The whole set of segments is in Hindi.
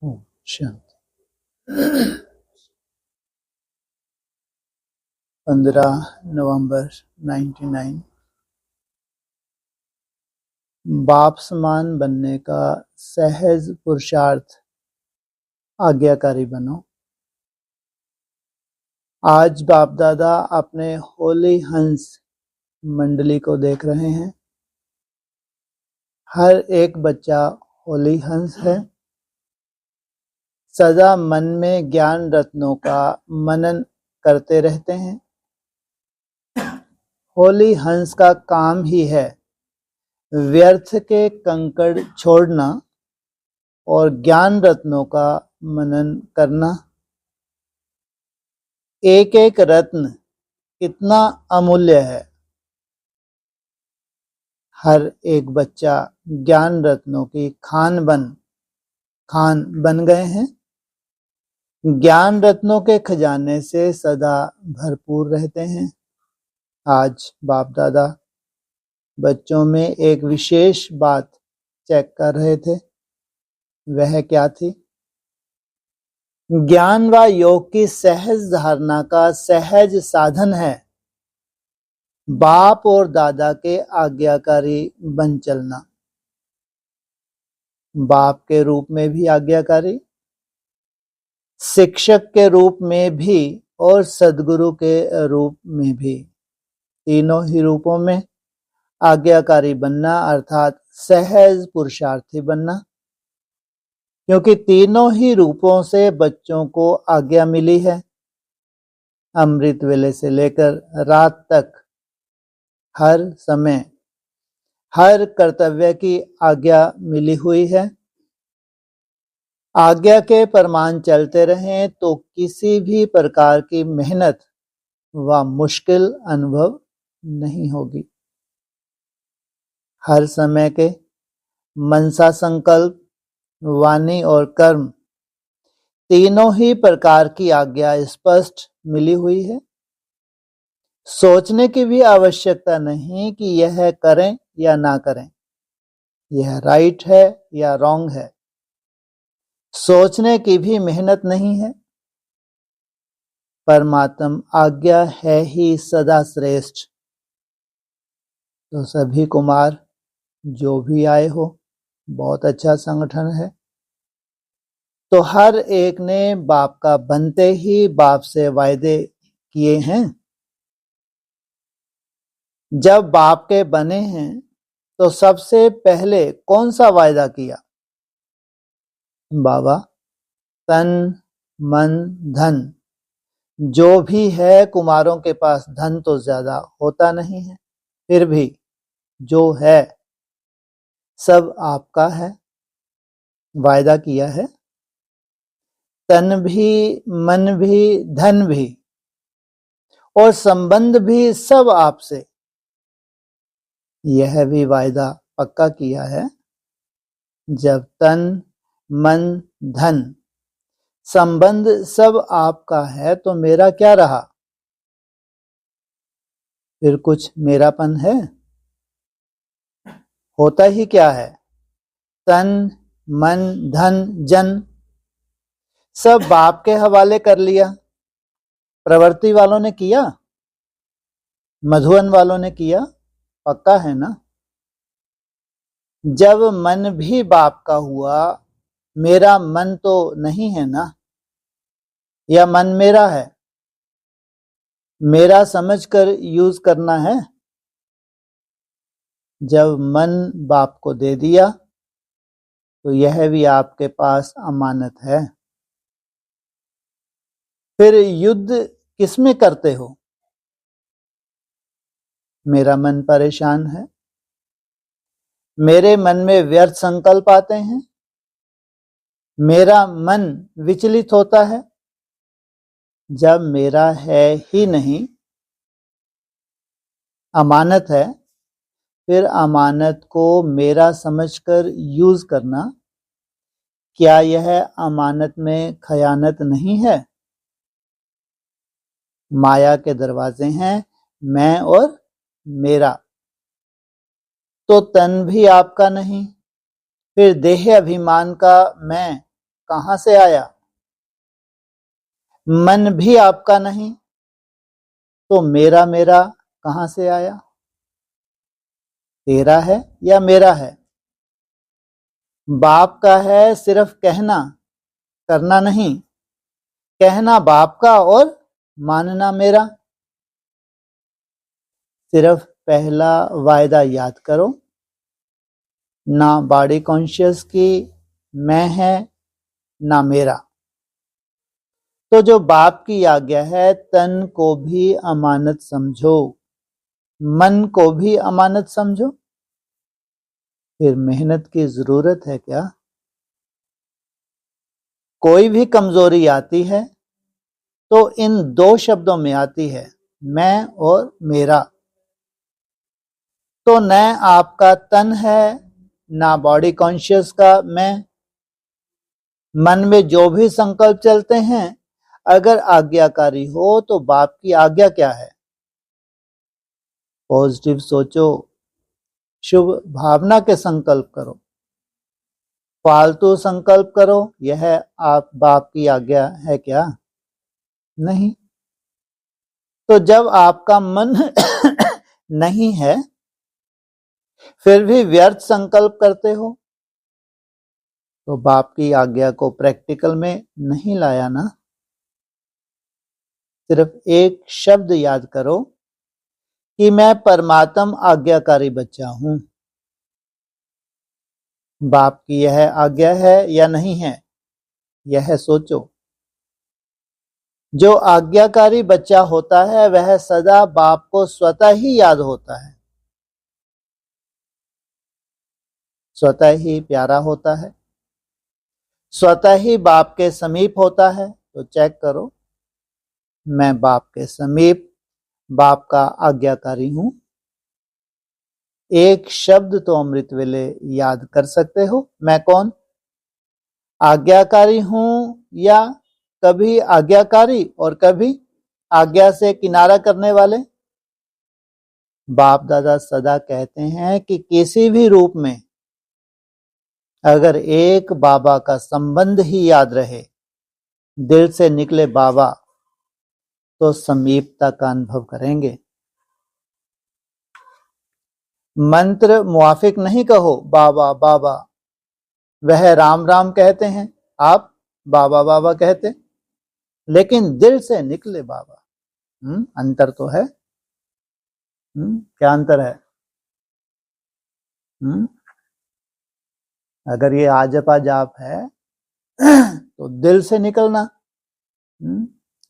ओम शांति। 15 नवंबर 99। बाप समान बनने का सहज पुरुषार्थ आज्ञाकारी बनो। आज बाप दादा अपने होली हंस मंडली को देख रहे हैं। हर एक बच्चा होली हंस है। सदा मन में ज्ञान रत्नों का मनन करते रहते हैं। होली हंस का काम ही है व्यर्थ के कंकड़ छोड़ना और ज्ञान रत्नों का मनन करना। एक एक रत्न कितना अमूल्य है। हर एक बच्चा ज्ञान रत्नों की खान बन गए हैं। ज्ञान रत्नों के खजाने से सदा भरपूर रहते हैं। आज बाप दादा बच्चों में एक विशेष बात चेक कर रहे थे। वह क्या थी? ज्ञान व योग की सहज धारणा का सहज साधन है बाप और दादा के आज्ञाकारी बन चलना। बाप के रूप में भी आज्ञाकारी, शिक्षक के रूप में भी और सद्गुरु के रूप में भी। तीनों ही रूपों में आज्ञाकारी बनना अर्थात सहज पुरुषार्थी बनना। क्योंकि तीनों ही रूपों से बच्चों को आज्ञा मिली है। अमृत वेले से लेकर रात तक हर समय हर कर्तव्य की आज्ञा मिली हुई है। आज्ञा के प्रमाण चलते रहें तो किसी भी प्रकार की मेहनत व मुश्किल अनुभव नहीं होगी। हर समय के मनसा संकल्प, वाणी और कर्म तीनों ही प्रकार की आज्ञा स्पष्ट मिली हुई है। सोचने की भी आवश्यकता नहीं कि यह करें या ना करें, यह राइट है या रॉन्ग है। सोचने की भी मेहनत नहीं है। परमात्म आज्ञा है ही सदा श्रेष्ठ। तो सभी कुमार जो भी आए हो, बहुत अच्छा संगठन है। तो हर एक ने बाप का बनते ही बाप से वायदे किए हैं। जब बाप के बने हैं तो सबसे पहले कौन सा वायदा किया? बाबा, तन मन धन जो भी है, कुमारों के पास धन तो ज्यादा होता नहीं है, फिर भी जो है सब आपका है। वायदा किया है तन भी, मन भी, धन भी और संबंध भी सब आपसे। यह भी वायदा पक्का किया है। जब तन मन धन संबंध सब आपका है तो मेरा क्या रहा? फिर कुछ मेरापन है? होता ही क्या है? तन मन धन जन सब बाप के हवाले कर लिया। प्रवृत्ति वालों ने किया, मधुवन वालों ने किया, पक्का है ना? जब मन भी बाप का हुआ, मेरा मन तो नहीं है ना, या मन मेरा है? मेरा समझकर यूज करना है। जब मन बाप को दे दिया तो यह भी आपके पास अमानत है। फिर युद्ध किसमें करते हो? मेरा मन परेशान है, मेरे मन में व्यर्थ संकल्प आते हैं, मेरा मन विचलित होता है। जब मेरा है ही नहीं, अमानत है, फिर अमानत को मेरा समझकर यूज करना, क्या यह अमानत में खयानत नहीं है? माया के दरवाजे हैं मैं और मेरा। तो तन भी आपका नहीं, फिर देह अभिमान का मैं कहां से आया? मन भी आपका नहीं तो मेरा मेरा कहां से आया? तेरा है या मेरा है? बाप का है सिर्फ कहना, करना नहीं। कहना बाप का और मानना मेरा। सिर्फ पहला वायदा याद करो, ना बॉडी कॉन्शियस की मैं है ना मेरा। तो जो बाप की आज्ञा है, तन को भी अमानत समझो, मन को भी अमानत समझो। फिर मेहनत की जरूरत है क्या? कोई भी कमजोरी आती है तो इन दो शब्दों में आती है, मैं और मेरा। तो न आपका तन है ना बॉडी कॉन्शियस का मैं। मन में जो भी संकल्प चलते हैं, अगर आज्ञाकारी हो तो बाप की आज्ञा क्या है? पॉजिटिव सोचो, शुभ भावना के संकल्प करो। फालतू संकल्प करो, यह आप बाप की आज्ञा है क्या? नहीं। तो जब आपका मन नहीं है फिर भी व्यर्थ संकल्प करते हो तो बाप की आज्ञा को प्रैक्टिकल में नहीं लाया ना। सिर्फ एक शब्द याद करो कि मैं परमात्म आज्ञाकारी बच्चा हूं। बाप की यह आज्ञा है या नहीं है, यह सोचो। जो आज्ञाकारी बच्चा होता है वह सदा बाप को स्वतः ही याद होता है, स्वतः ही प्यारा होता है, स्वतः ही बाप के समीप होता है। तो चेक करो, मैं बाप के समीप, बाप का आज्ञाकारी हूं। एक शब्द तो अमृत वेले याद कर सकते हो, मैं कौन? आज्ञाकारी हूं या कभी आज्ञाकारी और कभी आज्ञा से किनारा करने वाले। बाप दादा सदा कहते हैं कि किसी भी रूप में अगर एक बाबा का संबंध ही याद रहे, दिल से निकले बाबा, तो समीपता का अनुभव करेंगे। मंत्र मुआफिक नहीं कहो बाबा बाबा, वह राम राम कहते हैं, आप बाबा बाबा कहते, लेकिन दिल से निकले बाबा। अंतर तो है। क्या अंतर है? अगर ये आजपा जाप है तो दिल से निकलना,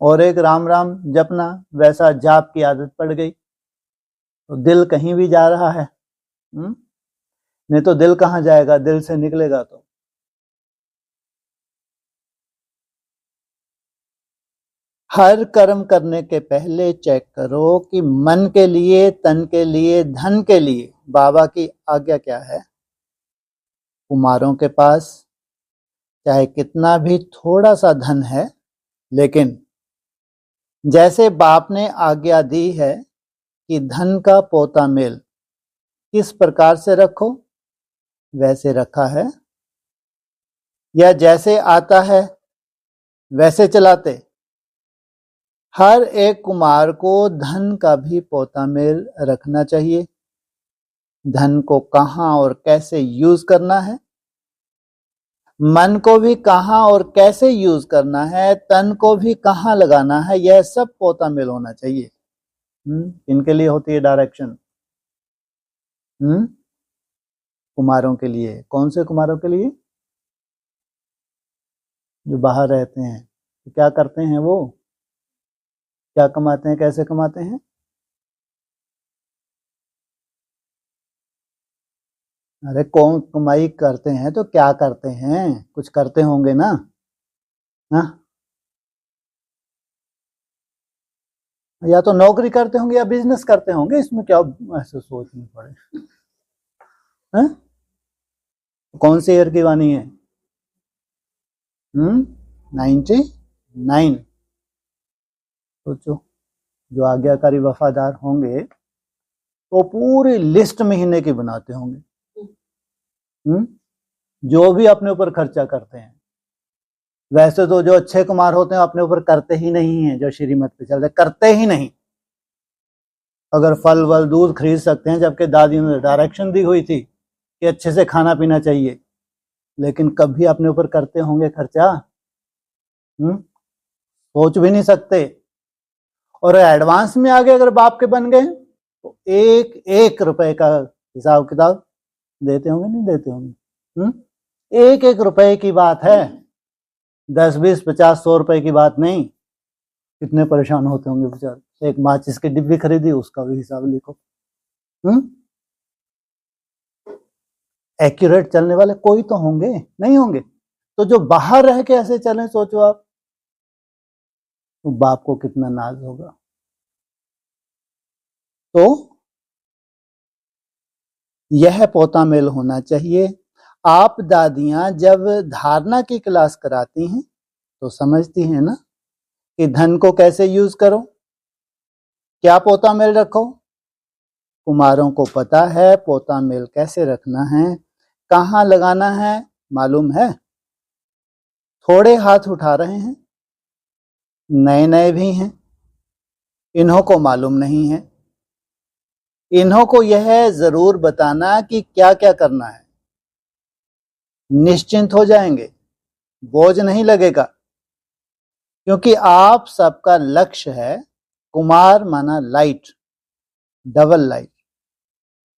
और एक राम राम जपना, वैसा जाप की आदत पड़ गई तो दिल कहीं भी जा रहा है। नहीं तो दिल कहां जाएगा, दिल से निकलेगा तो। हर कर्म करने के पहले चेक करो कि मन के लिए, तन के लिए, धन के लिए बाबा की आज्ञा क्या है। कुमारों के पास चाहे कितना भी थोड़ा सा धन है, लेकिन जैसे बाप ने आज्ञा दी है कि धन का पोता मेल किस प्रकार से रखो, वैसे रखा है, या जैसे आता है वैसे चलाते। हर एक कुमार को धन का भी पोता मेल रखना चाहिए। धन को कहां और कैसे यूज करना है, मन को भी कहां और कैसे यूज करना है, तन को भी कहां लगाना है, यह सब पोता मेल होना चाहिए। इनके लिए होती है डायरेक्शन। कुमारों के लिए। कौन से कुमारों के लिए? जो बाहर रहते हैं। तो क्या करते हैं वो? क्या कमाते हैं, कैसे कमाते हैं? अरे कौन कमाई करते हैं तो क्या करते हैं? कुछ करते होंगे ना। हाँ, या तो नौकरी करते होंगे या बिजनेस करते होंगे, इसमें क्या ऐसे सोचनी पड़े। हाँ? कौन सी ईयर की वाणी है? 99। सोचो, जो आज्ञाकारी वफादार होंगे तो पूरी लिस्ट महीने की बनाते होंगे। जो भी अपने ऊपर खर्चा करते हैं, वैसे तो जो अच्छे कुमार होते हैं अपने ऊपर करते ही नहीं है, जो श्रीमत पे चलते करते ही नहीं। अगर फल वल दूध खरीद सकते हैं, जबकि दादी ने डायरेक्शन दी हुई थी कि अच्छे से खाना पीना चाहिए, लेकिन कभी अपने ऊपर करते होंगे खर्चा? सोच भी नहीं सकते। और एडवांस में आगे अगर बाप के बन गए तो एक एक रुपए का हिसाब किताब देते होंगे, नहीं देते होंगे? एक एक रुपए की बात है, 10 20 50 100 रुपए की बात नहीं। कितने परेशान होते होंगे बेचारे। एक माचिस की डिब्बी खरीदी, उसका भी हिसाब लिखो। एक्यूरेट चलने वाले कोई तो होंगे, नहीं होंगे? तो जो बाहर रह के ऐसे चलें, सोचो आप, तो बाप को कितना नाज होगा। तो यह पोता मेल होना चाहिए। आप दादियां जब धारणा की क्लास कराती हैं तो समझती हैं ना कि धन को कैसे यूज करो, क्या पोता मेल रखो। कुमारों को पता है पोता मेल कैसे रखना है, कहाँ लगाना है, मालूम है। थोड़े हाथ उठा रहे हैं, नए नए भी हैं, इन्हों को मालूम नहीं है। इन्हों को यह जरूर बताना कि क्या क्या करना है, निश्चिंत हो जाएंगे, बोझ नहीं लगेगा। क्योंकि आप सबका लक्ष्य है, कुमार माना लाइट, डबल लाइट।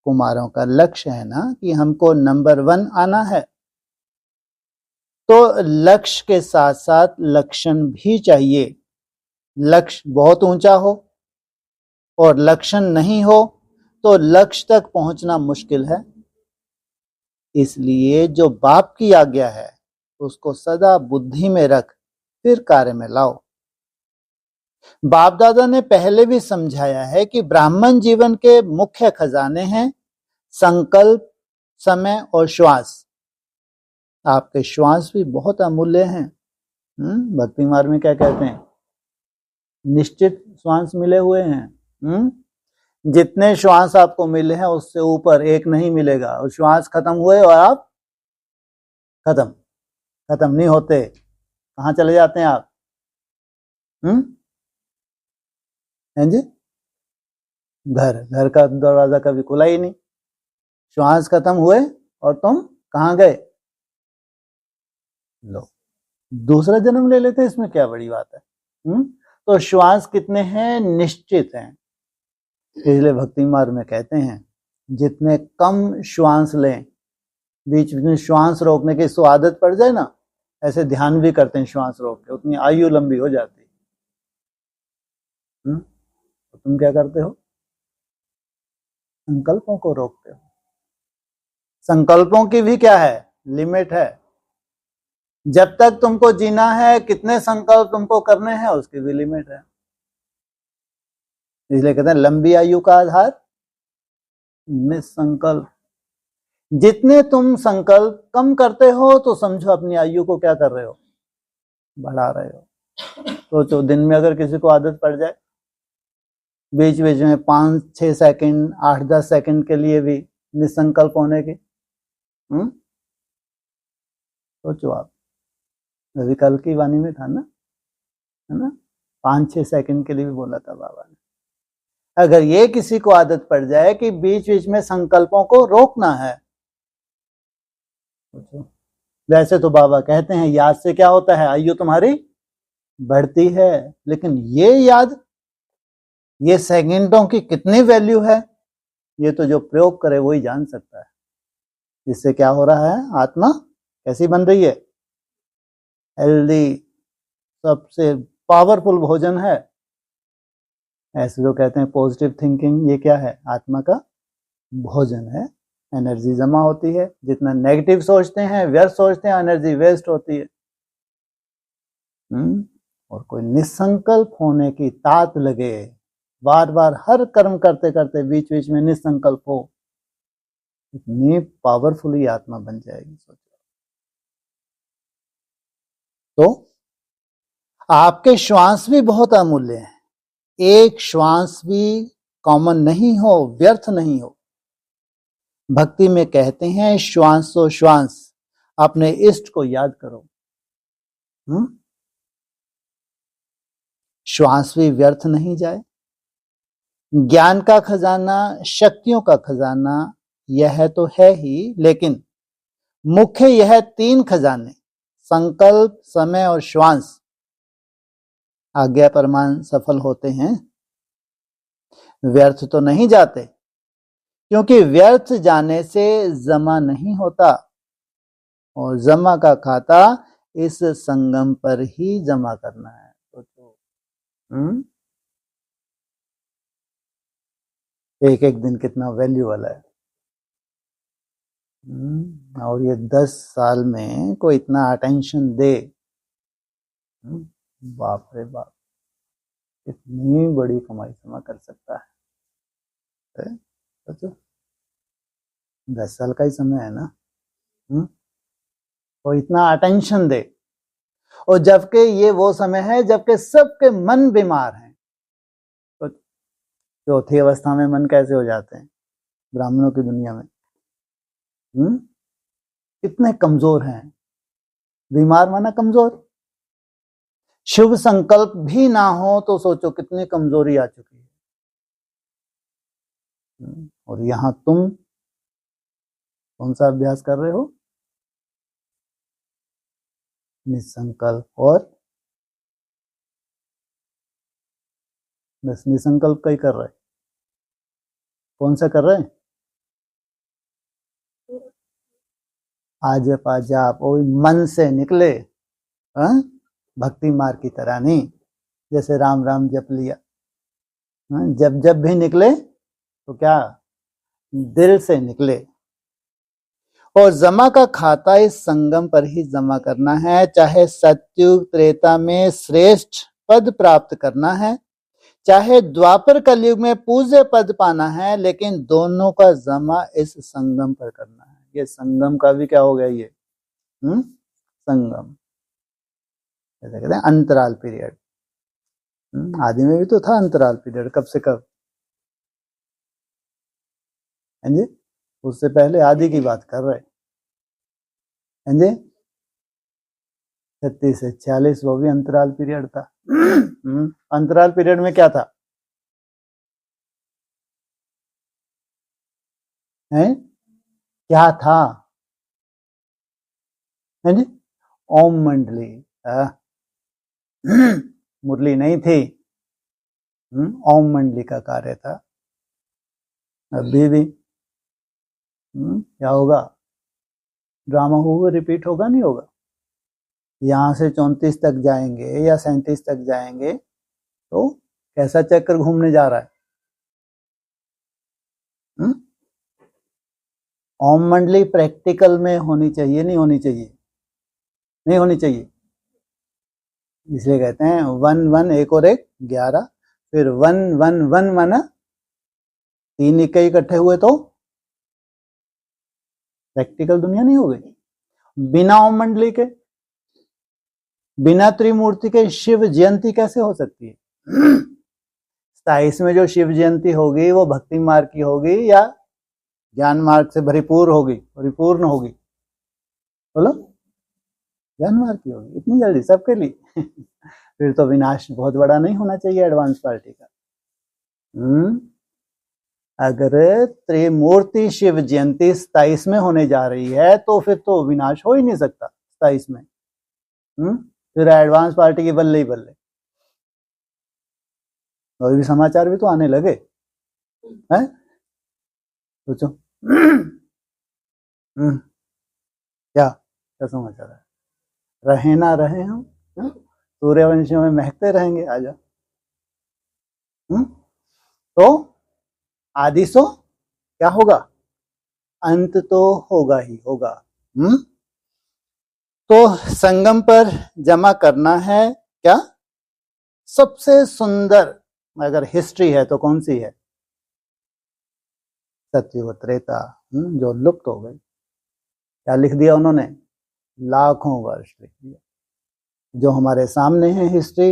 कुमारों का लक्ष्य है ना कि हमको नंबर 1 आना है। तो लक्ष्य के साथ साथ लक्षण भी चाहिए। लक्ष्य बहुत ऊंचा हो और लक्षण नहीं हो तो लक्ष्य तक पहुंचना मुश्किल है। इसलिए जो बाप की आज्ञा है उसको सदा बुद्धि में रख, फिर कार्य में लाओ। बाप दादा ने पहले भी समझाया है कि ब्राह्मण जीवन के मुख्य खजाने हैं संकल्प, समय और श्वास। आपके श्वास भी बहुत अमूल्य हैं। भक्ति मार्ग में क्या कहते हैं? निश्चित श्वास मिले हुए हैं। जितने श्वास आपको मिले हैं उससे ऊपर एक नहीं मिलेगा। और श्वास खत्म हुए और आप खत्म नहीं होते। कहाँ चले जाते हैं आप? हैं जी? घर का दरवाजा कभी खुला ही नहीं। श्वास खत्म हुए और तुम कहाँ गए? लो, दूसरा जन्म ले लेते हैं, इसमें क्या बड़ी बात है। तो श्वास कितने हैं? निश्चित हैं। इसलिए भक्ति मार्ग में कहते हैं जितने कम श्वास लें, बीच में श्वास रोकने की सो आदत पड़ जाए ना, ऐसे ध्यान भी करते हैं श्वास रोक के, उतनी आयु लंबी हो जाती है। तो तुम क्या करते हो? संकल्पों को रोकते हो। संकल्पों की भी क्या है? लिमिट है। जब तक तुमको जीना है, कितने संकल्प तुमको करने हैं उसकी भी लिमिट है। इसलिए कहते हैं लंबी आयु का आधार निसंकल्प। जितने तुम संकल्प कम करते हो तो समझो अपनी आयु को क्या कर रहे हो? बढ़ा रहे हो। तो दिन में अगर किसी को आदत पड़ जाए बीच बीच में 5-6 सेकंड 8-10 सेकंड के लिए भी निसंकल्प होने की, सोचो आप। अभी कल की वाणी में था ना, है ना, 5-6 सेकंड के लिए भी बोला था बाबा ने। अगर ये किसी को आदत पड़ जाए कि बीच बीच में संकल्पों को रोकना है, वैसे तो बाबा कहते हैं याद से क्या होता है? आयु तुम्हारी बढ़ती है। लेकिन ये याद, ये सेकंडों की कितनी वैल्यू है, ये तो जो प्रयोग करे वही जान सकता है। इससे क्या हो रहा है? आत्मा कैसी बन रही है? हेल्दी, सबसे पावरफुल भोजन है। ऐसे जो कहते हैं पॉजिटिव थिंकिंग, ये क्या है? आत्मा का भोजन है। एनर्जी जमा होती है। जितना नेगेटिव सोचते हैं, व्यर्थ सोचते हैं, एनर्जी वेस्ट होती है। और कोई निसंकल्प होने की तात लगे, बार बार हर कर्म करते करते बीच बीच में निसंकल्प हो, इतनी पावरफुली आत्मा बन जाएगी। सोचो। तो आपके श्वास भी बहुत अमूल्य हैं। एक श्वास भी कॉमन नहीं हो, व्यर्थ नहीं हो। भक्ति में कहते हैं श्वासो श्वास अपने इष्ट को याद करो। श्वास भी व्यर्थ नहीं जाए। ज्ञान का खजाना, शक्तियों का खजाना यह तो है ही, लेकिन मुख्य यह 3 खजाने संकल्प, समय और श्वास आज्ञा परमान सफल होते हैं, व्यर्थ तो नहीं जाते, क्योंकि व्यर्थ जाने से जमा नहीं होता और जमा का खाता इस संगम पर ही जमा करना है। एक एक दिन कितना वैल्यू वाला है। और ये 10 साल में कोई इतना अटेंशन दे, बाप रे बाप, इतनी बड़ी कमाई समा कर सकता है। तो 10 साल का ही समय है ना। तो इतना अटेंशन दे, और जबकि ये वो समय है जबकि सबके मन बीमार हैं। तो चौथी अवस्था में मन कैसे हो जाते हैं ब्राह्मणों की दुनिया में? कितने कमजोर हैं, बीमार माना कमजोर। शुभ संकल्प भी ना हो तो सोचो कितनी कमजोरी आ चुकी है। और यहां तुम कौन सा अभ्यास कर रहे हो? निसंकल्प। और बस निसंकल्प का ही कर रहे। कौन सा कर रहे? आज जाप वो मन से निकले, भक्ति मार्ग की तरह नहीं, जैसे राम राम जप लिया। जब जब भी निकले तो क्या दिल से निकले। और जमा का खाता इस संगम पर ही जमा करना है, चाहे सतयुग त्रेता में श्रेष्ठ पद प्राप्त करना है, चाहे द्वापर कलयुग में पूज्य पद पाना है, लेकिन दोनों का जमा इस संगम पर करना है। ये संगम का भी क्या हो गया ये संगम, ऐसा कहते हैं अंतराल पीरियड। आदि में भी तो था अंतराल पीरियड, कब से कब है जी, उससे पहले आदि की बात कर रहे हैं जी। 36 से 46 वो भी अंतराल पीरियड था। अंतराल पीरियड में क्या था? है क्या था? है जी, ओम मंडली, मुरली नहीं थी। ओम मंडली का कार्य था। अभी भी क्या होगा? ड्रामा होगा, रिपीट होगा नहीं होगा? यहां से 34 तक जाएंगे या 37 तक जाएंगे तो कैसा चक्कर घूमने जा रहा है? ओम मंडली प्रैक्टिकल में होनी चाहिए, नहीं होनी चाहिए? नहीं होनी चाहिए, इसलिए कहते हैं 1 1 1 और 1 11, फिर 1 1 1 माना 3 इक्के इकट्ठे हुए तो प्रैक्टिकल दुनिया नहीं हो गई। बिना ओम मंडली के, बिना त्रिमूर्ति के शिव जयंती कैसे हो सकती है? 27 में जो शिव जयंती होगी वो भक्ति मार्ग की होगी या ज्ञान मार्ग से भरपूर होगी, परिपूर्ण होगी? बोलो, ज्ञान मार्ग की होगी। इतनी जल्दी सबके लिए? फिर तो विनाश बहुत बड़ा नहीं होना चाहिए एडवांस पार्टी का। अगर त्रिमूर्ति शिव जयंती 27 में होने जा रही है तो फिर तो विनाश हो ही नहीं सकता 27 में। फिर एडवांस पार्टी की बल्ले ही बल्ले। और भी समाचार भी तो आने लगे हैं, सोचो। क्या क्या समाचार है? रहे ना रहे हम सूर्यवंशियों में महकते रहेंगे। आजा। तो आदि सो क्या होगा? अंत तो होगा ही होगा। तो संगम पर जमा करना है क्या? सबसे सुंदर अगर हिस्ट्री है तो कौन सी है? सतयुग त्रेता, जो लुप्त हो गई। क्या लिख दिया उन्होंने? लाखों वर्ष लिख दिया। जो हमारे सामने है हिस्ट्री,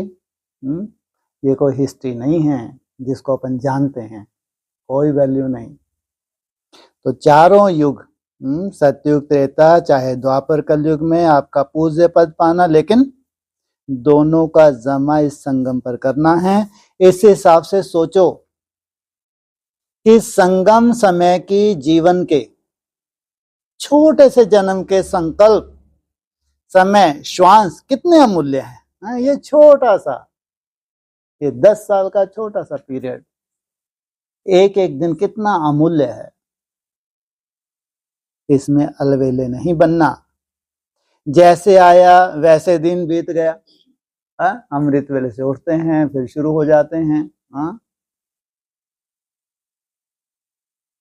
ये कोई हिस्ट्री नहीं है जिसको अपन जानते हैं, कोई वैल्यू नहीं। तो चारों युग, सतयुग त्रेता चाहे द्वापर कलयुग में आपका पूज्य पद पाना, लेकिन दोनों का जमा इस संगम पर करना है। इस हिसाब से सोचो कि संगम समय की जीवन के छोटे से जन्म के संकल्प समय श्वास कितने अमूल्य है। ये छोटा सा, ये 10 साल का छोटा सा पीरियड, एक एक दिन कितना अमूल्य है। इसमें अलवेले नहीं बनना। जैसे आया वैसे दिन बीत गया। अमृत वेले से उठते हैं फिर शुरू हो जाते हैं।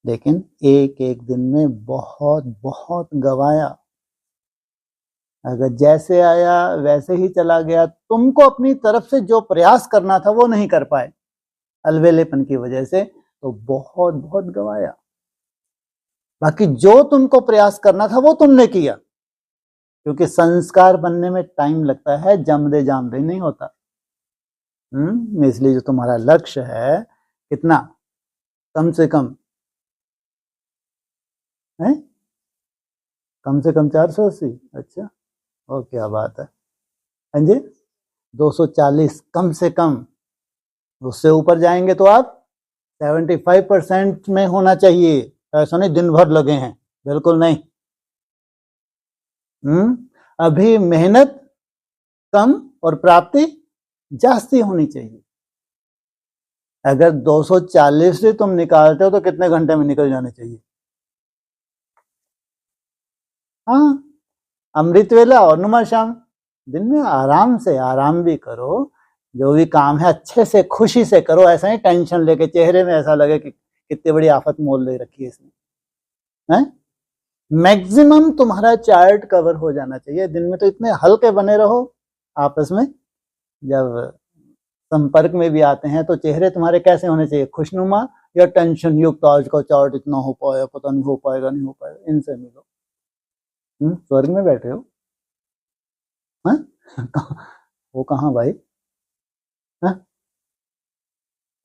लेकिन एक एक दिन में बहुत बहुत गवाया। अगर जैसे आया वैसे ही चला गया, तुमको अपनी तरफ से जो प्रयास करना था वो नहीं कर पाए अलवेलेपन की वजह से, तो बहुत बहुत गवाया। बाकी जो तुमको प्रयास करना था वो तुमने किया, क्योंकि संस्कार बनने में टाइम लगता है, जमदे जामदे नहीं होता। इसलिए जो तुम्हारा लक्ष्य है कितना, कम से कम है, कम से कम 480। अच्छा, और क्या बात है। हाँ जी, 240 कम से कम। उससे ऊपर जाएंगे तो आप 75% में होना चाहिए। ऐसा नहीं दिन भर लगे हैं, बिल्कुल नहीं। अभी मेहनत कम और प्राप्ति जास्ती होनी चाहिए। अगर 240 से तुम निकालते हो तो कितने घंटे में निकल जाने चाहिए। हाँ, अमृत वेला और नुमा शाम, दिन में आराम से, आराम भी करो, जो भी काम है अच्छे से खुशी से करो। ऐसा नहीं टेंशन लेके, चेहरे में ऐसा लगे कि कितनी बड़ी आफत मोल ले रखी है इसने। हैं, मैक्सिमम तुम्हारा चार्ट कवर हो जाना चाहिए। दिन में तो इतने हल्के बने रहो, आपस में जब संपर्क में भी आते हैं तो चेहरे तुम्हारे कैसे होने चाहिए, खुशनुमा या टेंशन युक्त। आज का चार्ट इतना हो पाया, पता नहीं हो पाएगा नहीं हो पाएगा। इनसे मिलो, स्वर्ग में बैठे हो। वो कहाँ भाई।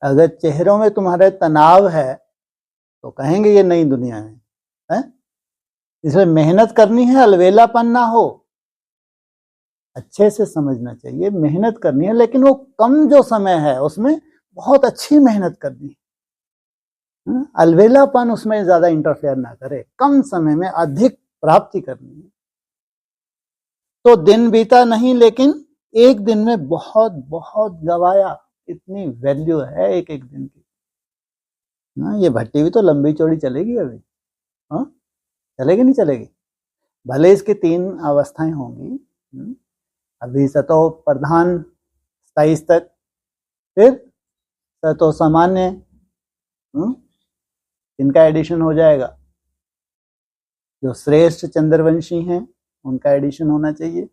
अगर चेहरों में तुम्हारे तनाव है तो कहेंगे ये नई दुनिया है। इसलिए मेहनत करनी है, अलवेलापन ना हो। अच्छे से समझना चाहिए, मेहनत करनी है, लेकिन वो कम जो समय है उसमें बहुत अच्छी मेहनत करनी है। अलवेलापन उसमें ज्यादा इंटरफेयर ना करे, कम समय में अधिक प्राप्ति करनी है। तो दिन बीता नहीं, लेकिन एक दिन में बहुत बहुत गवाया। इतनी वैल्यू है एक एक दिन की ना। ये भट्टी भी तो लंबी चौड़ी चलेगी अभी। चलेगी नहीं चलेगी। भले इसकी 3 अवस्थाएं होंगी। अभी सतो प्रधान 27 तक, फिर सतो सामान्य, इनका एडिशन हो जाएगा। जो श्रेष्ठ चंद्रवंशी हैं उनका एडिशन होना चाहिए।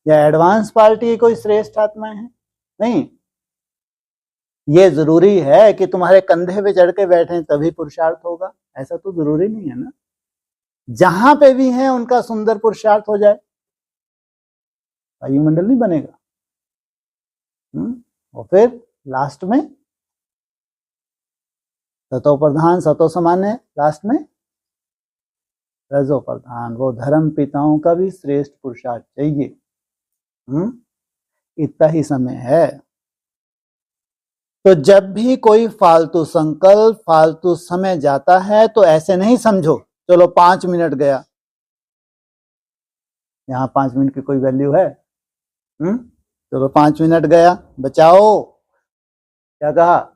या एडवांस पार्टी की कोई श्रेष्ठ आत्माएं हैं, नहीं। ये जरूरी है कि तुम्हारे कंधे पे चढ़ के बैठे तभी पुरुषार्थ होगा, ऐसा तो जरूरी नहीं है ना। जहां पे भी है उनका सुंदर पुरुषार्थ हो जाए, वायुमंडल नहीं बनेगा। और फिर लास्ट में सतो प्रधान सतो सामान्य, लास्ट में रजो प्रधान। वो धर्म पिताओं का भी श्रेष्ठ पुरुषार्थ चाहिए। इतना ही समय है। तो जब भी कोई फालतू संकल्प, फालतू समय जाता है तो ऐसे नहीं समझो चलो 5 मिनट गया। यहाँ 5 मिनट की कोई वैल्यू है? चलो 5 मिनट गया, बचाओ। क्या कहा?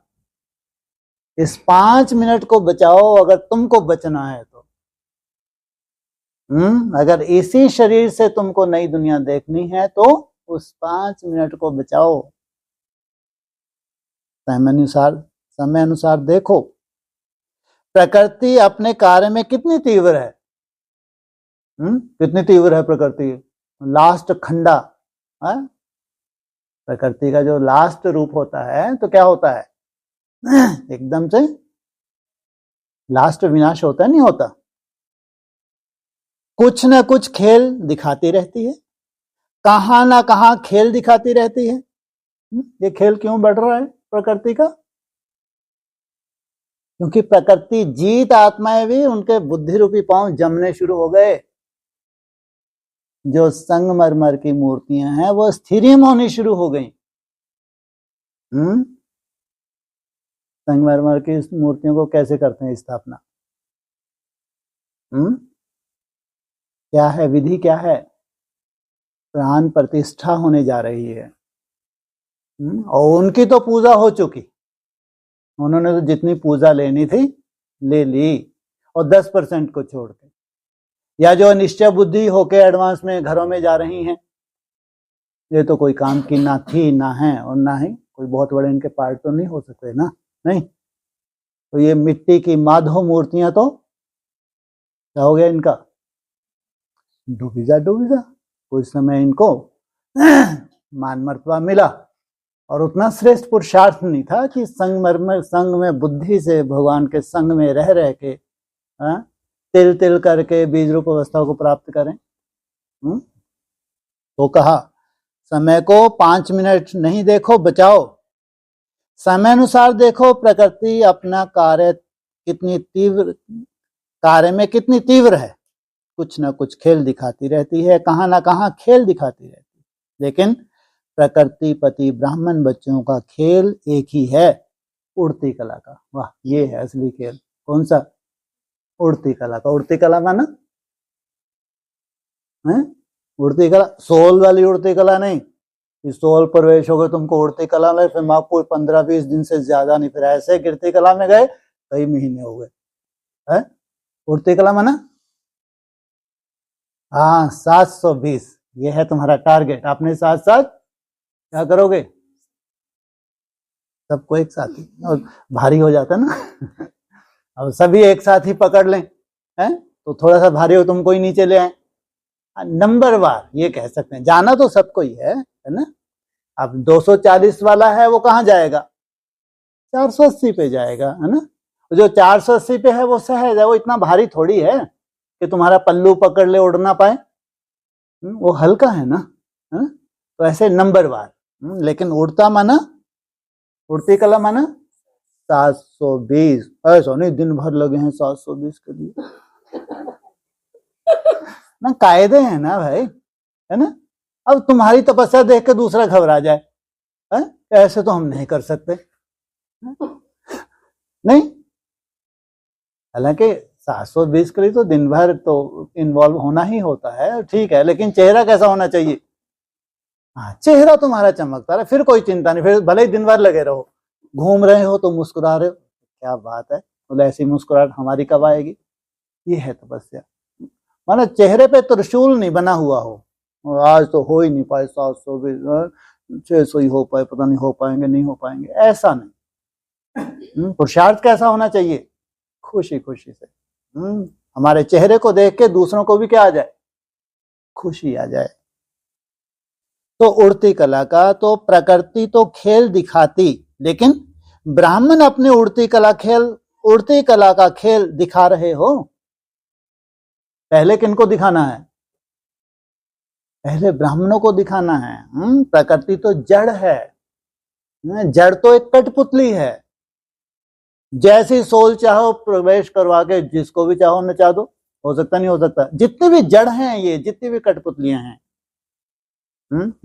इस 5 मिनट को बचाओ अगर तुमको बचना है तो। अगर इसी शरीर से तुमको नई दुनिया देखनी है तो उस 5 मिनट को बचाओ। समय अनुसार देखो प्रकृति अपने कार्य में कितनी तीव्र है। कितनी तीव्र है प्रकृति। लास्ट खंडा है प्रकृति का, जो लास्ट रूप होता है तो क्या होता है, एकदम से लास्ट विनाश होता है, नहीं होता। कुछ ना कुछ खेल दिखाती रहती है, कहां ना कहां खेल दिखाती रहती है। ये खेल क्यों बढ़ रहा है प्रकृति का? क्योंकि प्रकृति जीत आत्माएं भी उनके बुद्धि रूपी पांव जमने शुरू हो गए। जो संगमरमर की मूर्तियां हैं वो स्थिरियम होनी शुरू हो गई। संगमरमर की मूर्तियों को कैसे करते हैं स्थापना? क्या है विधि, क्या है? प्राण प्रतिष्ठा होने जा रही है। और उनकी तो पूजा हो चुकी, उन्होंने तो जितनी पूजा लेनी थी ले ली, और 10% को छोड़ के, या जो निश्चय बुद्धि होके एडवांस में घरों में जा रही हैं, ये तो कोई काम की ना थी ना है, और ना ही कोई बहुत बड़े इनके पार्ट तो नहीं हो सकते ना, नहीं। तो ये मिट्टी की माधव मूर्तियां तो क्या हो गया इनका? डूबीजा डूबीजा। कुछ समय इनको मान मर्तबा मिला, और उतना श्रेष्ठ पुरुषार्थ नहीं था कि संगमरमर संग में बुद्धि से भगवान के संग में रह के तिल तिल करके बीज रूप अवस्था को प्राप्त करें। तो कहा समय को 5 मिनट नहीं देखो, बचाओ, समय अनुसार देखो प्रकृति अपना कार्य कितनी तीव्र, कार्य में कितनी तीव्र है। कुछ ना कुछ खेल दिखाती रहती है, कहां ना कहां खेल दिखाती रहती है, लेकिन प्रकृति पति ब्राह्मण बच्चों का खेल एक ही है, उड़ती कला का। वाह, ये है असली खेल। कौन सा? उड़ती कला का। उड़ती कला माना है उड़ती कला, सोल वाली उड़ती कला नहीं कि सोल प्रवेश हो गए तुमको उड़ती कला में, फिर आपको 15-20 दिन से ज्यादा नहीं, फिर ऐसे गिरती कला में गए कई महीने हो गए है। उड़ती कला माना हाँ 720, ये है तुम्हारा टारगेट। आपने साथ साथ क्या करोगे? सबको एक साथ ही, और भारी हो जाता है ना अब सभी एक साथ ही पकड़ लें हैं तो थोड़ा सा भारी हो, तुमको ही नीचे ले आए। नंबर वार ये कह सकते हैं, जाना तो सबको ही है ना। अब 240 वाला है वो कहाँ जाएगा? 480 पे जाएगा, है ना। जो 480 पे है वो सहज है, वो इतना भारी थोड़ी है कि तुम्हारा पल्लू पकड़ ले, उड़ ना पाए, वो हल्का है ना। तो ऐसे नंबर वार, लेकिन उड़ता माना, उड़ती कला माना 720। ऐसा नहीं दिन भर लगे हैं 720 के लिए ना, कायदे हैं ना भाई, है ना। अब तुम्हारी तपस्या देख के दूसरा घबरा जाए, है? ऐसे तो हम नहीं कर सकते नहीं। हालांकि 720 के लिए तो दिन भर तो इन्वॉल्व होना ही होता है, ठीक है, लेकिन चेहरा कैसा होना चाहिए? हाँ, चेहरा तुम्हारा चमकता रहे, फिर कोई चिंता नहीं, फिर भले ही दिन भर लगे रहो, घूम रहे हो तो मुस्कुरा रहे हो, क्या बात है, तो ऐसी मुस्कुराहट हमारी कब आएगी? ये है तपस्या। माना चेहरे पे त्रिशूल नहीं बना हुआ हो, आज तो हो ही नहीं पाए 720, 600 ही हो पाए, पता नहीं हो पाएंगे नहीं हो पाएंगे, ऐसा नहीं। पुरुषार्थ कैसा होना चाहिए? खुशी खुशी से। हमारे चेहरे को देख के दूसरों को भी क्या आ जाए? खुशी आ जाए। तो उड़ती कला का तो प्रकृति तो खेल दिखाती, लेकिन ब्राह्मण अपने उड़ती कला का खेल दिखा रहे हो। पहले किनको दिखाना है? पहले ब्राह्मणों को दिखाना है। प्रकृति तो जड़ है, जड़ तो एक कठपुतली है, जैसी सोल चाहो प्रवेश करवा के जिसको भी चाहो नचा दो, हो सकता नहीं हो सकता। जितनी भी जड़ हैं, ये जितनी भी कठपुतलियां हैं,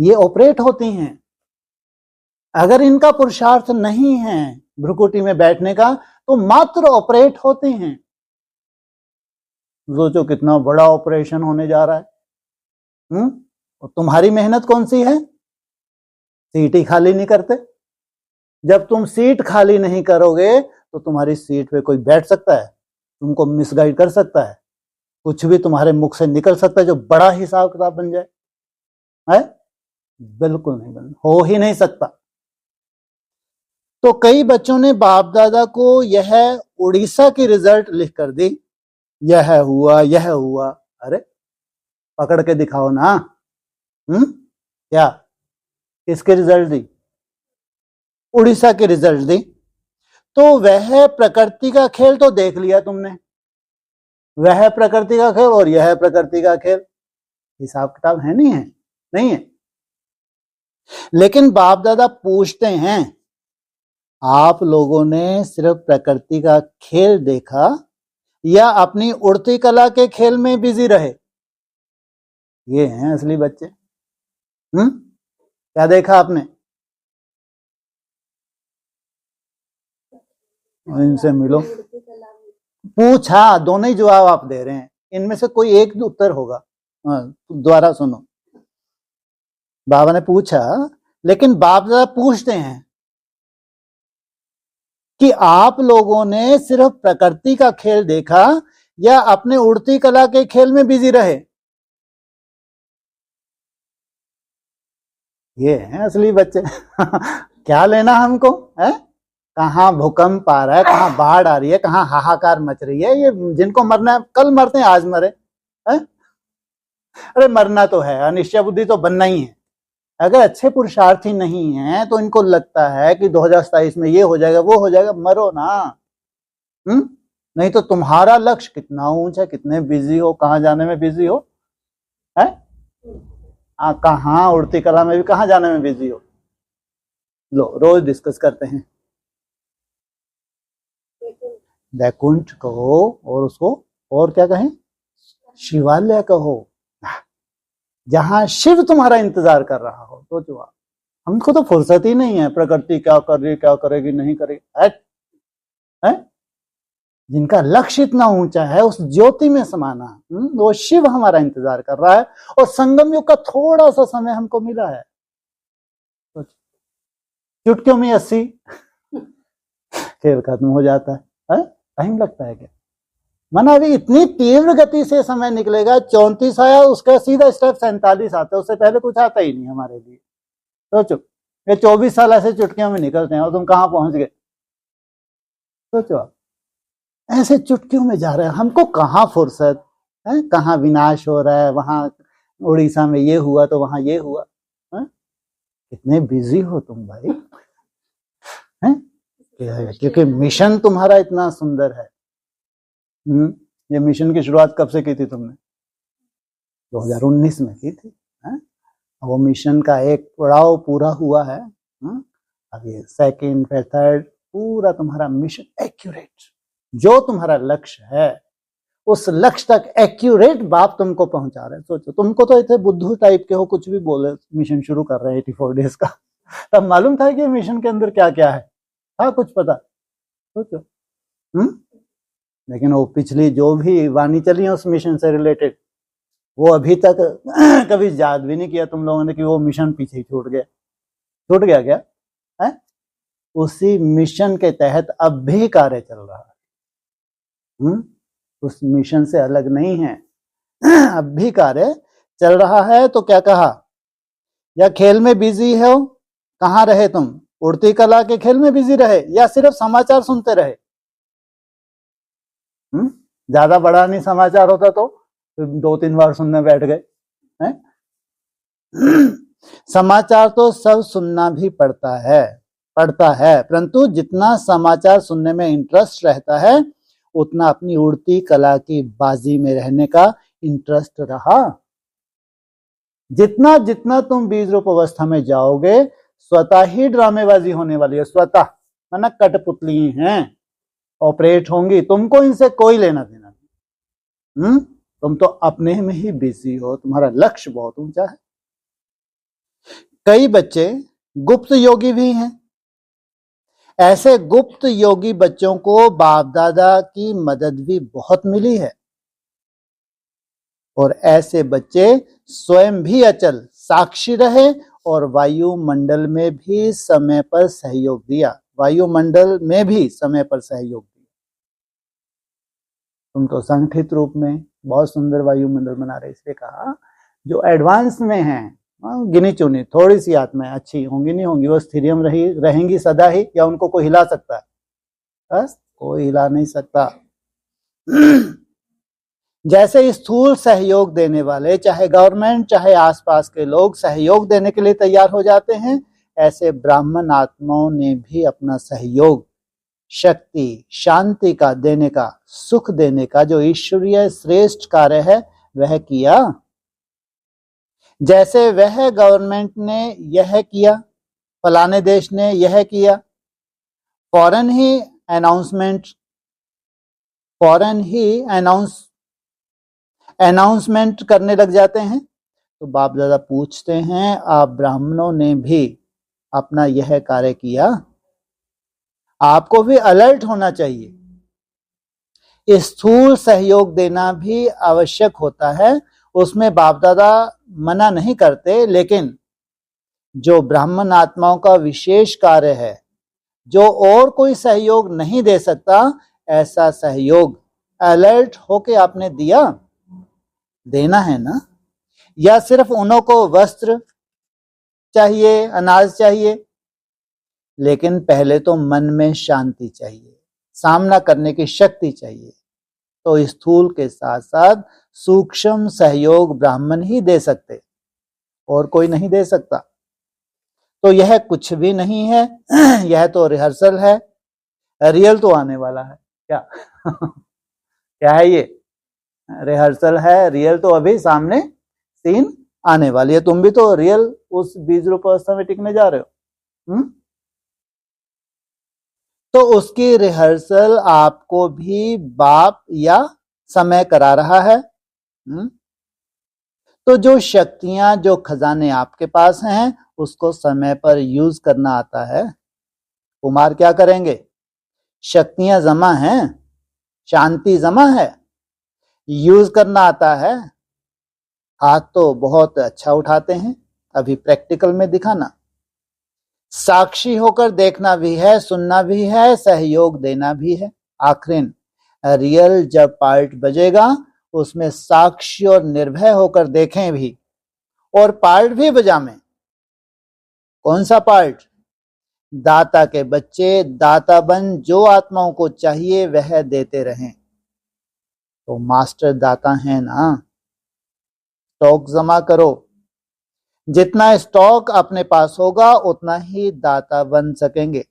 ये ऑपरेट होती हैं। अगर इनका पुरुषार्थ नहीं है भ्रुकुटी में बैठने का, तो मात्र ऑपरेट होते हैं। सोचो कितना बड़ा ऑपरेशन होने जा रहा है। और तुम्हारी मेहनत कौन सी है? सीट ही खाली नहीं करते। जब तुम सीट खाली नहीं करोगे तो तुम्हारी सीट पे कोई बैठ सकता है, तुमको मिसगाइड कर सकता है, कुछ भी तुम्हारे मुख से निकल सकता है जो बड़ा हिसाब किताब बन जाए, है? बिल्कुल नहीं बन, हो ही नहीं सकता। तो कई बच्चों ने बाप दादा को यह उड़ीसा की रिजल्ट लिख कर दी, यह हुआ यह हुआ। अरे पकड़ के दिखाओ ना। क्या किसके रिजल्ट दी? उड़ीसा के रिजल्ट दी। तो वह प्रकृति का खेल तो देख लिया तुमने, वह प्रकृति का खेल और यह प्रकृति का खेल, हिसाब किताब है नहीं है? नहीं है। लेकिन बाप दादा पूछते हैं, आप लोगों ने सिर्फ प्रकृति का खेल देखा या अपनी उड़ती कला के खेल में बिजी रहे? ये हैं असली बच्चे। क्या देखा आपने? इनसे मिलो। पूछा, दोनों ही जवाब आप दे रहे हैं, इनमें से कोई एक उत्तर होगा। दोबारा सुनो। बाबा ने पूछा, लेकिन बाप जरा पूछते हैं कि आप लोगों ने सिर्फ प्रकृति का खेल देखा या अपने उड़ती कला के खेल में बिजी रहे? ये हैं असली बच्चे। क्या लेना हमको है? कहाँ भूकंप आ रहा है, कहाँ बाढ़ आ रही है, कहाँ हाहाकार मच रही है, ये जिनको मरना है कल मरते हैं, आज मरे है? अरे मरना तो है, अनिश्चय बुद्धि तो बनना ही है। अगर अच्छे पुरुषार्थी नहीं है तो इनको लगता है कि 2027 में ये हो जाएगा वो हो जाएगा, मरो ना। नहीं तो तुम्हारा लक्ष्य कितना ऊंचा, कितने बिजी हो, कहाँ जाने में बिजी हो है? कहाँ उड़ती कला में भी कहाँ जाने में बिजी हो। लो रोज डिस्कस करते हैं। वैकुंठ कहो और उसको और क्या कहें, शिवालय कहो, जहां शिव तुम्हारा इंतजार कर रहा हो। तो जो हमको तो फुर्सत ही नहीं है, प्रकृति क्या कर रही, क्या करेगी, नहीं करेगी है? जिनका लक्ष्य इतना ऊंचा है, उस ज्योति में समाना, वो शिव हमारा इंतजार कर रहा है। और संगम युग का थोड़ा सा समय हमको मिला है, चुटकियों में 80 खेल खत्म हो जाता है? टाइम लगता है क्या? माना अभी इतनी तीव्र गति से समय निकलेगा, 34 आया, उसका सीधा स्टेप 47 आता है, उससे पहले कुछ आता ही नहीं हमारे लिए। सोचो, ये 24 साल ऐसे चुटकियों में निकलते हैं और तुम कहाँ पहुंच गए। सोचो आप, ऐसे चुटकियों में जा रहे हैं, हमको कहाँ फुर्सत है, कहाँ विनाश हो रहा है, वहां उड़ीसा में ये हुआ तो वहां ये हुआ है? कितने बिजी हो तुम भाई हैं? क्योंकि मिशन तुम्हारा इतना सुंदर है। ये मिशन की शुरुआत कब से की थी तुमने? 2019 में की थी है? वो मिशन का एक पड़ाव पूरा हुआ है। अब ये सेकंड फिर थर्ड, पूरा तुम्हारा मिशन एक्यूरेट, जो तुम्हारा लक्ष्य है उस लक्ष्य तक एक्यूरेट बाप तुमको पहुंचा रहे हैं। सोचो, तुमको तो इतने बुद्धू टाइप के हो, कुछ भी बोले, मिशन शुरू कर रहे हैं 84 डेज का। तब मालूम था कि मिशन के अंदर क्या क्या है? था कुछ पता? सोचो। लेकिन वो पिछली जो भी वाणी चली है उस मिशन से रिलेटेड, वो अभी तक कभी याद भी नहीं किया तुम लोगों ने कि वो मिशन पीछे ही छूट गया। छूट गया क्या है? उसी मिशन के तहत अब भी कार्य चल रहा है। उस मिशन से अलग नहीं है, अब भी कार्य चल रहा है। तो क्या कहा, या खेल में बिजी हो? कहाँ रहे तुम? उड़ती कला के खेल में बिजी रहे या सिर्फ समाचार सुनते रहे? ज्यादा बड़ा नहीं समाचार होता तो 2-3 बार सुनने बैठ गए हैं? समाचार तो सब सुनना भी पड़ता है, परंतु जितना समाचार सुनने में इंटरेस्ट रहता है उतना अपनी उड़ती कला की बाजी में रहने का इंटरेस्ट रहा। जितना जितना तुम बीज रूप अवस्था में जाओगे, स्वतः ही ड्रामेबाजी होने वाली है। स्वतः माना कठपुतली हैं, ऑपरेट होंगी, तुमको इनसे कोई लेना देना नहीं। तुम तो अपने में ही बिजी हो, तुम्हारा लक्ष्य बहुत ऊंचा है। कई बच्चे गुप्त योगी भी हैं। ऐसे गुप्त योगी बच्चों को बाप दादा की मदद भी बहुत मिली है, और ऐसे बच्चे स्वयं भी अचल साक्षी रहे और वायुमंडल में भी समय पर सहयोग दिया। वायुमंडल में भी समय पर सहयोग दिया। तुम तो संगठित रूप में बहुत सुंदर वायुमंडल बना रहे, इसलिए कहा जो एडवांस में हैं, गिनी चुनी थोड़ी सी आत्माएं अच्छी होंगी, नहीं होंगी, वो स्थिरियम रहेंगी सदा ही, या उनको कोई हिला सकता है? बस कोई हिला नहीं सकता। जैसे स्थूल सहयोग देने वाले, चाहे गवर्नमेंट चाहे आसपास के लोग सहयोग देने के लिए तैयार हो जाते हैं, ऐसे ब्राह्मण आत्माओं ने भी अपना सहयोग शक्ति शांति का देने का, सुख देने का जो ईश्वरीय श्रेष्ठ कार्य है वह किया। जैसे वह गवर्नमेंट ने यह किया, फलाने देश ने यह किया, फौरन ही अनाउंसमेंट करने लग जाते हैं। तो बाप दादा पूछते हैं, आप ब्राह्मणों ने भी अपना यह कार्य किया? आपको भी अलर्ट होना चाहिए। स्थूल सहयोग देना भी आवश्यक होता है, उसमें बाप दादा मना नहीं करते, लेकिन जो ब्राह्मण आत्माओं का विशेष कार्य है, जो और कोई सहयोग नहीं दे सकता, ऐसा सहयोग अलर्ट होके आपने दिया, देना है ना। या सिर्फ उन्हों को वस्त्र चाहिए, अनाज चाहिए, लेकिन पहले तो मन में शांति चाहिए, सामना करने की शक्ति चाहिए। तो स्थूल के साथ साथ सूक्ष्म सहयोग ब्राह्मण ही दे सकते, और कोई नहीं दे सकता। तो यह कुछ भी नहीं है, यह तो रिहर्सल है, रियल तो आने वाला है। क्या क्या है ये? रिहर्सल है, रियल तो अभी सामने सीन आने वाली है। तुम भी तो रियल उस बीज रूप अवस्था में टिकने जा रहे हो। तो उसकी रिहर्सल आपको भी बाप या समय करा रहा है। तो जो शक्तियां, जो खजाने आपके पास हैं, उसको समय पर यूज करना आता है। कुमार क्या करेंगे? शक्तियां जमा हैं, शांति जमा है, यूज करना आता है। हाथ तो बहुत अच्छा उठाते हैं, अभी प्रैक्टिकल में दिखाना। साक्षी होकर देखना भी है, सुनना भी है, सहयोग देना भी है। आखिर रियल जब पार्ट बजेगा, उसमें साक्षी और निर्भय होकर देखें भी, और पार्ट भी बजामें। कौन सा पार्ट? दाता के बच्चे दाता बन, जो आत्माओं को चाहिए वह देते रहें। तो मास्टर दाता है ना। स्टॉक जमा करो, जितना स्टॉक अपने पास होगा उतना ही दाता बन सकेंगे।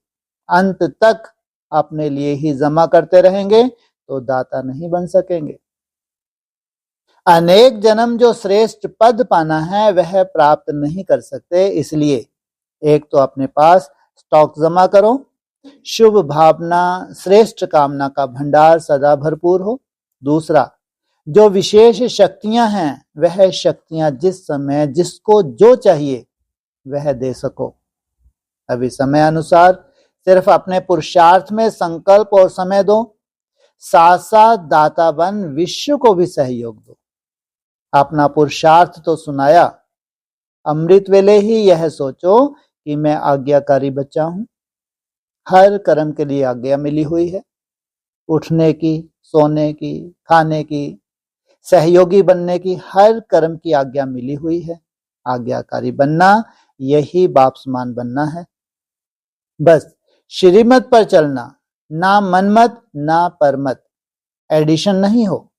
अंत तक अपने लिए ही जमा करते रहेंगे तो दाता नहीं बन सकेंगे। अनेक जन्म जो श्रेष्ठ पद पाना है वह प्राप्त नहीं कर सकते। इसलिए एक तो अपने पास स्टॉक जमा करो, शुभ भावना, श्रेष्ठ कामना का भंडार सदा भरपूर हो। दूसरा, जो विशेष शक्तियां हैं वह शक्तियां जिस समय जिसको जो चाहिए वह दे सको। अभी समय अनुसार सिर्फ अपने पुरुषार्थ में संकल्प और समय दो, साथ साथ दाता बन विश्व को भी सहयोग दो। अपना पुरुषार्थ तो सुनाया, अमृत वेले ही यह सोचो कि मैं आज्ञाकारी बच्चा हूं। हर कर्म के लिए आज्ञा मिली हुई है, उठने की, सोने की, खाने की, सहयोगी बनने की, हर कर्म की आज्ञा मिली हुई है। आज्ञाकारी बनना, यही बाप समान बनना है। बस श्रीमत पर चलना, ना मनमत ना परमत, एडिशन नहीं हो।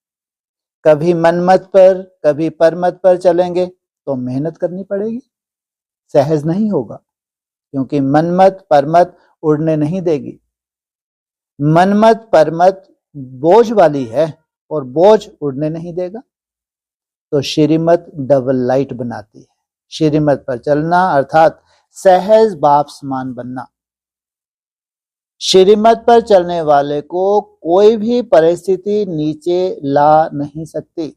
कभी मनमत पर कभी परमत पर चलेंगे तो मेहनत करनी पड़ेगी, सहज नहीं होगा, क्योंकि मनमत परमत उड़ने नहीं देगी। मनमत परमत बोझ वाली है और बोझ उड़ने नहीं देगा। तो श्रीमत डबल लाइट बनाती है। श्रीमत पर चलना अर्थात सहज बाप समान बनना। श्रीमत पर चलने वाले को कोई भी परिस्थिति नीचे ला नहीं सकती।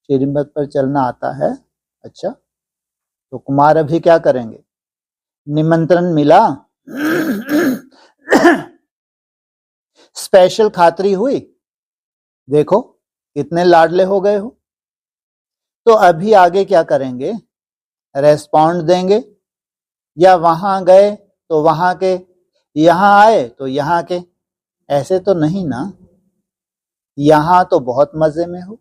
श्रीमत पर चलना आता है। अच्छा, तो कुमार अभी क्या करेंगे? निमंत्रण मिला, स्पेशल खातरी हुई, देखो कितने लाडले हो गए हो। तो अभी आगे क्या करेंगे? रेस्पॉन्ड देंगे, या वहां गए तो वहां के, यहां आए तो यहां के? ऐसे तो नहीं ना। यहां तो बहुत मजे में हो,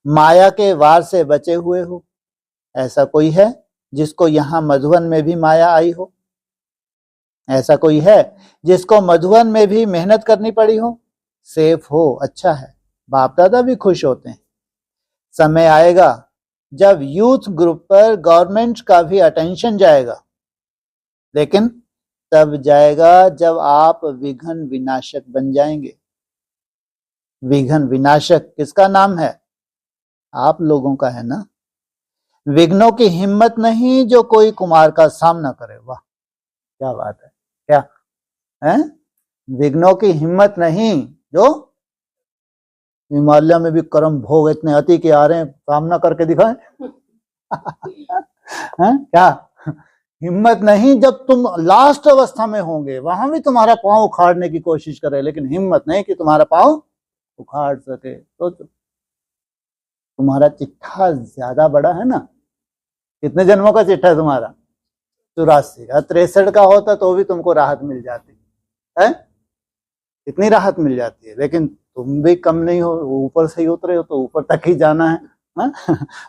माया के वार से बचे हुए हो। ऐसा कोई है जिसको यहां मधुवन में भी माया आई हो? ऐसा कोई है जिसको मधुवन में भी मेहनत करनी पड़ी हो? सेफ हो, अच्छा है, बाप दादा भी खुश होते हैं। समय आएगा जब यूथ ग्रुप पर गवर्नमेंट का भी अटेंशन जाएगा, लेकिन तब जाएगा जब आप विघ्न विनाशक बन जाएंगे। विघ्न विनाशक किसका नाम है? आप लोगों का है ना। विघ्नों की हिम्मत नहीं जो कोई कुमार का सामना करे। वाह, क्या बात है, क्या है? विघ्नों की हिम्मत नहीं जो हिमालय में भी कर्म भोग इतने अति के आ रहे हैं, सामना करके दिखाएं। हैं क्या हिम्मत नहीं, जब तुम लास्ट अवस्था में होंगे वहां भी तुम्हारा पांव उखाड़ने की कोशिश करे, लेकिन हिम्मत नहीं कि तुम्हारा पांव उखाड़ सके। तो तुम्हारा चिट्ठा ज्यादा बड़ा है ना। कितने जन्मों का चिट्ठा है तुम्हारा? 84 का। 63 का होता तो भी तुमको राहत मिल जाती है, इतनी राहत मिल जाती है, लेकिन तुम भी कम नहीं हो, ऊपर से ही उतरे हो तो ऊपर तक ही जाना है।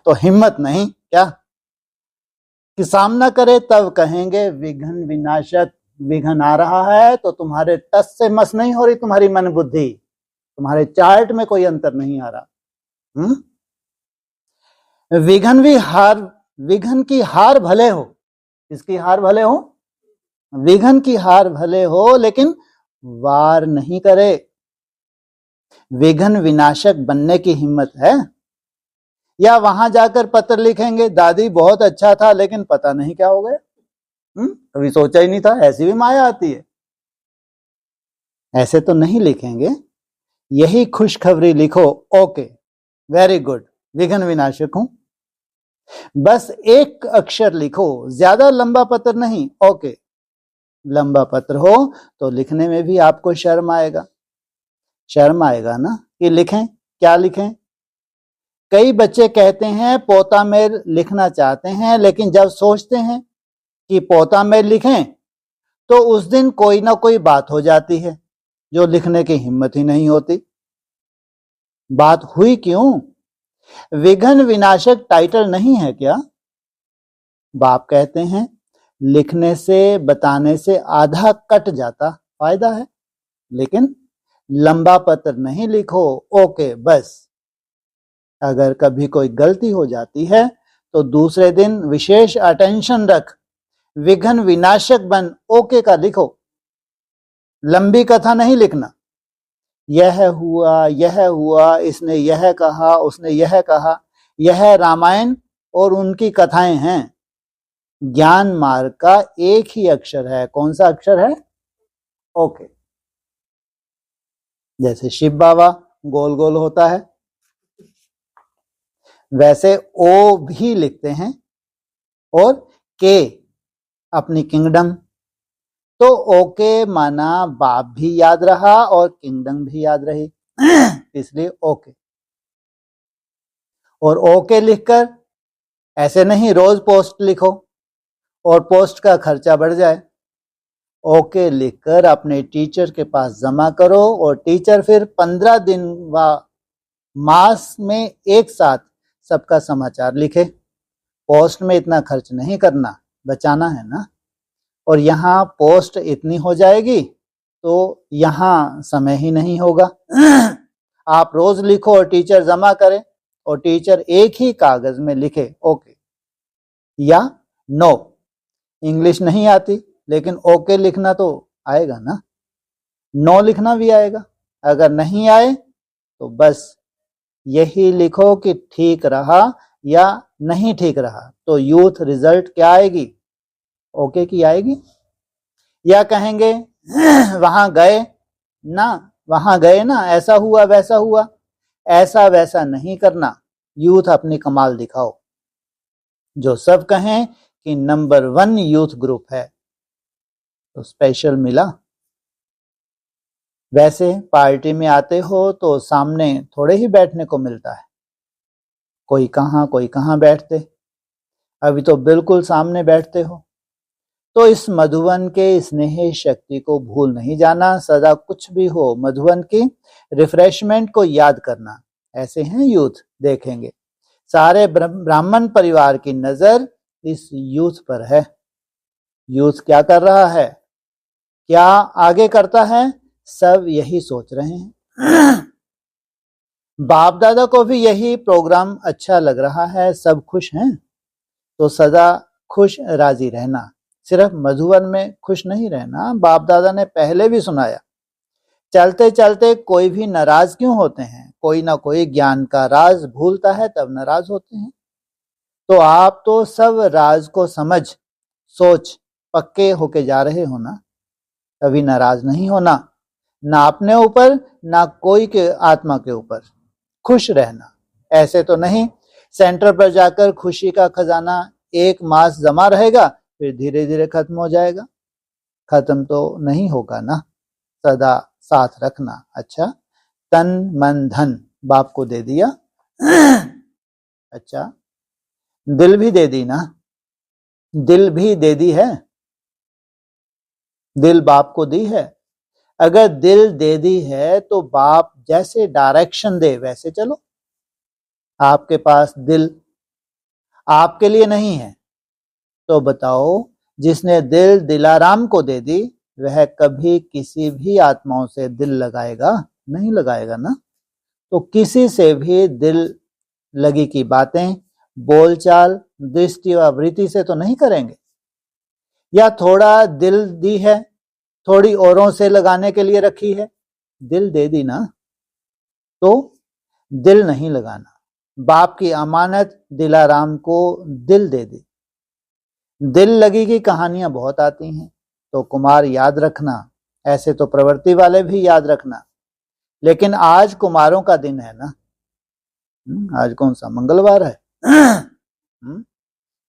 तो हिम्मत नहीं क्या कि सामना करे, तब कहेंगे विघ्न विनाशक। विघ्न आ रहा है तो तुम्हारे टस से मस नहीं हो रही तुम्हारी मन बुद्धि, तुम्हारे चार्ट में कोई अंतर नहीं आ रहा। विघ्न की हार भले हो। किसकी हार भले हो? विघ्न की हार भले हो, लेकिन वार नहीं करे। विघ्न विनाशक बनने की हिम्मत है? या वहां जाकर पत्र लिखेंगे, दादी बहुत अच्छा था लेकिन पता नहीं क्या हो गया, कभी सोचा ही नहीं था। ऐसी भी माया आती है। ऐसे तो नहीं लिखेंगे, यही खुशखबरी लिखो, ओके वेरी गुड, विघ्न विनाशक हूं। बस एक अक्षर लिखो, ज्यादा लंबा पत्र नहीं, ओके। लंबा पत्र हो तो लिखने में भी आपको शर्म आएगा। शर्म आएगा ना कि लिखें, क्या लिखें। कई बच्चे कहते हैं पोता मेर लिखना चाहते हैं, लेकिन जब सोचते हैं कि पोता मेर लिखें तो उस दिन कोई ना कोई बात हो जाती है जो लिखने की हिम्मत ही नहीं होती। बात हुई क्यों? विघ्न विनाशक टाइटल नहीं है क्या? बाप कहते हैं लिखने से बताने से आधा कट जाता फायदा है, लेकिन लंबा पत्र नहीं लिखो, ओके बस। अगर कभी कोई गलती हो जाती है तो दूसरे दिन विशेष अटेंशन रख, विघ्न विनाशक बन, ओके का लिखो। लंबी कथा नहीं लिखना, यह हुआ, इसने यह कहा, उसने यह कहा। यह रामायण और उनकी कथाएं हैं। ज्ञान मार्ग का एक ही अक्षर है। कौन सा अक्षर है? ओके। जैसे शिव बाबा गोल गोल होता है, वैसे ओ भी लिखते हैं, और के अपनी किंगडम। तो ओके माना बाप भी याद रहा और किंगडम भी याद रही, इसलिए ओके। और ओके लिखकर ऐसे नहीं रोज पोस्ट लिखो और पोस्ट का खर्चा बढ़ जाए। ओके लिखकर अपने टीचर के पास जमा करो, और टीचर फिर 15 दिन व मास में एक साथ सबका समाचार लिखे। पोस्ट में इतना खर्च नहीं करना, बचाना है ना। और यहाँ पोस्ट इतनी हो जाएगी तो यहाँ समय ही नहीं होगा। आप रोज लिखो और टीचर जमा करे, और टीचर एक ही कागज में लिखे ओके या नो। इंग्लिश नहीं आती, लेकिन ओके लिखना तो आएगा ना, नो लिखना भी आएगा। अगर नहीं आए तो बस यही लिखो कि ठीक रहा या नहीं ठीक रहा। तो यूथ रिजल्ट क्या आएगी? ओके की आएगी। या कहेंगे वहां गए ना, ऐसा हुआ वैसा हुआ। ऐसा वैसा नहीं करना, यूथ अपनी कमाल दिखाओ। जो सब कहें कि नंबर 1 यूथ ग्रुप है, तो स्पेशल मिला। वैसे पार्टी में आते हो तो सामने थोड़े ही बैठने को मिलता है, कोई कहाँ बैठते। अभी तो बिल्कुल सामने बैठते हो। तो इस मधुवन के स्नेह शक्ति को भूल नहीं जाना। सदा कुछ भी हो मधुवन की रिफ्रेशमेंट को याद करना। ऐसे हैं यूथ, देखेंगे सारे ब्राह्मण परिवार की नजर इस यूथ पर है। यूथ क्या कर रहा है, क्या आगे करता है, सब यही सोच रहे हैं। बाप दादा को भी यही प्रोग्राम अच्छा लग रहा है, सब खुश हैं। तो सदा खुश राजी रहना, सिर्फ मधुवन में खुश नहीं रहना। बाप दादा ने पहले भी सुनाया, चलते चलते कोई भी नाराज क्यों होते हैं? कोई ना कोई ज्ञान का राज भूलता है तब नाराज होते हैं। तो आप तो सब राज को समझ सोच पक्के होके जा रहे हो ना, कभी नाराज नहीं होना, ना अपने ऊपर ना कोई के आत्मा के ऊपर। खुश रहना। ऐसे तो नहीं सेंटर पर जाकर खुशी का खजाना 1 मास जमा रहेगा फिर धीरे धीरे खत्म हो जाएगा। खत्म तो नहीं होगा ना, सदा साथ रखना। अच्छा, तन मन धन बाप को दे दिया अच्छा, दिल भी दे दी ना, दिल भी दे दी है, दिल बाप को दी है। अगर दिल दे दी है तो बाप जैसे डायरेक्शन दे वैसे चलो। आपके पास दिल आपके लिए नहीं है तो बताओ, जिसने दिल दिलाराम को दे दी वह कभी किसी भी आत्माओं से दिल लगाएगा? नहीं लगाएगा ना। तो किसी से भी दिल लगी की बातें, बोलचाल, दृष्टि व वृत्ति से तो नहीं करेंगे। या थोड़ा दिल दी है, थोड़ी औरों से लगाने के लिए रखी है, दिल दे दी ना, तो दिल नहीं लगाना। बाप की अमानत दिलाराम को दिल दे दी। दिल लगी की कहानियां बहुत आती हैं, तो कुमार याद रखना, ऐसे तो प्रवृत्ति वाले भी याद रखना। लेकिन आज कुमारों का दिन है ना। आज कौन सा मंगलवार है?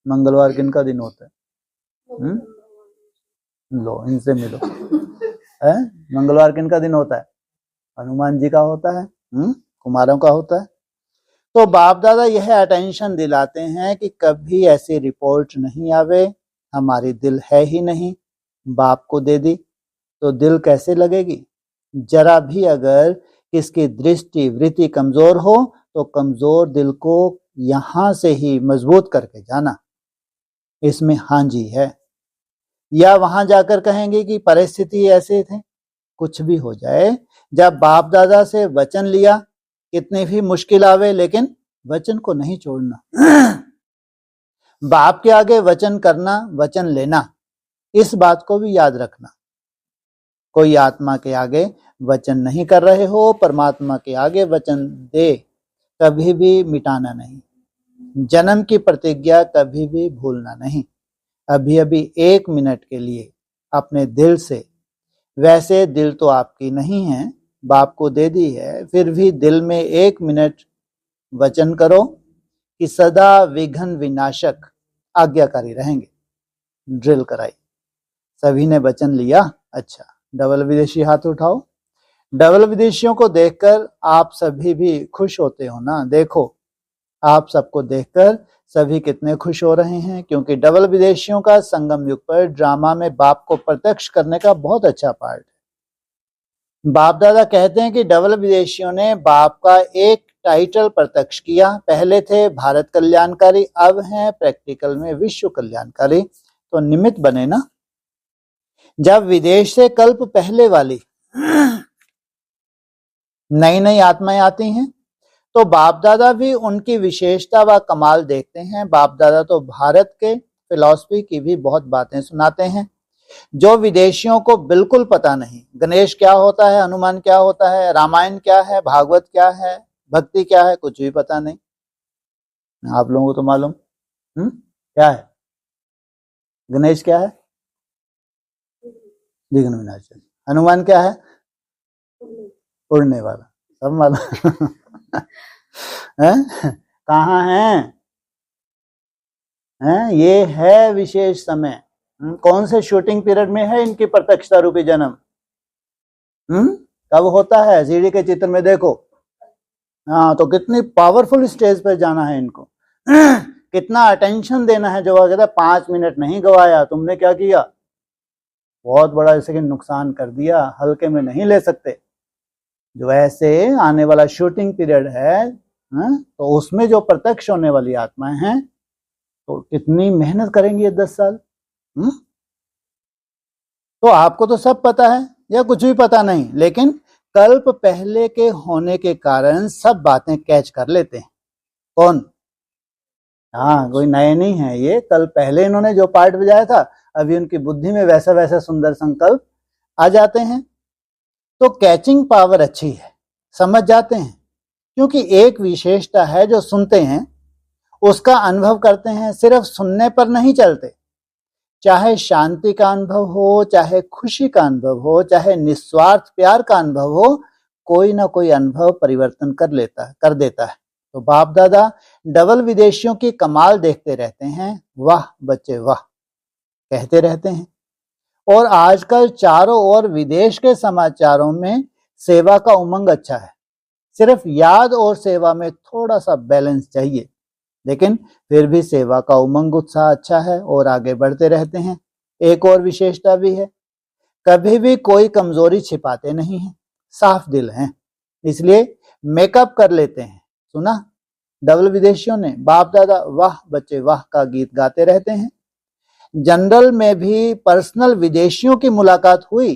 मंगलवार किन का दिन होता है? लो इनसे मिलो है? मंगलवार किन का दिन होता है? हनुमान जी का होता है, कुमारों का होता है। तो बाप दादा यह अटेंशन दिलाते हैं कि कभी ऐसी रिपोर्ट नहीं आवे हमारी दिल है ही नहीं, बाप को दे दी तो दिल कैसे लगेगी। जरा भी अगर किसकी दृष्टि वृत्ति कमजोर हो तो कमजोर दिल को यहां से ही मजबूत करके जाना, इसमें हाँ जी है। या वहां जाकर कहेंगे कि परिस्थिति ऐसे थे, कुछ भी हो जाए, जब बाप दादा से वचन लिया, कितनी भी मुश्किल आवे लेकिन वचन को नहीं छोड़ना। बाप के आगे वचन करना, वचन लेना, इस बात को भी याद रखना। कोई आत्मा के आगे वचन नहीं कर रहे हो, परमात्मा के आगे वचन दे, कभी भी मिटाना नहीं। जन्म की प्रतिज्ञा कभी भी भूलना नहीं। अभी अभी 1 मिनट के लिए अपने दिल से, वैसे दिल तो आपकी नहीं है, बाप को दे दी है, फिर भी दिल में 1 मिनट वचन करो कि सदा विघ्न विनाशक आज्ञाकारी रहेंगे। ड्रिल कराई, सभी ने वचन लिया। अच्छा, डबल विदेशी हाथ उठाओ। डबल विदेशियों को देखकर आप सभी भी खुश होते हो ना। देखो आप सबको देखकर सभी कितने खुश हो रहे हैं, क्योंकि डबल विदेशियों का संगम युग पर ड्रामा में बाप को प्रत्यक्ष करने का बहुत अच्छा पार्ट है। बाप दादा कहते हैं कि डबल विदेशियों ने बाप का एक टाइटल प्रत्यक्ष किया। पहले थे भारत कल्याणकारी, अब हैं प्रैक्टिकल में विश्व कल्याणकारी। तो निमित्त बने ना। जब विदेश से कल्प पहले वाली नई नई आत्माएं आती हैं तो बाप दादा भी उनकी विशेषता व कमाल देखते हैं। बाप दादा तो भारत के फिलॉसफी की भी बहुत बातें सुनाते हैं जो विदेशियों को बिल्कुल पता नहीं। गणेश क्या होता है, हनुमान क्या होता है, रामायण क्या है, भागवत क्या है, भक्ति क्या है, कुछ भी पता नहीं। आप लोगों को तो मालूम क्या है? गणेश क्या है? विघ्न विनाशक। हनुमान क्या है? उड़ने वाला। सब मालूम है? कहाँ है? ये है विशेष समय। कौन से शूटिंग पीरियड में है इनकी प्रत्यक्षता रूपी जन्म? कब होता है? सीढ़ी के चित्र में देखो। हाँ, तो कितनी पावरफुल स्टेज पर जाना है इनको। कितना अटेंशन देना है। जो कहता है 5 मिनट नहीं गवाया, तुमने क्या किया? बहुत बड़ा जैसे कि नुकसान कर दिया, हल्के में नहीं ले सकते। जो ऐसे आने वाला शूटिंग पीरियड है, तो उसमें जो प्रत्यक्ष होने वाली आत्माएं हैं तो कितनी मेहनत करेंगी ये 10 साल। तो आपको तो सब पता है या कुछ भी पता नहीं, लेकिन कल्प पहले के होने के कारण सब बातें कैच कर लेते हैं। कौन? हाँ, कोई नए नहीं है ये। कल पहले इन्होंने जो पार्ट बजाया था, अभी उनकी बुद्धि में वैसा वैसा सुंदर संकल्प आ जाते हैं। तो कैचिंग पावर अच्छी है, समझ जाते हैं। क्योंकि एक विशेषता है, जो सुनते हैं उसका अनुभव करते हैं। सिर्फ सुनने पर नहीं चलते। चाहे शांति का अनुभव हो, चाहे खुशी का अनुभव हो, चाहे निस्वार्थ प्यार का अनुभव हो, कोई ना कोई अनुभव परिवर्तन कर देता है। तो बाप दादा डबल विदेशियों की कमाल देखते रहते हैं, वाह बच्चे वाह कहते रहते हैं। और आजकल चारों ओर विदेश के समाचारों में सेवा का उमंग अच्छा है। सिर्फ याद और सेवा में थोड़ा सा बैलेंस चाहिए, लेकिन फिर भी सेवा का उमंग उत्साह अच्छा है और आगे बढ़ते रहते हैं। एक और विशेषता भी है, कभी भी कोई कमजोरी छिपाते नहीं हैं, साफ दिल हैं, इसलिए मेकअप कर लेते हैं। सुना, डबल विदेशियों ने बाप दादा वाह बच्चे वाह का गीत गाते रहते हैं। जनरल में भी पर्सनल विदेशियों की मुलाकात हुई,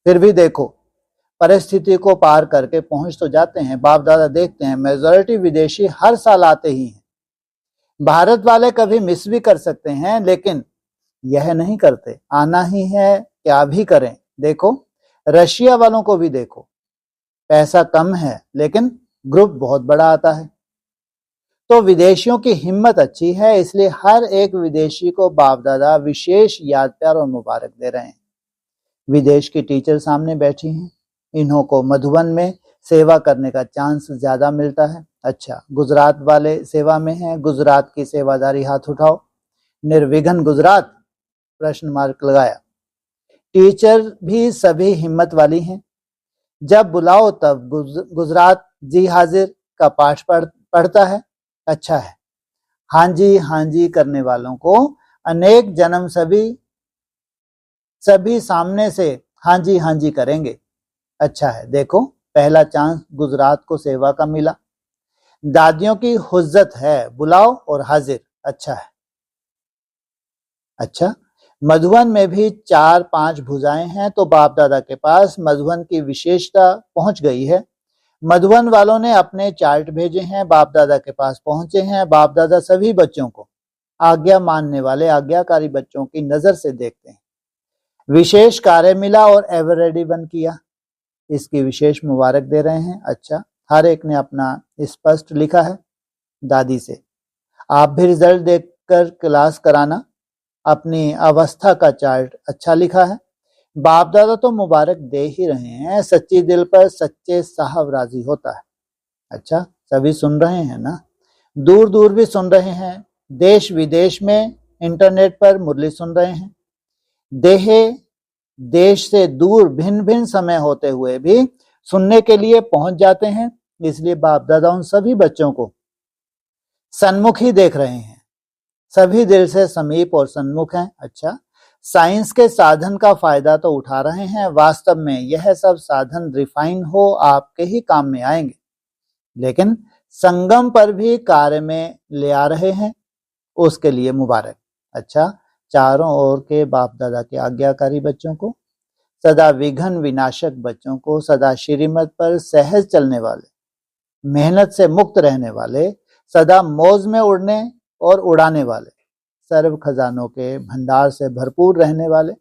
फिर भी देखो परिस्थिति को पार करके पहुंच तो जाते हैं। बाप दादा देखते हैं मेजॉरिटी विदेशी हर साल आते ही हैं। भारत वाले कभी मिस भी कर सकते हैं, लेकिन यह नहीं करते, आना ही है, क्या भी करें। देखो रशिया वालों को भी देखो, पैसा कम है लेकिन ग्रुप बहुत बड़ा आता है। तो विदेशियों की हिम्मत अच्छी है, इसलिए हर एक विदेशी को बाप दादा विशेष याद प्यार और मुबारक दे रहे हैं। विदेश की टीचर सामने बैठी हैं, इन्हों को मधुबन में सेवा करने का चांस ज्यादा मिलता है। अच्छा, गुजरात वाले सेवा में हैं, गुजरात की सेवादारी हाथ उठाओ। निर्विघ्न गुजरात प्रश्न मार्क लगाया। टीचर भी सभी हिम्मत वाली हैं, जब बुलाओ तब गुजरात जी हाजिर का पाठ पढ़ता है। अच्छा है, हाँ जी करने वालों को अनेक जन्म सभी सामने से हाँ जी करेंगे। अच्छा है, देखो पहला चांस गुजरात को सेवा का मिला। दादियों की हुज्जत है, बुलाओ और हाजिर। अच्छा है। अच्छा, मधुबन में भी 4-5 भुजाएं हैं, तो बाप दादा के पास मधुबन की विशेषता पहुंच गई है। मधुबन वालों ने अपने चार्ट भेजे हैं, बाप दादा के पास पहुंचे हैं। बाप दादा सभी बच्चों को आज्ञा मानने वाले आज्ञाकारी बच्चों की नजर से देखते हैं। विशेष कार्य मिला और एवर रेडी बन किया, इसकी विशेष मुबारक दे रहे हैं। अच्छा, हर एक ने अपना स्पष्ट लिखा है। दादी से आप भी रिजल्ट देखकर क्लास कराना, अपनी अवस्था का चार्ट अच्छा लिखा है। बाप दादा तो मुबारक दे ही रहे हैं, सच्ची दिल पर सच्चे साहब राजी होता है। अच्छा, सभी सुन रहे हैं ना, दूर दूर भी सुन रहे हैं, देश विदेश में इंटरनेट पर मुरली सुन रहे हैं। देश से दूर भिन्न भिन्न समय होते हुए भी सुनने के लिए पहुंच जाते हैं, इसलिए बाप दादा उन सभी बच्चों को सन्मुख ही देख रहे हैं, सभी दिल से समीप और सन्मुख हैं। अच्छा, साइंस के साधन का फायदा तो उठा रहे हैं, वास्तव में यह सब साधन रिफाइन हो आपके ही काम में आएंगे, लेकिन संगम पर भी कार्य में ले आ रहे हैं, उसके लिए मुबारक। अच्छा, चारों ओर के बाप दादा के आज्ञाकारी बच्चों को, सदा विघ्न विनाशक बच्चों को, सदा श्रीमत पर सहज चलने वाले, मेहनत से मुक्त रहने वाले, सदा मौज में उड़ने और उड़ाने वाले, सर्व खजानों के भंडार से भरपूर रहने वाले,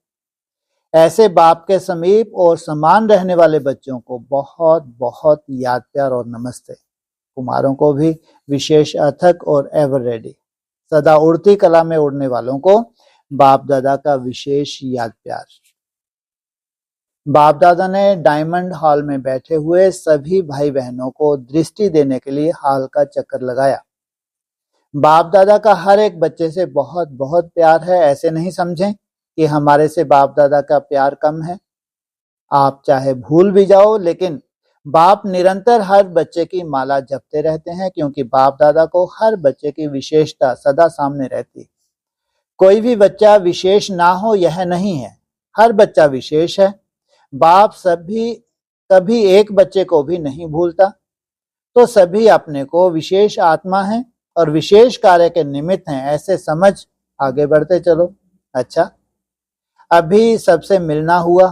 ऐसे बाप के समीप और समान रहने वाले बच्चों को बहुत बहुत याद प्यार और नमस्ते। कुमारों को भी विशेष अथक और एवर रेडी, सदा उड़ती कला में उड़ने वालों को बाप दादा का विशेष याद प्यार। बाप दादा ने डायमंड हॉल में बैठे हुए सभी भाई बहनों को दृष्टि देने के लिए हॉल का चक्कर लगाया। बाप दादा का हर एक बच्चे से बहुत बहुत प्यार है, ऐसे नहीं समझें कि हमारे से बाप दादा का प्यार कम है। आप चाहे भूल भी जाओ, लेकिन बाप निरंतर हर बच्चे की माला जपते रहते हैं, क्योंकि बाप दादा को हर बच्चे की विशेषता सदा सामने रहती। कोई भी बच्चा विशेष ना हो यह नहीं है, हर बच्चा विशेष है। बाप सभी कभी एक बच्चे को भी नहीं भूलता, तो सभी अपने को विशेष आत्मा हैं और विशेष कार्य के निमित्त हैं, ऐसे समझ आगे बढ़ते चलो। अच्छा, अभी सबसे मिलना हुआ,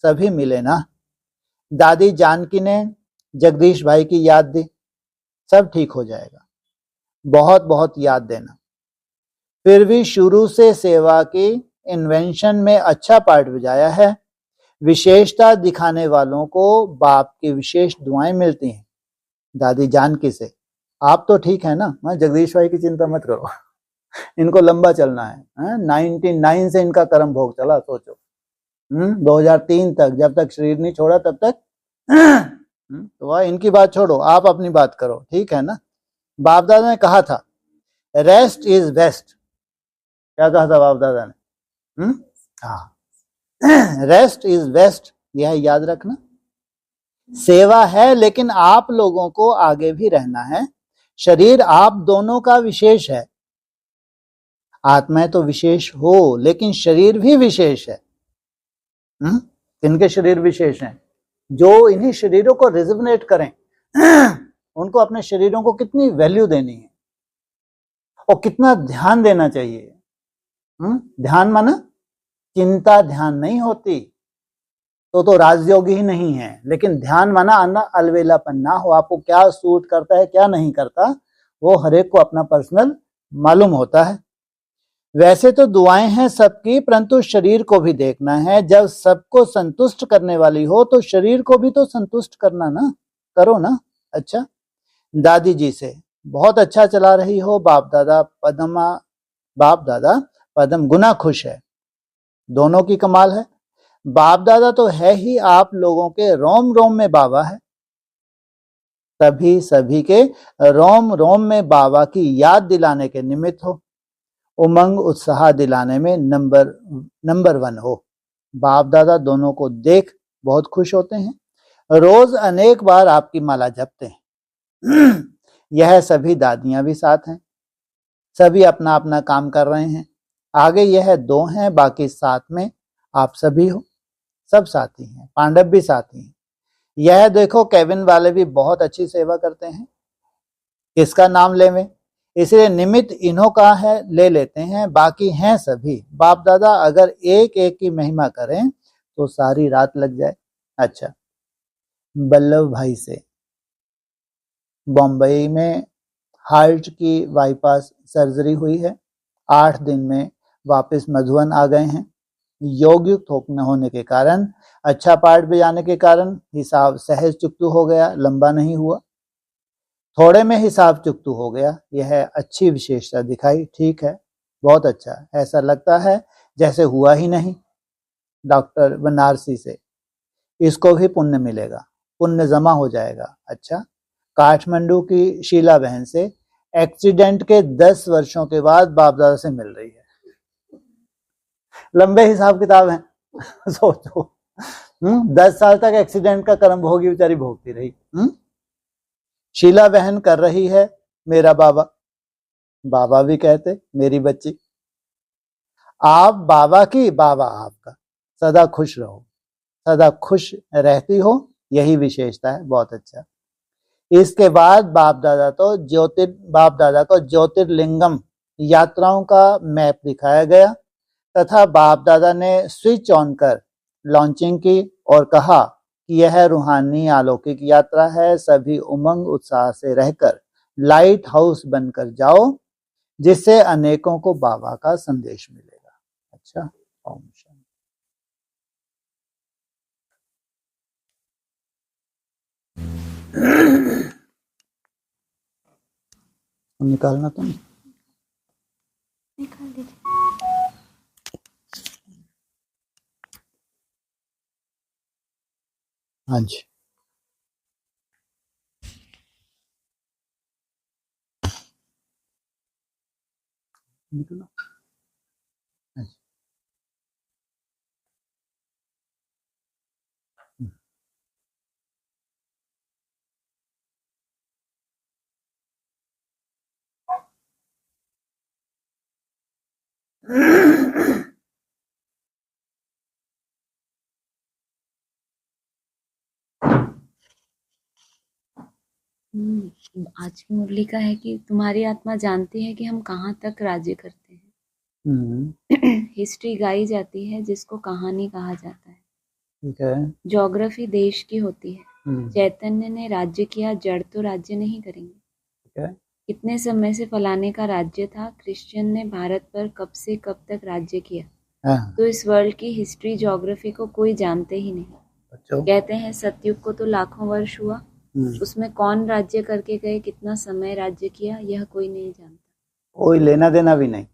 सभी मिले ना। दादी जानकी ने जगदीश भाई की याद दी, सब ठीक हो जाएगा, बहुत बहुत याद देना। फिर भी शुरू से सेवा की इन्वेंशन में अच्छा पार्ट बजाया है। विशेषता दिखाने वालों को बाप की विशेष दुआएं मिलती हैं। दादी जानकी से आप तो ठीक है ना, जगदीश भाई की चिंता मत करो, इनको लंबा चलना है। 99 से इनका कर्म भोग चला, सोचो 2003 तक, जब तक शरीर नहीं छोड़ा तब तक तो वह इनकी बात छोड़ो, आप अपनी बात करो, ठीक है ना। बाप दादा ने कहा था रेस्ट इज बेस्ट। क्या कहा था बाप दादा ने? हाँ, रेस्ट इज बेस्ट, यह याद रखना। सेवा है, लेकिन आप लोगों को आगे भी रहना है। शरीर आप दोनों का विशेष है, आत्माएं तो विशेष हो, लेकिन शरीर भी विशेष है। किनके शरीर विशेष हैं? जो इन्हीं शरीरों को रिजोनेट करें, उनको अपने शरीरों को कितनी वैल्यू देनी है और कितना ध्यान देना चाहिए। ध्यान माना चिंता ध्यान नहीं होती, तो राजयोगी ही नहीं है। लेकिन ध्यान माना अलवेलापन ना हो, आपको क्या सूट करता है क्या नहीं करता, वो हर एक को अपना पर्सनल मालूम होता है। वैसे तो दुआएं हैं सबकी, परंतु शरीर को भी देखना है। जब सबको संतुष्ट करने वाली हो तो शरीर को भी तो संतुष्ट करना ना, करो ना। अच्छा, दादी जी से बहुत अच्छा चला रही हो। बाप दादा पदम गुना खुश है, दोनों की कमाल है। बाप दादा तो है ही आप लोगों के रोम रोम में बाबा है, तभी सभी के रोम रोम में बाबा की याद दिलाने के निमित्त हो, उमंग उत्साह दिलाने में नंबर 1 हो। बाप दादा दोनों को देख बहुत खुश होते हैं, रोज अनेक बार आपकी माला जपते हैं। यह सभी दादियां भी साथ हैं, सभी अपना अपना काम कर रहे हैं। आगे यह 2 हैं, बाकी साथ में आप सभी हो, सब साथी हैं। पांडव भी साथी हैं। यह देखो केविन वाले भी बहुत अच्छी सेवा करते हैं, किसका नाम लेवें, इसलिए निमित्त इन्हों का है, ले लेते हैं, बाकी हैं सभी। बाप दादा अगर एक एक की महिमा करें तो सारी रात लग जाए। अच्छा, बल्लभ भाई से बॉम्बई में हार्ट की बाईपास सर्जरी हुई है, 8 दिन में वापस मधुबन आ गए हैं। योग युक्त होने के कारण, अच्छा पाठ बजाने के कारण हिसाब सहज चुकतू हो गया, लंबा नहीं हुआ। थोड़े में हिसाब चुकतू हो गया, यह अच्छी विशेषता दिखाई। ठीक है, बहुत अच्छा, ऐसा लगता है जैसे हुआ ही नहीं। डॉक्टर बनारसी से इसको भी पुण्य मिलेगा, पुण्य जमा हो जाएगा। अच्छा, काठमांडू की शीला बहन से एक्सीडेंट के 10 वर्षों के बाद बाप दादा से मिल रही है। लंबे हिसाब किताब हैं। सोचो, 10 साल तक एक्सीडेंट का कर्म भोगी बेचारी भोगती रही। शीला बहन कर रही है मेरा बाबा, बाबा भी कहते मेरी बच्ची। आप बाबा की, बाबा आपका। सदा खुश रहो, सदा खुश रहती हो, यही विशेषता है। बहुत अच्छा। इसके बाद बाप दादा को ज्योतिर्लिंगम यात्राओं का मैप दिखाया गया तथा बाप दादा ने स्विच ऑन कर लॉन्चिंग की और कहा कि यह रूहानी अलौकिक यात्रा है, सभी उमंग उत्साह से रहकर लाइट हाउस बनकर जाओ, जिससे अनेकों को बाबा का संदेश मिलेगा। अच्छा, ओम शांति। निकालना तुम निकाल दीजिए। हाँ जी, निकलो। हाँ जी। आज की मुरली का है कि तुम्हारी आत्मा जानती है कि हम कहाँ तक राज्य करते हैं। हिस्ट्री गाई जाती है जिसको कहानी कहा जाता है। ठीक है। ज्योग्राफी देश की होती है। चैतन्य ने राज्य किया, जड़ तो राज्य नहीं करेंगे। ठीक है। कितने समय से फलाने का राज्य था, क्रिश्चियन ने भारत पर कब से कब तक राज्य किया। तो इस वर्ल्ड की हिस्ट्री ज्योग्राफी को कोई जानते ही नहीं। कहते हैं सतयुग को तो लाखों वर्ष हुआ, उसमें कौन राज्य करके गए, कितना समय राज्य किया, यह कोई नहीं जानता, कोई लेना देना भी नहीं।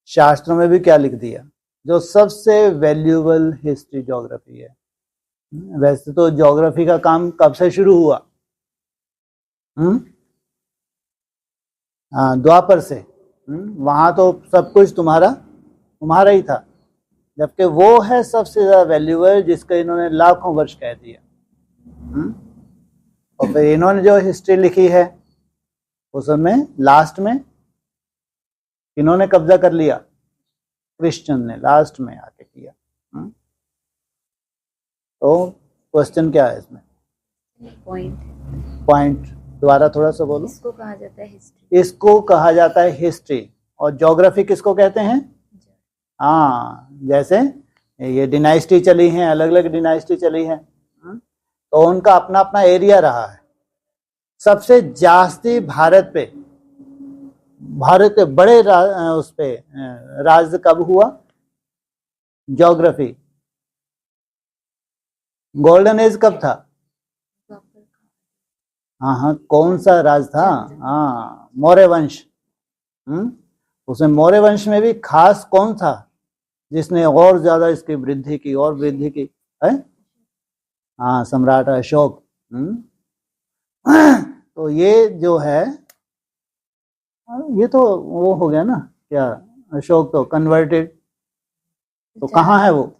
शास्त्रों में भी क्या लिख दिया, जो सबसे वैल्यूएबल हिस्ट्री ज्योग्राफी है, वैसे तो ज्योग्राफी का काम कब से शुरू हुआ? हाँ, द्वापर से। वहां तो सब कुछ तुम्हारा ही था, जबकि वो है सबसे ज्यादा वैल्यूएबल, जिसका इन्होंने लाखों वर्ष कह दिया। और फिर इन्होंने जो हिस्ट्री लिखी है उसमें लास्ट में इन्होंने कब्जा कर लिया, क्रिश्चियन ने लास्ट में आके किया। तो क्वेश्चन क्या है इसमें? पॉइंट दोबारा थोड़ा सा बोलो। इसको कहा जाता है हिस्ट्री। इसको कहा जाता है हिस्ट्री। और ज्योग्राफी किसको कहते हैं? हाँ, जैसे ये डिनाइस्टी चली हैं, अलग अलग डिनाइस्टी चली है, तो उनका अपना अपना एरिया रहा है। सबसे जास्ती भारत के बड़े उस पे राज कब हुआ? ज्योग्राफी। गोल्डन एज कब था? हाँ, कौन सा राज था? हाँ, मौर्य वंश। उसमें मौर्य वंश में भी खास कौन था जिसने और ज्यादा इसकी वृद्धि की है? हाँ, सम्राट अशोक। तो ये जो है, ये तो वो हो गया ना, क्या अशोक तो कन्वर्टेड, तो कहाँ है वो?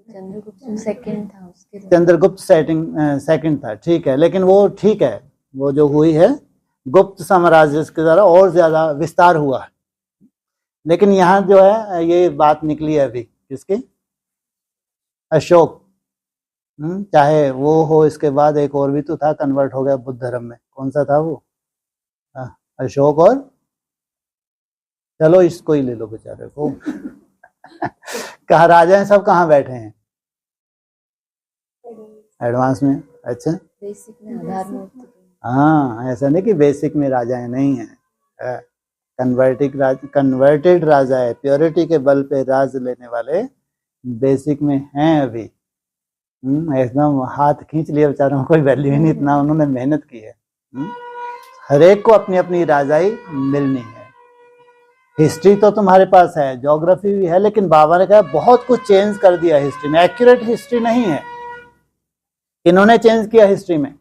चंद्रगुप्त सेकंड था, ठीक है, लेकिन वो ठीक है, वो जो हुई है गुप्त साम्राज्य के द्वारा और ज्यादा विस्तार हुआ। लेकिन यहाँ जो है ये बात निकली है अभी किसकी? अशोक। चाहे वो हो, इसके बाद एक और भी तो था, कन्वर्ट हो गया बुद्ध धर्म में, कौन सा था वो? अशोक, और चलो इसको ही ले लो बेचारे को। कहा राजा हैं सब, कहाँ बैठे हैं? एडवांस में। अच्छा, बेसिक में आधार में। हाँ, ऐसा नहीं कि बेसिक में राजाएं नहीं है, कन्वर्टेड राजा है, प्योरिटी के बल पे राज लेने वाले बेसिक में हैं अभी। एकदम हाथ खींच लिया बेचारों, कोई वैल्यू ही नहीं, इतना उन्होंने मेहनत की है। हर एक को अपनी अपनी राजाई मिलनी है। हिस्ट्री तो तुम्हारे पास है, ज्योग्राफी भी है, लेकिन बाबा ने कहा बहुत कुछ चेंज कर दिया हिस्ट्री में। एक्यूरेट हिस्ट्री नहीं है। इन्होंने चेंज किया हिस्ट्री में,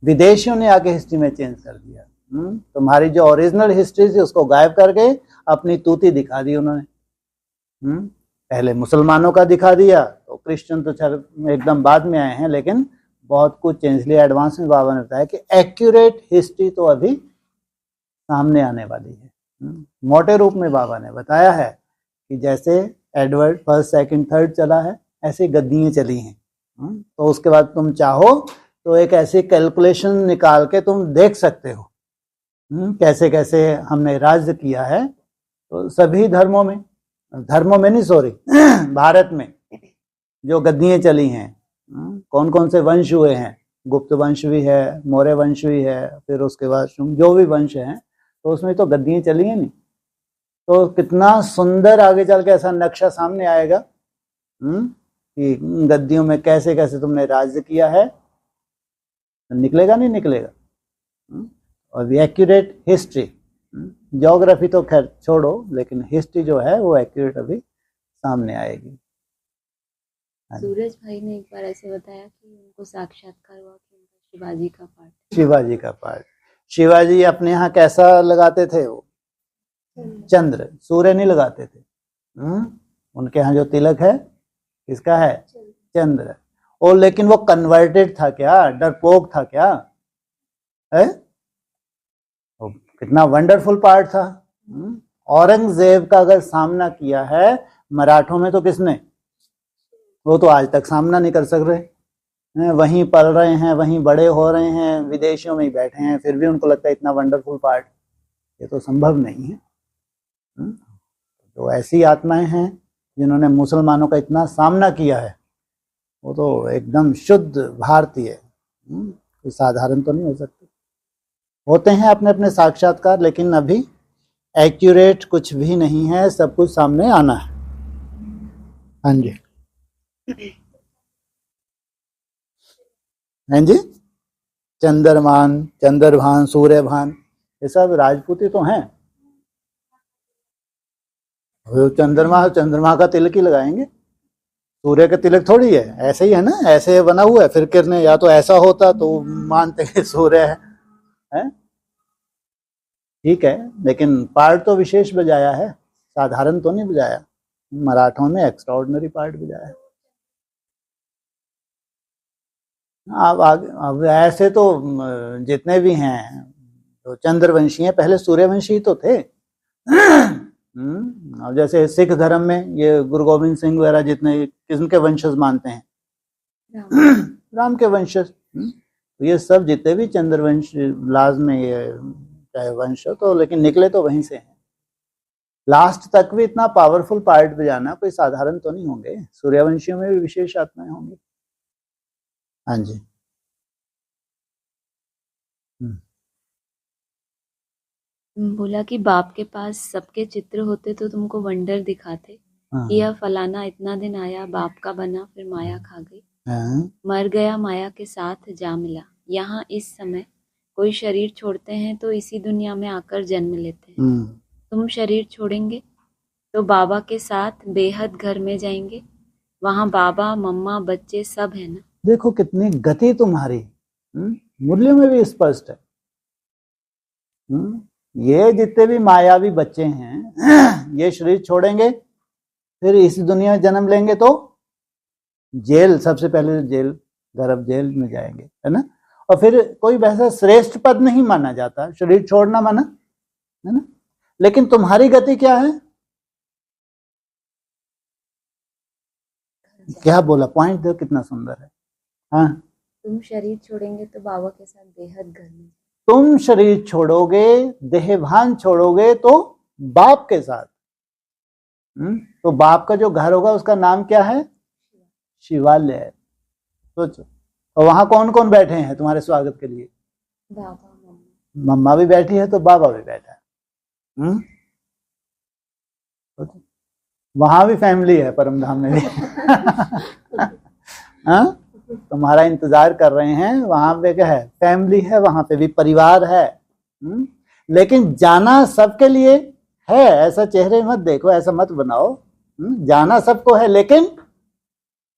विदेशियों ने आके हिस्ट्री में चेंज कर दिया। तुम्हारी जो ओरिजिनल हिस्ट्री थी उसको गायब करके अपनी तूती दिखा दी उन्होंने। पहले मुसलमानों का दिखा दिया, तो क्रिश्चियन तो एकदम बाद में आए हैं, लेकिन बहुत कुछ चेंज लिया एडवांस में। बाबा ने बताया कि एक्यूरेट हिस्ट्री तो अभी सामने आने वाली है। मोटे रूप में बाबा ने बताया है कि जैसे एडवर्ड फर्स्ट सेकंड थर्ड चला है, ऐसे गद्दियां चली हैं। तो उसके बाद तुम चाहो तो एक ऐसी कैलकुलेशन निकाल के तुम देख सकते हो कैसे कैसे हमने राज्य किया है। तो सभी धर्मों में नहीं, सॉरी, भारत में जो गद्दियां चली हैं, कौन कौन से वंश हुए हैं? गुप्त वंश भी है, मौर्य वंश भी है, फिर उसके बाद जो भी वंश हैं, तो उसमें तो गद्दियां चली हैं नहीं। तो कितना सुंदर आगे चल के ऐसा नक्शा सामने आएगा कि गद्दियों में कैसे कैसे तुमने राज्य किया है, निकलेगा नहीं निकलेगा। और एक्यूरेट हिस्ट्री, ज्योग्राफी तो खैर छोड़ो, लेकिन हिस्ट्री जो है वो एक्यूरेट अभी सामने आएगी। सूरज भाई ने एक बार ऐसे बताया कि उनको साक्षात्कार हुआ कि शिवाजी का पाठ। शिवाजी अपने यहाँ कैसा लगाते थे? वो चंद्र, सूर्य नहीं लगाते थे। उनके यहाँ जो तिलक है किसका है? चंद्र। और लेकिन वो कन्वर्टेड था क्या? डरपोक था क्या? है? कितना वंडरफुल पार्ट था। औरंगजेब का अगर सामना किया है मराठों में, तो किसने? वो तो आज तक सामना नहीं कर सक रहे, वहीं पल रहे हैं, वहीं बड़े हो रहे हैं, विदेशों में ही बैठे हैं, फिर भी उनको लगता है इतना वंडरफुल पार्ट। ये तो संभव नहीं है। तो ऐसी आत्माएं हैं जिन्होंने मुसलमानों का इतना सामना किया है, वो तो एकदम शुद्ध भारतीय, कोई साधारण तो नहीं हो सकते। होते हैं अपने अपने साक्षात्कार, लेकिन अभी एक्यूरेट कुछ भी नहीं है, सब कुछ सामने आना है। हाँ जी, हाँ जी, चंद्रमान, चंद्रभान, सूर्यभान, ये सब राजपूती तो हैं। चंद्रमा का तिलक ही लगाएंगे, सूर्य का तिलक थोड़ी है, ऐसे ही है ना, ऐसे बना हुआ है, फिर किरणें, या तो ऐसा होता तो मानते हैं सूर्य है? ठीक है, लेकिन पार्ट तो विशेष बजाया है, साधारण तो नहीं बजाया। मराठों में एक्स्ट्राऑर्डिनरी पार्ट बजाया। अब ऐसे तो जितने भी हैं तो चंद्रवंशी हैं, पहले सूर्यवंशी तो थे। अब जैसे सिख धर्म में ये गुरु गोविंद सिंह वगैरह जितने किस्म के वंशज मानते हैं, राम के वंशज। तो ये सब जितने भी चंद्रवंश लाज में ये चाहे वंश हो, तो लेकिन निकले तो वहीं से हैं। लास्ट तक भी इतना पावरफुल पार्ट बजाना कोई साधारण तो नहीं होंगे। सूर्यवंशियों में भी विशेष आत्माएं होंगी। हाँ जी। बोला कि बाप के पास सबके चित्र होते तो तुमको वंडर दिखाते। यह फलाना इतना दिन आया, बाप का बना, फिर माया खा गई, मर गया, माया के साथ जा मिला। यहाँ इस समय कोई शरीर छोड़ते हैं तो इसी दुनिया में आकर जन्म लेते हैं। तुम शरीर छोड़ेंगे तो बाबा के साथ बेहद घर में जाएंगे, वहाँ बाबा मम्मा बच्चे सब है ना। देखो कितनी गति तुम्हारी, मुरली में भी स्पष्ट है। ये जितने भी मायावी बच्चे हैं ये शरीर छोड़ेंगे, फिर इस दुनिया में जन्म लेंगे तो जेल, सबसे पहले जेल, गर्भ जेल में जाएंगे, है ना। और फिर कोई वैसा श्रेष्ठ पद नहीं माना जाता शरीर छोड़ना, माना है ना। लेकिन तुम्हारी गति क्या है? क्या बोला, पॉइंट दो, कितना सुंदर है। हाँ, तुम शरीर छोड़ेंगे तो बाबा के साथ बेहद घर में। तुम शरीर छोड़ोगे, देहभान छोड़ोगे तो बाप के साथ। तो बाप का जो घर होगा उसका नाम क्या है? शिवालय है। सोचो, और वहां कौन कौन बैठे हैं तुम्हारे स्वागत के लिए? बाबा मम्मा। मम्मा भी बैठी है तो बाबा भी बैठा है। वहां भी फैमिली है, परम धाम में भी। हाँ, तुम्हारा इंतजार कर रहे हैं, वहां पे क्या है? फैमिली है, वहां पे भी परिवार है। लेकिन जाना सबके लिए है, ऐसा चेहरे मत देखो, ऐसा मत बनाओ। जाना सबको है, लेकिन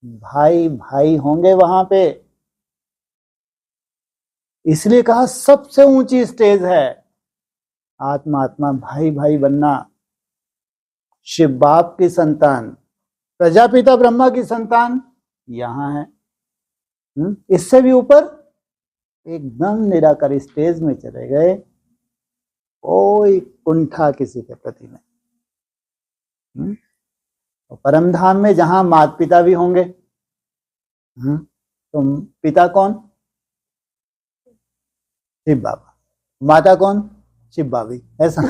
भाई भाई होंगे वहां पे। इसलिए कहा सबसे ऊंची स्टेज है आत्मा आत्मा भाई भाई बनना। शिव बाप की संतान, प्रजापिता ब्रह्मा की संतान यहां है। इससे भी ऊपर एकदम निराकारी स्टेज में चले गए, कोई कुंठा किसी के प्रति नहीं। परम धाम में जहां माता पिता भी होंगे, तो पिता कौन? शिव बाबा। माता कौन? शिव बाबी। ऐसा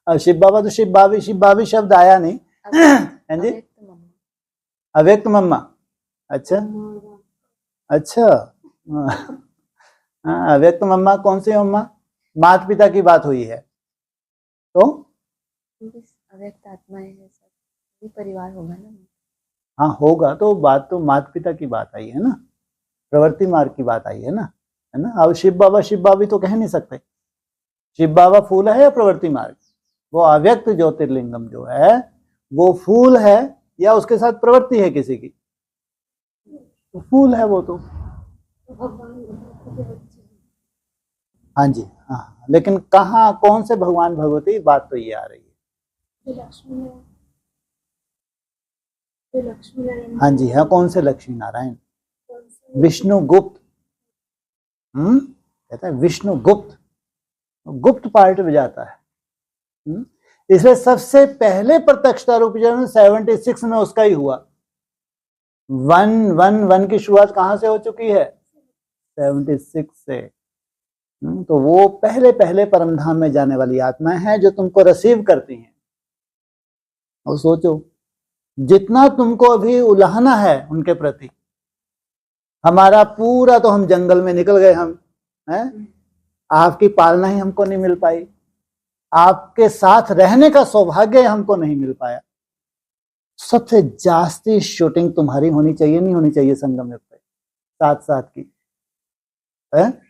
और शिव बाबा तो शिव बाबी शब्द आया नहीं है जी। अव्यक्त मम्मा। अच्छा अच्छा, अव्यक्त मम्मा कौन सी मम्मा? माता पिता की बात हुई है तो अव्यक्त आत्माएं है, सब परिवार होगा ना। हाँ होगा, तो बात तो माता पिता की बात आई है ना, प्रवृत्ति मार्ग की बात आई है ना, है ना। अब शिव बाबा शिव बाबी तो कह नहीं सकते। शिव बाबा फूल है या प्रवृत्ति मार्ग? वो अव्यक्त ज्योतिर्लिंगम जो है वो फूल है या उसके साथ प्रवृत्ति है किसी की? तो फूल है वो तो। हाँ जी, हाँ, लेकिन कहाँ कौन से भगवान भगवती, बात तो ये आ रही है। हाँ जी, हाँ, कौन से लक्ष्मी नारायण? विष्णु गुप्त। कहता है विष्णु गुप्त, गुप्त पार्ट में जाता है। इसलिए सबसे पहले प्रत्यक्षता रूप जन्म 76 में उसका ही हुआ। 111 की शुरुआत कहां से हो चुकी है? 76 से। तो वो पहले पहले परमधाम में जाने वाली आत्माएं हैं जो तुमको रिसीव करती हैं। और सोचो जितना तुमको अभी उलाहना है उनके प्रति, हमारा पूरा तो हम जंगल में निकल गए, हम हैं, आपकी पालना ही हमको नहीं मिल पाई, आपके साथ रहने का सौभाग्य हमको नहीं मिल पाया। सबसे जास्ती शूटिंग तुम्हारी होनी चाहिए, नहीं होनी चाहिए संगम युग पे साथ साथ की है?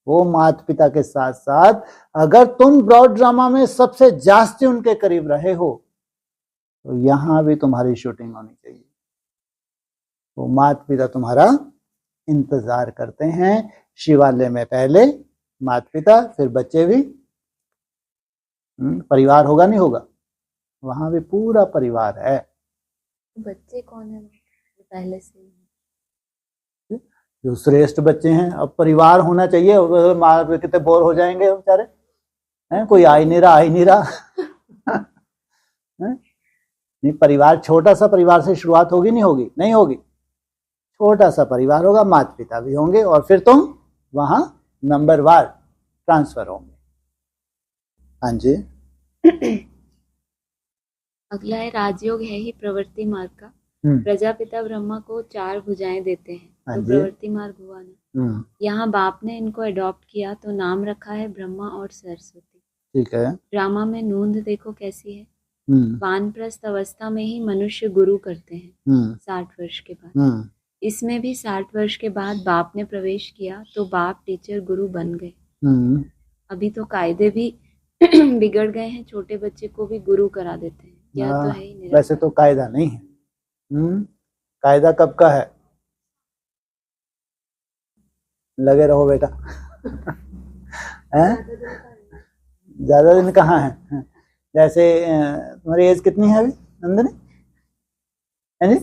वो माता पिता के साथ साथ अगर तुम ब्रॉड ड्रामा में सबसे जास्ती उनके करीब रहे हो तो यहाँ भी तुम्हारी शूटिंग होनी चाहिए। तो माता पिता तुम्हारा इंतजार करते हैं। शिवालय में पहले माता पिता, फिर बच्चे भी। परिवार होगा नहीं होगा, वहां भी पूरा परिवार है। बच्चे कौन है पहले से? जो श्रेष्ठ बच्चे हैं। अब परिवार होना चाहिए, माँ कितने बोर हो जाएंगे बेचारे, हैं कोई आ ही नहीं रहा नहीं, परिवार छोटा सा परिवार से शुरुआत होगी नहीं होगी? नहीं होगी। छोटा सा परिवार होगा, माता पिता भी होंगे, और फिर तुम वहां नंबरवार ट्रांसफर होंगे। हाँ जी। अगला है राजयोग है ही प्रवृत्ति मार्ग का। प्रजापिता ब्रह्मा को 4 भुजाएं देते हैं, तो प्रवृत्ति मार्ग हुआ ना। यहाँ बाप ने इनको अडॉप्ट किया तो नाम रखा है ब्रह्मा और सरस्वती। ठीक है। ड्रामा में नूंद देखो कैसी है। वानप्रस्थ अवस्था में ही मनुष्य गुरु करते हैं 60 वर्ष के बाद। इसमें भी 60 वर्ष के बाद बाप ने प्रवेश किया तो बाप टीचर गुरु बन गए। अभी तो कायदे भी बिगड़ गए हैं, छोटे बच्चे को भी गुरु करा देते हैं। यह तो है ही। वैसे तो कायदा नहीं है। कायदा कब का है? लगे रहो बेटा। ज्यादा दिन कहाँ है? जैसे तुम्हारी एज कितनी है अभी नंदनी? है जी?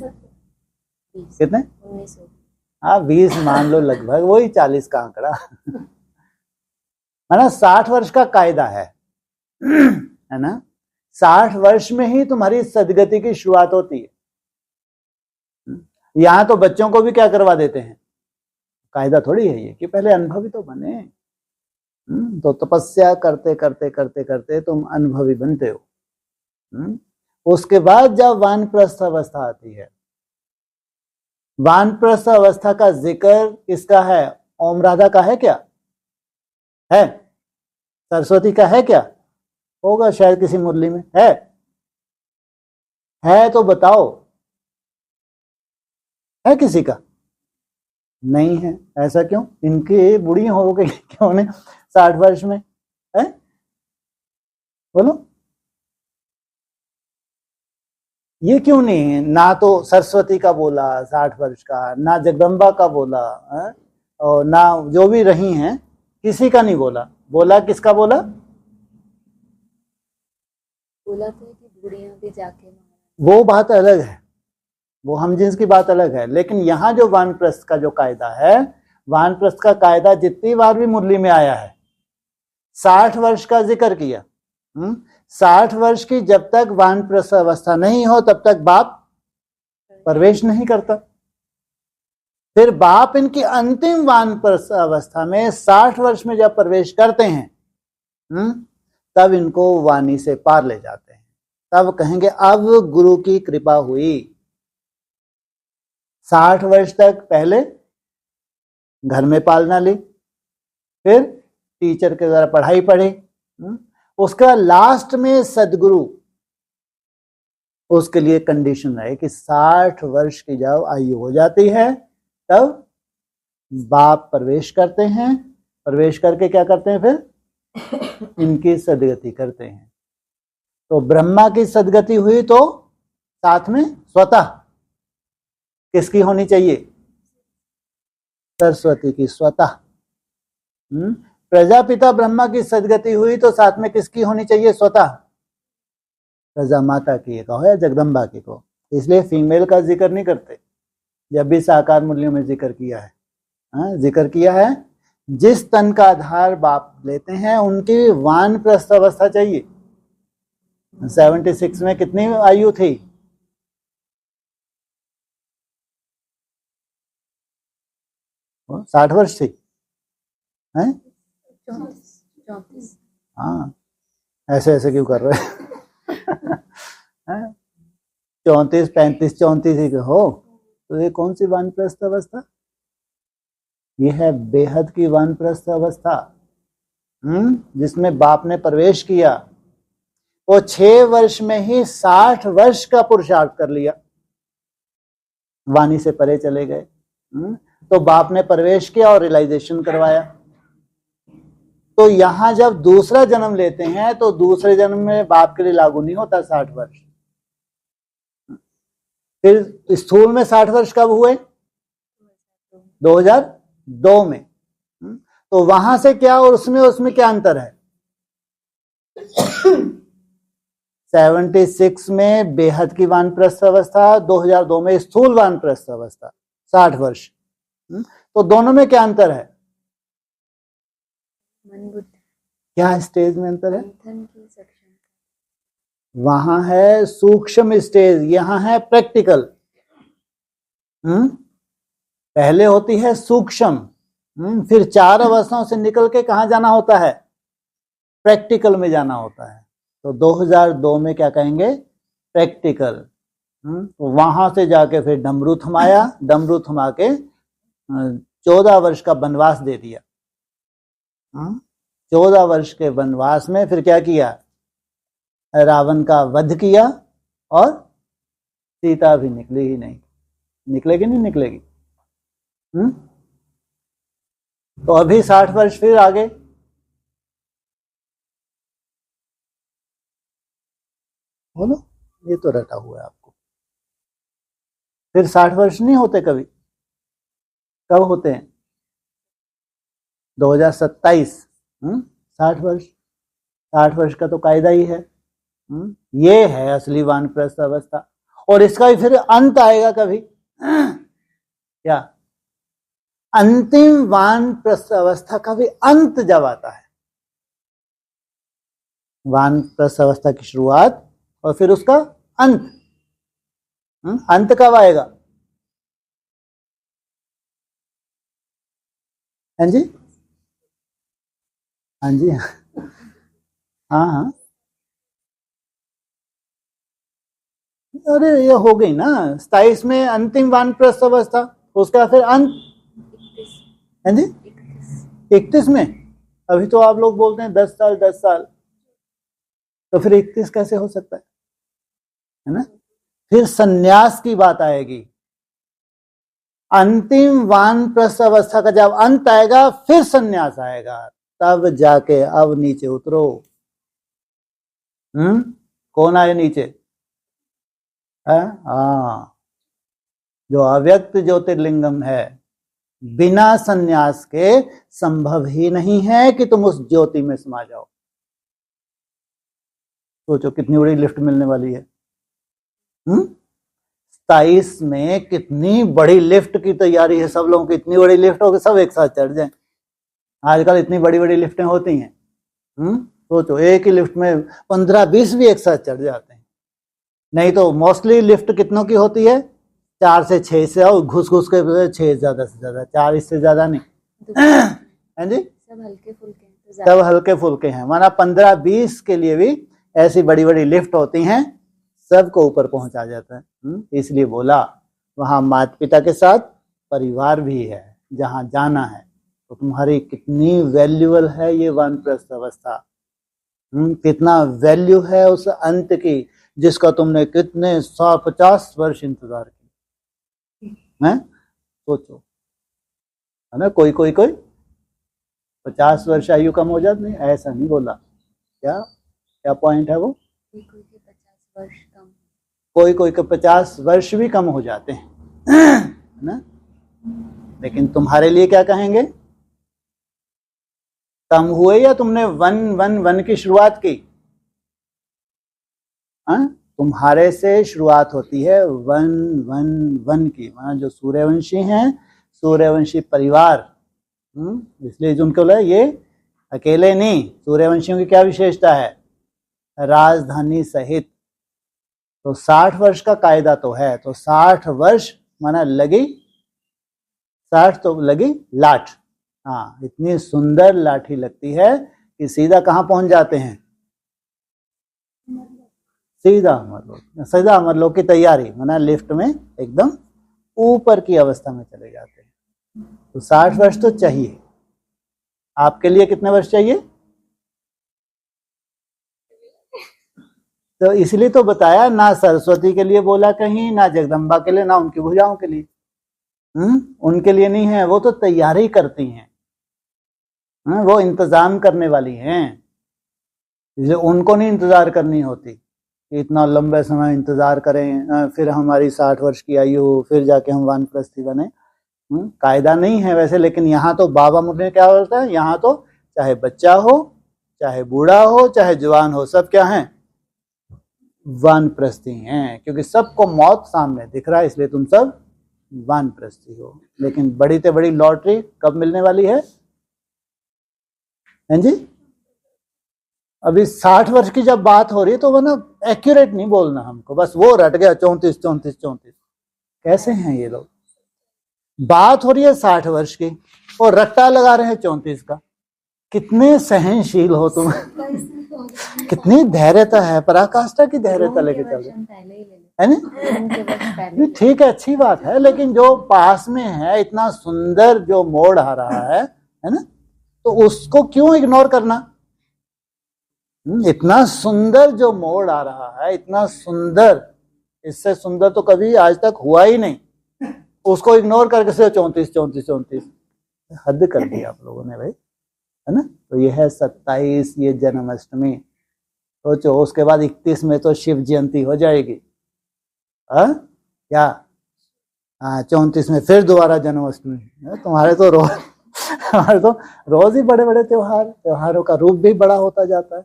कितने? 19। हाँ 20 मान लो, लगभग वही 40 का आंकड़ा। है ना? 60 वर्ष का कायदा है ना? 60 वर्ष में ही तुम्हारी सदगति की शुरुआत होती है। यहां तो बच्चों को भी क्या करवा देते हैं? कायदा थोड़ी है ये कि पहले अनुभवी तो बने। तो तपस्या करते करते करते करते तुम अनुभवी बनते हो। उसके बाद जब वानप्रस्थ अवस्था आती है, वानप्रस्थ अवस्था का जिक्र किसका है? ओम राधा का है क्या? है? सरस्वती का है क्या? होगा शायद किसी मुरली में। है तो बताओ, है किसी का? नहीं है। ऐसा क्यों? इनकी बुढ़ी हो गई क्यों ने 60 वर्ष में? है? बोलो, ये क्यों नहीं है? ना तो सरस्वती का बोला 60 वर्ष का, ना जगदम्बा का बोला है? और ना जो भी रही हैं किसी का नहीं बोला। बोला किसका बोला? बोला तो कि बुढ़ियां भी जाके, वो बात अलग है, वो हम जिन्स की बात अलग है। लेकिन यहाँ जो वानप्रस्थ का जो कायदा है, वानप्रस्थ का कायदा जितनी बार भी मुरली में आया है 60 वर्ष का जिक्र किया। 60 वर्ष की जब तक वानप्रस्थ अवस्था नहीं हो तब तक बाप प्रवेश नहीं करता। फिर बाप इनकी अंतिम वानप्रस्थ अवस्था में 60 वर्ष में जब प्रवेश करते हैं तब इनको वाणी से पार ले जाते हैं। तब कहेंगे अब गुरु की कृपा हुई। 60 वर्ष तक पहले घर में पालना ली, फिर टीचर के द्वारा पढ़ाई पढ़ी, उसका लास्ट में सदगुरु, उसके लिए कंडीशन है कि 60 वर्ष की जब आयु हो जाती है तब बाप प्रवेश करते हैं। प्रवेश करके क्या करते हैं? फिर इनकी सदगति करते हैं। तो ब्रह्मा की सदगति हुई तो साथ में स्वतः किसकी होनी चाहिए? सरस्वती की स्वतः। प्रजापिता ब्रह्मा की सदगति हुई तो साथ में किसकी होनी चाहिए? स्वतः प्रजा माता की कहो या जगदम्बा की कहो। इसलिए फीमेल का जिक्र नहीं करते। जब भी साकार मूल्यों में जिक्र किया है, जिक्र किया है जिस तन का आधार बाप लेते हैं उनकी वानप्रस्थ अवस्था चाहिए। 76 में कितनी आयु थी? 60 वर्ष थी। हैं? 34। हाँ, ऐसे ऐसे क्यों कर रहे हैं? 34, 35, 34 ही हो तो ये कौन सी वानप्रस्थ अवस्था? ये है बेहद की वानप्रस्थ अवस्था, जिसमें बाप ने प्रवेश किया। वो 6 वर्ष में ही 60 वर्ष का पुरुषार्थ कर लिया, वाणी से परे चले गए। तो बाप ने प्रवेश किया और रियलाइजेशन करवाया। तो यहां जब दूसरा जन्म लेते हैं तो दूसरे जन्म में बाप के लिए लागू नहीं होता 60 वर्ष। फिर स्थूल में 60 वर्ष कब हुए? 2002 में। तो वहां से क्या और उसमें क्या अंतर है? 76 में बेहद की वानप्रस्थ अवस्था, 2002 में स्थूल वानप्रस्थ अवस्था, 60 वर्ष। तो दोनों में क्या अंतर है? क्या स्टेज में अंतर है? वहां है सूक्ष्म स्टेज, यहां है प्रैक्टिकल। पहले होती है सूक्ष्म, फिर 4 अवस्थाओं से निकल के कहां जाना होता है? प्रैक्टिकल में जाना होता है। तो 2002 में क्या कहेंगे? प्रैक्टिकल। तो वहां से जाके फिर डमरू थमाया, डमरू थमा के 14 वर्ष का वनवास दे दिया। 14 वर्ष के वनवास में फिर क्या किया? रावण का वध किया, और सीता भी निकली ही नहीं। निकलेगी नहीं निकलेगी? तो अभी 60 वर्ष फिर आगे। बोलो, ये तो रटा हुआ है आपको। फिर 60 वर्ष नहीं होते कभी? कब होते हैं? 2027। 60 वर्ष, 60 वर्ष का तो कायदा ही है। ये है असली वानप्रस्थ अवस्था। और इसका ही फिर अंत आएगा कभी। क्या? अंतिम वानप्रस्थ अवस्था का भी अंत जब आता है। वानप्रस्थ अवस्था की शुरुआत और फिर उसका अंत। अंत कब आएगा? हाँ जी, हाँ जी, हाँ हाँ। अरे ये हो गई ना 27 में अंतिम वानप्रस्थ अवस्था, उसका फिर अंत। हाँ जी, 31 में। अभी तो आप लोग बोलते हैं 10 साल 10 साल, तो फिर 31 कैसे हो सकता है ना? फिर सन्यास की बात आएगी। अंतिम वानप्रस्थ अवस्था का जब अंत आएगा फिर सन्यास आएगा, तब जाके अब नीचे उतरो। कौन आए नीचे? जो अव्यक्त ज्योतिर्लिंगम है, बिना सन्यास के संभव ही नहीं है कि तुम उस ज्योति में समा जाओ। सोचो कितनी बड़ी लिफ्ट मिलने वाली है। 27 में कितनी बड़ी लिफ्ट की तैयारी है सब लोगों की। इतनी बड़ी लिफ्ट हो कि सब एक साथ चढ़ जाएं। आजकल इतनी बड़ी बड़ी लिफ्टें होती हैं। सोचो एक ही लिफ्ट में 15-20 भी एक साथ चढ़ जाते हैं। नहीं तो मोस्टली लिफ्ट कितनों की होती है? 4 से 6 से, और घुस घुस के 6 ज्यादा से ज्यादा, 4 इससे ज्यादा नहीं। है जी, सब हल्के फुल्के हैं। सब हल्के फुल्के हैं, माना 15-20 के लिए भी ऐसी बड़ी बड़ी लिफ्ट होती हैं, सबको ऊपर पहुंचा जाता है। इसलिए बोला वहां माता पिता के साथ परिवार भी है, जहां जाना है। तो तुम्हारी कितनी वैल्यूएबल है ये वानप्रस्थ अवस्था। कितना वैल्यू है उस अंत की, जिसका तुमने कितने 150 वर्ष इंतजार किया है। सोचो, है ना? कोई 50 वर्ष आयु कम हो जाती नहीं, ऐसा नहीं बोला। क्या क्या पॉइंट है वो? कोई 50 वर्ष कम, कोई के 50 वर्ष भी कम हो जाते हैं, है ना? लेकिन तुम्हारे लिए क्या कहेंगे? कम हुए या तुमने 1-1-1 की शुरुआत की? तुम्हारे से शुरुआत होती है 1-1-1 की। वहां जो सूर्यवंशी हैं, सूर्यवंशी परिवार, इसलिए जो उनको ये अकेले नहीं। सूर्यवंशियों की क्या विशेषता है? राजधानी सहित। तो 60 वर्ष का कायदा तो है, तो 60 वर्ष माना लगी 60 तो लगी लाठ। हाँ, इतनी सुंदर लाठी लगती है कि सीधा कहाँ पहुंच जाते हैं? सीधा अमरलोक। सीधा अमरलोक की तैयारी, माना लिफ्ट में एकदम ऊपर की अवस्था में चले जाते हैं। तो 60 वर्ष तो चाहिए। आपके लिए कितने वर्ष चाहिए? तो इसलिए तो बताया, ना सरस्वती के लिए बोला कहीं, ना जगदम्बा के लिए, ना उनकी भुजाओं के लिए। उनके लिए नहीं है, वो तो तैयारी करती हैं। वो इंतजाम करने वाली हैं, इसलिए उनको नहीं इंतजार करनी होती। कि इतना लंबे समय इंतजार करें, फिर हमारी 60 वर्ष की आयु हो, फिर जाके हम वानप्रस्थी बने। कायदा नहीं है वैसे, लेकिन यहाँ तो बाबा मुझे क्या बोलता है, यहाँ तो चाहे बच्चा हो, चाहे बूढ़ा हो, चाहे जवान हो, सब क्या हैं, वानप्रस्थी हैं, क्योंकि सबको मौत सामने दिख रहा है, इसलिए तुम सब वानप्रस्थी हो। लेकिन बड़ी से बड़ी लॉटरी कब मिलने वाली है? हैं जी? अभी 60 वर्ष की जब बात हो रही है तो वो ना एक्यूरेट नहीं बोलना हमको, बस वो रट गया 34 34 34। कैसे हैं ये लोग? बात हो रही है 60 वर्ष की और रट्टा लगा रहे हैं 34 का। कितने सहनशील हो तुम कितनी धैर्यता है, पराकाष्ठा की धैर्यता लेके चल रहे है ना? ठीक है, अच्छी बात है, लेकिन जो पास में है, इतना सुंदर जो मोड़ आ रहा है ना, तो उसको क्यों इग्नोर करना? इतना सुंदर जो मोड़ आ रहा है, इतना सुंदर, इससे सुंदर तो कभी आज तक हुआ ही नहीं, उसको इग्नोर करके सिर्फ 34 34 34, हद कर दी आप लोगों ने भाई, है ना? तो ये है 27, ये जन्माष्टमी। सोचो उसके बाद 31 में तो शिव जयंती हो जाएगी। क्या? 34 में फिर दोबारा जन्माष्टमी। तुम्हारे तो रोज ही बड़े बड़े त्योहारों का रूप भी बड़ा होता जाता है,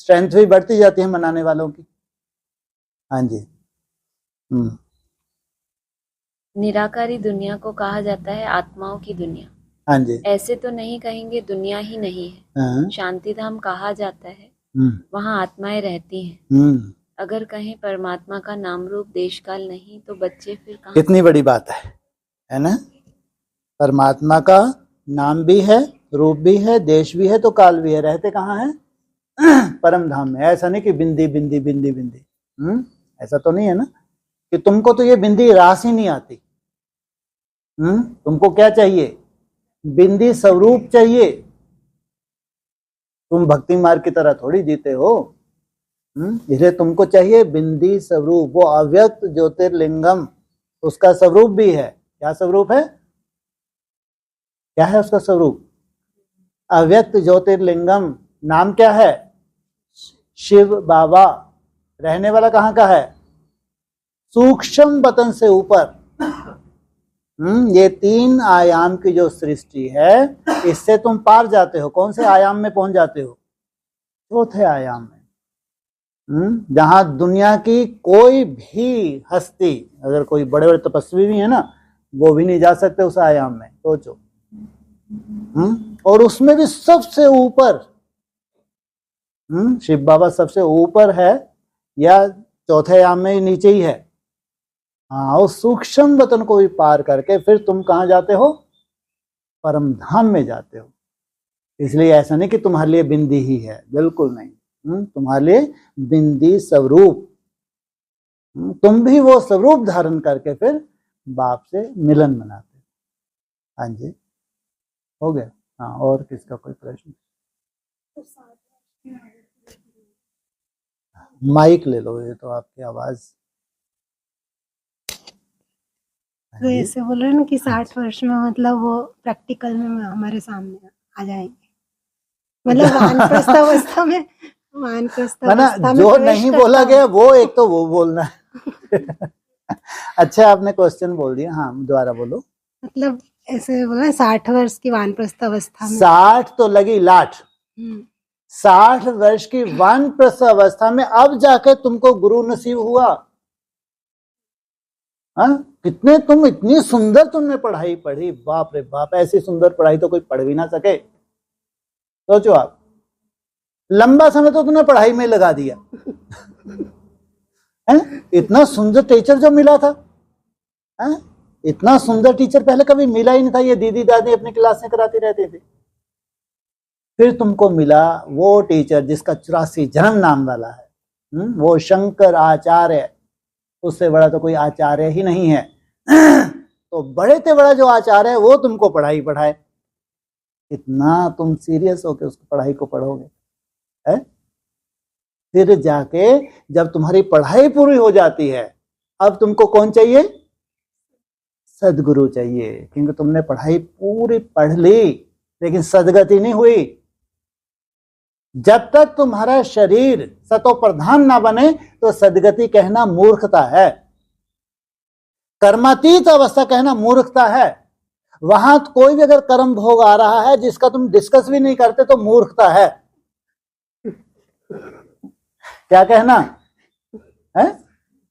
स्ट्रेंथ भी बढ़ती जाती है मनाने वालों की। हाँ जी। निराकारी दुनिया को कहा जाता है आत्माओं की दुनिया। हाँ जी। ऐसे तो नहीं कहेंगे दुनिया ही नहीं है, शांति धाम कहा जाता है, वहाँ आत्माएं रहती हैं। अगर कहें परमात्मा का नाम रूप देश काल नहीं तो बच्चे फिर कहाँ? कितनी बड़ी बात है ना? परमात्मा का नाम भी है, रूप भी है, देश भी है, तो काल भी है, रहते कहाँ है? परम धाम में। ऐसा नहीं कि बिंदी बिंदी बिंदी बिंदी, ऐसा तो नहीं है ना कि तुमको तो ये बिंदी रास ही नहीं आती। तुमको क्या चाहिए? बिंदी स्वरूप चाहिए। तुम भक्ति मार्ग की तरह थोड़ी जीते हो, इसलिए तुमको चाहिए बिंदी स्वरूप, वो अव्यक्त ज्योतिर्लिंगम, उसका स्वरूप भी है। क्या स्वरूप है? क्या है उसका स्वरूप? अव्यक्त ज्योतिर्लिंगम। नाम क्या है? शिव बाबा। रहने वाला कहाँ का है? सूक्ष्म वतन से ऊपर। ये 3 आयाम की जो सृष्टि है, इससे तुम पार जाते हो। कौन से आयाम में पहुंच जाते हो? चौथे आयाम में, जहां दुनिया की कोई भी हस्ती, अगर कोई बड़े बड़े तपस्वी भी है ना, वो भी नहीं जा सकते उस आयाम में। सोचो। और उसमें भी सबसे ऊपर शिव बाबा सबसे ऊपर है, या चौथे आयाम में नीचे ही है? हाँ, उस सूक्ष्म वतन को भी पार करके फिर तुम कहाँ जाते हो? परम धाम में जाते हो। इसलिए ऐसा नहीं कि तुम्हारे लिए बिंदी ही है, बिल्कुल नहीं। तुम्हारे लिए बिंदी स्वरूप, तुम भी वो स्वरूप धारण करके फिर बाप से मिलन मनाते। हाँ जी, हो गया। हाँ, और किसका कोई प्रश्न? माइक ले लो, ये तो आपकी आवाज। तो ऐसे बोल रहे हैं ना कि 60 वर्ष में मतलब वो प्रैक्टिकल में हमारे सामने आ जाएंगे, मतलब वानप्रस्थ अवस्था में जो नहीं बोला गया वो एक तो वो बोलना है। अच्छा, आपने क्वेश्चन बोल दिया। हाँ, दोबारा बोलो। मतलब ऐसे बोला 60 वर्ष की वानप्रस्थ अवस्था में। 60 तो लगी लाठ। 60 वर्ष की वानप्रस्थ अवस्था में अब जाके तुमको गुरु नसीब हुआ। कितने तुम, इतनी सुंदर तुमने पढ़ाई पढ़ी, बाप रे बाप, ऐसी सुंदर पढ़ाई तो कोई पढ़ भी ना सके। सोचो आप, लंबा समय तो तुमने पढ़ाई में लगा दिया है? इतना सुंदर टीचर जो मिला था, है? इतना सुंदर टीचर पहले कभी मिला ही नहीं था। ये दीदी दादी अपनी क्लास में कराती रहती थी। फिर तुमको मिला वो टीचर जिसका 84 जन्म नाम वाला है, वो शंकर आचार्य। उससे बड़ा तो कोई आचार्य ही नहीं है। तो बड़े से बड़ा जो आचार्य है वो तुमको पढ़ाई पढ़ाए, इतना तुम सीरियस होकर उस पढ़ाई को पढ़ोगे है? फिर जाके जब तुम्हारी पढ़ाई पूरी हो जाती है, अब तुमको कौन चाहिए? सदगुरु चाहिए, क्योंकि तुमने पढ़ाई पूरी पढ़ ली लेकिन सदगति नहीं हुई। जब तक तुम्हारा शरीर सतो प्रधान ना बने तो सदगति कहना मूर्खता है, कर्मातीत अवस्था कहना मूर्खता है। वहां कोई भी अगर कर्म भोग आ रहा है जिसका तुम डिस्कस भी नहीं करते तो मूर्खता है। क्या कहना है?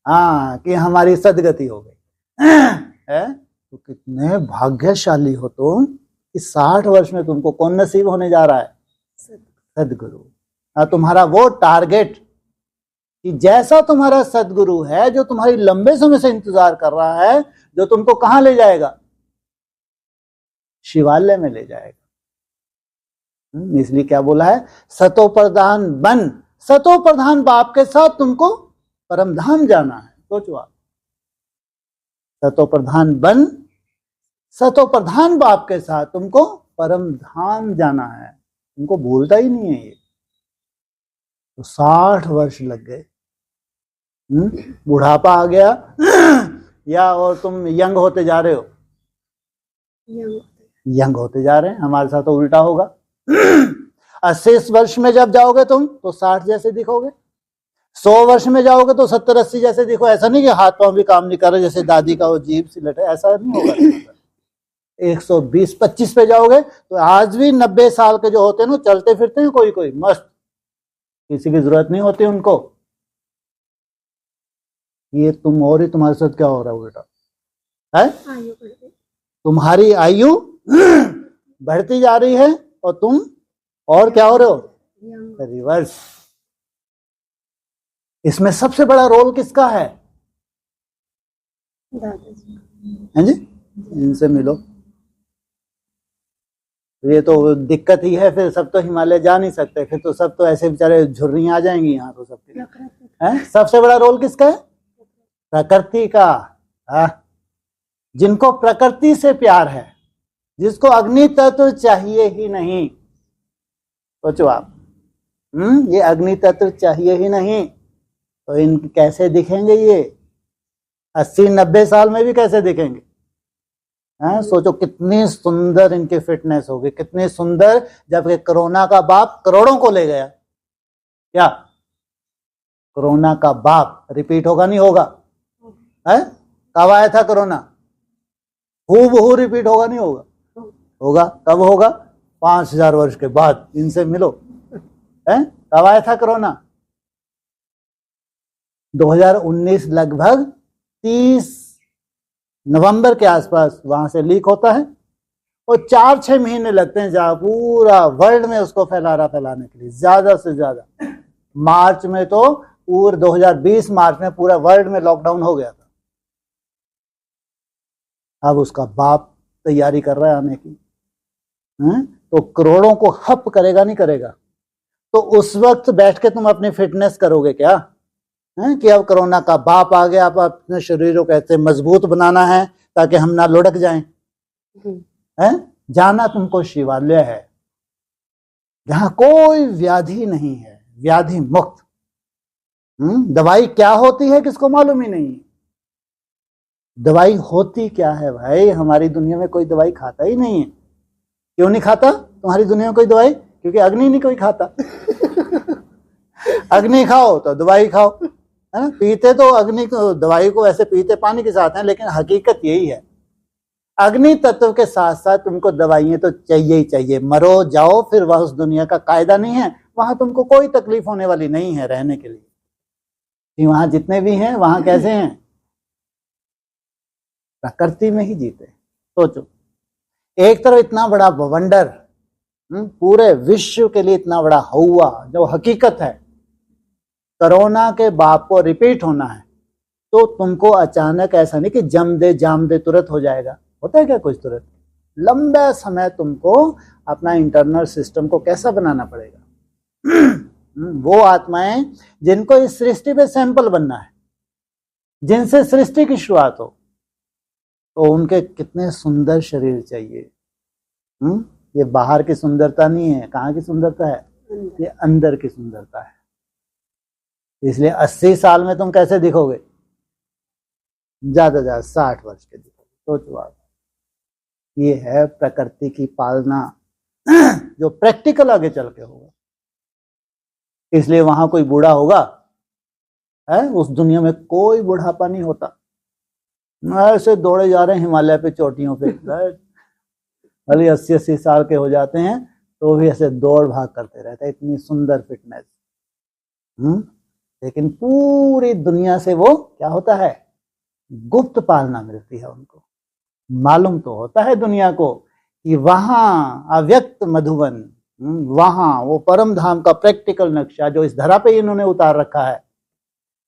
हाँ, कि हमारी सदगति हो गई है। तो कितने भाग्यशाली हो तुम कि 60 वर्ष में तुमको कौन नसीब होने जा रहा है? सदगुरु। तुम्हारा वो टारगेट कि जैसा तुम्हारा सदगुरु है जो तुम्हारी लंबे समय से इंतजार कर रहा है, जो तुमको कहां ले जाएगा? शिवालय में ले जाएगा। इसलिए क्या बोला है? सतो प्रधान बन, सतो प्रधान बाप के साथ तुमको परम धाम जाना है। सोचो आप, सतो प्रधान बन, सतो प्रधान बाप के साथ तुमको परम धाम जाना है। तुमको भूलता ही नहीं है ये। तो 60 वर्ष लग गए, बुढ़ापा आ गया या और तुम यंग होते जा रहे हो? यंग होते जा रहे हैं। हमारे साथ तो उल्टा होगा। 80 वर्ष में जब जाओगे तुम तो 60 जैसे दिखोगे, 100 वर्ष में जाओगे तो 70-80 जैसे दिखो। ऐसा नहीं कि हाथ पांव भी काम नहीं कर रहे जैसे दादी का वो जीभ सी लटे, ऐसा नहीं होगा। 120-25 पे जाओगे तो आज भी 90 साल के जो होते हैं ना, चलते फिरते हैं कोई कोई मस्त, किसी की जरूरत नहीं होती उनको। ये तुम और ही तुम्हारे साथ क्या हो रहा है उल्टा है? तुम्हारी आयु बढ़ती जा रही है और तुम और क्या हो रहे हो? रिवर्स। इसमें सबसे बड़ा रोल किसका है? हैं जी? इनसे मिलो। ये तो दिक्कत ही है, फिर सब तो हिमालय जा नहीं सकते, फिर तो सब तो ऐसे बेचारे झुर्रियां आ जाएंगी यहाँ तो सबके हैं। सबसे बड़ा रोल किसका है? प्रकृति का। जिनको प्रकृति से प्यार है, जिसको अग्नि तत्व चाहिए ही नहीं। सोचो आप, ये अग्नि तत्व चाहिए ही नहीं तो इन कैसे दिखेंगे? ये 80-90 साल में भी कैसे दिखेंगे? सोचो कितनी सुंदर इनकी फिटनेस होगी, कितनी सुंदर। जबकि कोरोना का बाप करोड़ों को ले गया। क्या कोरोना का बाप रिपीट होगा? नहीं होगा? है? कब आया था कोरोना? हूबहू रिपीट होगा? नहीं होगा? होगा। कब होगा? 5000 वर्ष के बाद। इनसे मिलो। है? कब आया था कोरोना? 2019 लगभग 30 नवंबर के आसपास वहां से लीक होता है और 4-6 महीने लगते हैं जहां पूरा वर्ल्ड में उसको फैलाने के लिए, ज्यादा से ज्यादा। मार्च में तो पूरे 2020 मार्च में पूरा वर्ल्ड में लॉकडाउन हो गया था। अब उसका बाप तैयारी कर रहा है आने की। तो करोड़ों को हप करेगा? नहीं करेगा? तो उस वक्त बैठ के तुम अपनी फिटनेस करोगे क्या? कि अब कोरोना का बाप आ गया, अब अपने शरीरों को ऐसे मजबूत बनाना है ताकि हम ना लुढ़क जाएं। जाना तुमको शिवालय है, जहां कोई व्याधि नहीं है, व्याधि मुक्त। दवाई क्या होती है किसको मालूम ही नहीं। दवाई होती क्या है भाई? हमारी दुनिया में कोई दवाई खाता ही नहीं है। क्यों नहीं खाता तुम्हारी दुनिया में कोई दवाई? क्योंकि अग्नि नहीं कोई खाता। अग्नि खाओ तो दवाई खाओ, है ना? पीते तो अग्नि को, दवाई को वैसे पीते पानी के साथ हैं, लेकिन हकीकत यही है। अग्नि तत्व के साथ साथ तुमको दवाइयां तो चाहिए ही चाहिए। मरो जाओ, फिर वह उस दुनिया का कायदा नहीं है। वहां तुमको कोई तकलीफ होने वाली नहीं है रहने के लिए। वहां जितने भी हैं वहां कैसे हैं? प्रकृति में ही जीते। सोचो, एक तरफ इतना बड़ा वंडर, पूरे विश्व के लिए इतना बड़ा हुआ जो हकीकत है, कोरोना के बाप को रिपीट होना है, तो तुमको अचानक ऐसा नहीं कि जम दे जाम दे तुरंत हो जाएगा। होता है क्या कुछ तुरंत? लंबा समय तुमको अपना इंटरनल सिस्टम को कैसा बनाना पड़ेगा। वो आत्माएं जिनको इस सृष्टि पे सैंपल बनना है, जिनसे सृष्टि की शुरुआत हो, तो उनके कितने सुंदर शरीर चाहिए। ये बाहर की सुंदरता नहीं है। कहाँ की सुंदरता है? ये अंदर की सुंदरता है। इसलिए 80 साल में तुम कैसे दिखोगे? ज्यादा ज्यादा 60 वर्ष के दिखोगे। सोचो आप, ये है प्रकृति की पालना जो प्रैक्टिकल आगे चल के होगा। इसलिए वहां कोई बूढ़ा होगा है? उस दुनिया में कोई बुढ़ापा नहीं होता। ऐसे दौड़े जा रहे हैं हिमालय पे चोटियों पे, भले 80-80 साल के हो जाते हैं तो भी ऐसे दौड़ भाग करते रहते हैं, इतनी सुंदर फिटनेस। लेकिन पूरी दुनिया से वो क्या होता है, गुप्त पालना मिलती है उनको। मालूम तो होता है दुनिया को कि वहां अव्यक्त मधुवन, वहां वो परम धाम का प्रैक्टिकल नक्शा जो इस धरा पे इन्होंने उतार रखा है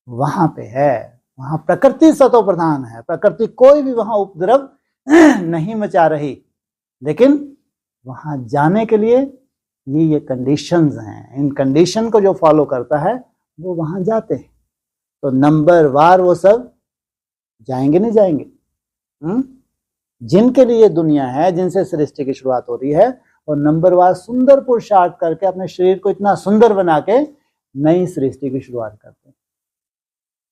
वहां पे है। वहां प्रकृति सतो प्रधान है, प्रकृति कोई भी वहां उपद्रव नहीं मचा रही। लेकिन वहां जाने के लिए ये कंडीशंस हैं, इन कंडीशन को जो फॉलो करता है वो वहां जाते हैं। तो नंबर वार वो सब जाएंगे नहीं जाएंगे। जिनके लिए दुनिया है, जिनसे सृष्टि की शुरुआत हो रही है, और नंबर वार सुंदर पुरुषार्थ करके अपने शरीर को इतना सुंदर बना के नई सृष्टि की शुरुआत करते हैं।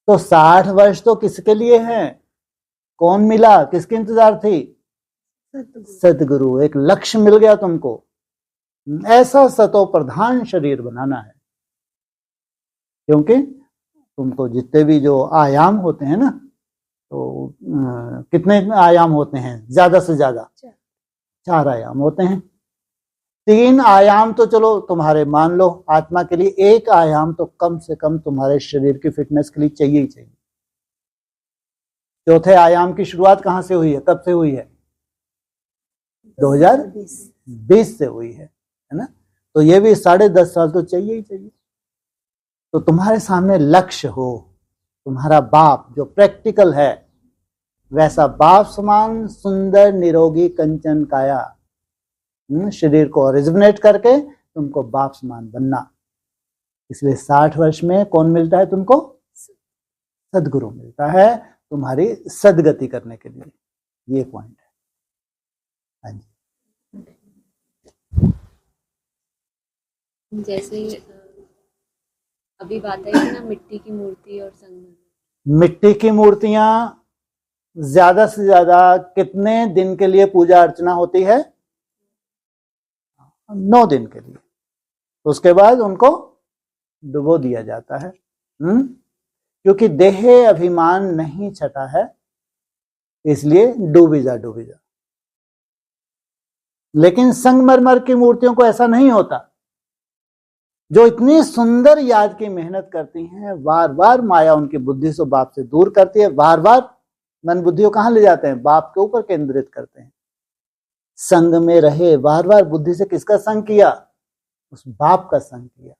तो 60 वर्ष तो किसके लिए हैं? कौन मिला, किसकी इंतजार थी? सदगुरु। एक लक्ष्य मिल गया तुमको, ऐसा सतो प्रधान शरीर बनाना है। क्योंकि तुमको जितने भी जो आयाम होते हैं ना, तो कितने आयाम होते हैं ज्यादा से ज्यादा? 4 आयाम होते हैं। 3 आयाम तो चलो तुम्हारे मान लो आत्मा के लिए, 1 आयाम तो कम से कम तुम्हारे शरीर की फिटनेस के लिए चाहिए ही चाहिए। चौथे आयाम की शुरुआत कहां से हुई है, कब से हुई है? 2020 से हुई है ना? तो ये भी 10.5 साल तो चाहिए ही चाहिए। तो तुम्हारे सामने लक्ष्य हो, तुम्हारा बाप जो प्रैक्टिकल है, वैसा बाप समान सुंदर निरोगी कंचन काया शरीर को रिजुवनेट करके तुमको बाप समान बनना। इसलिए 60 वर्ष में कौन मिलता है तुमको? सदगुरु मिलता है तुम्हारी सदगति करने के लिए। ये पॉइंट है। हाँ जी। जैसे अभी बात आई ना मिट्टी की मूर्ति और संगमरमर। मिट्टी की मूर्तियां ज्यादा से ज्यादा कितने दिन के लिए पूजा अर्चना होती है? 9 दिन के लिए। उसके बाद उनको डुबो दिया जाता है। क्योंकि देह अभिमान नहीं छटा है, इसलिए डूबी जा। लेकिन संगमरमर की मूर्तियों को ऐसा नहीं होता। जो इतनी सुंदर याद की मेहनत करती हैं, बार बार माया उनकी बुद्धि से बाप से दूर करती है, बार बार मन बुद्धि को कहां ले जाते हैं? बाप के ऊपर केंद्रित करते हैं। संग में रहे, बार बार बुद्धि से किसका संग किया? उस बाप का संग किया।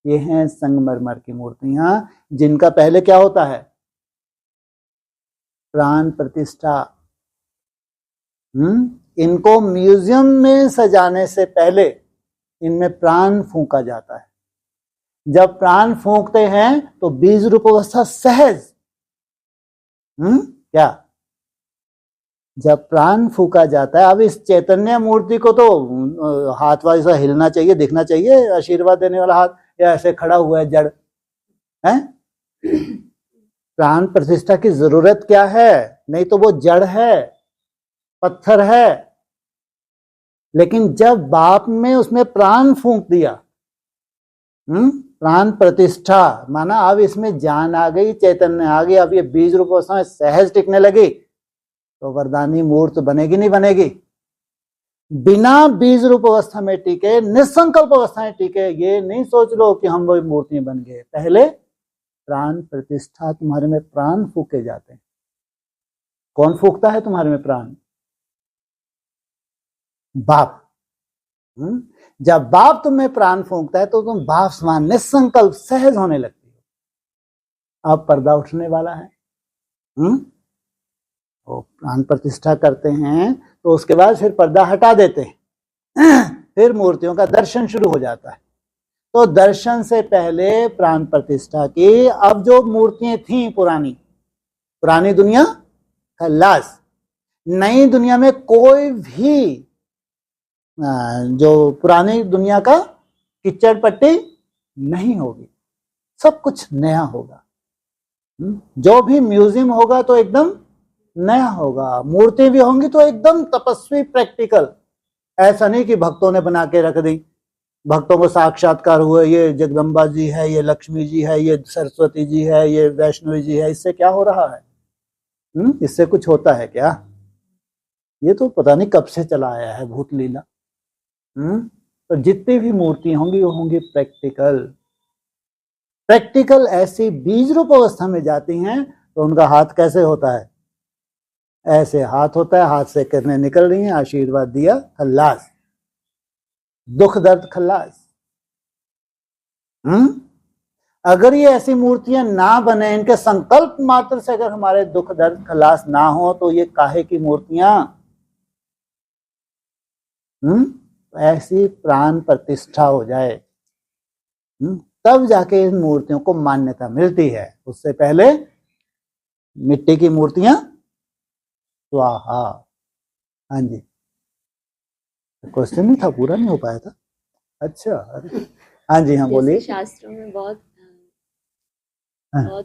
ये हैं संगमरमर की मूर्तियां, जिनका पहले क्या होता है? प्राण प्रतिष्ठा। इनको म्यूजियम में सजाने से पहले इनमें प्राण फूंका जाता है। जब प्राण फूंकते हैं तो बीज रूप अवस्था सहज। क्या? जब प्राण फूंका जाता है, अब इस चैतन्य मूर्ति को तो हाथ वैसा हिलना चाहिए, दिखना चाहिए, आशीर्वाद देने वाला हाथ, या ऐसे खड़ा हुआ है जड़ है? प्राण प्रतिष्ठा की जरूरत क्या है? नहीं तो वो जड़ है, पत्थर है। लेकिन जब बाप में उसमें प्राण फूंक दिया, प्राण प्रतिष्ठा माना अब इसमें जान आ गई, चैतन्य आ गई, अब ये बीज रूप अवस्था में सहज टिकने लगी, तो वरदानी मूर्त बनेगी नहीं बनेगी? बिना बीज रूप अवस्था में टिके, निसंकल्प अवस्था में टिके, ये नहीं सोच लो कि हम वो मूर्ति बन गए। पहले प्राण प्रतिष्ठा, तुम्हारे में प्राण फूके जाते हैं। कौन फूकता है तुम्हारे में प्राण? बाप। जब बाप तुम्हें प्राण फूंकता है तो तुम बाप समान निसंकल्प सहज होने लगती हो। अब पर्दा उठने वाला है। वो प्राण प्रतिष्ठा करते हैं तो उसके बाद फिर पर्दा हटा देते हैं, फिर मूर्तियों का दर्शन शुरू हो जाता है। तो दर्शन से पहले प्राण प्रतिष्ठा की। अब जो मूर्तियां थी पुरानी दुनिया का लाश, नई दुनिया में कोई भी जो पुरानी दुनिया का किच्चड़ पट्टी नहीं होगी, सब कुछ नया होगा। जो भी म्यूजियम होगा तो एकदम नया होगा, मूर्ति भी होंगी तो एकदम तपस्वी प्रैक्टिकल। ऐसा नहीं कि भक्तों ने बना के रख दी, भक्तों को साक्षात्कार हुए, ये जगदम्बा जी है, ये लक्ष्मी जी है, ये सरस्वती जी है, ये वैष्णवी जी है, इससे क्या हो रहा है? इससे कुछ होता है क्या? ये तो पता नहीं कब से चला आया है भूत लीला। तो जितनी भी मूर्ति होंगी वो होंगी प्रैक्टिकल। प्रैक्टिकल ऐसी बीज रूप अवस्था में जाती हैं तो उनका हाथ कैसे होता है? ऐसे हाथ होता है, हाथ से किरणें निकल रही हैं, आशीर्वाद दिया, खल्लास, दुख दर्द खल्लास। अगर ये ऐसी मूर्तियां ना बने, इनके संकल्प मात्र से अगर हमारे दुख दर्द खल्लास ना हो, तो ये काहे की मूर्तियां? ऐसी प्राण प्रतिष्ठा हो जाए, तब जाके इन मूर्तियों को मान्यता मिलती है। उससे पहले मिट्टी की मूर्तियां स्वाहा। हाँ जी, क्वेश्चन नहीं था, पूरा नहीं हो पाया था। अच्छा, हाँ जी, हाँ बोलिए। शास्त्रों में बहुत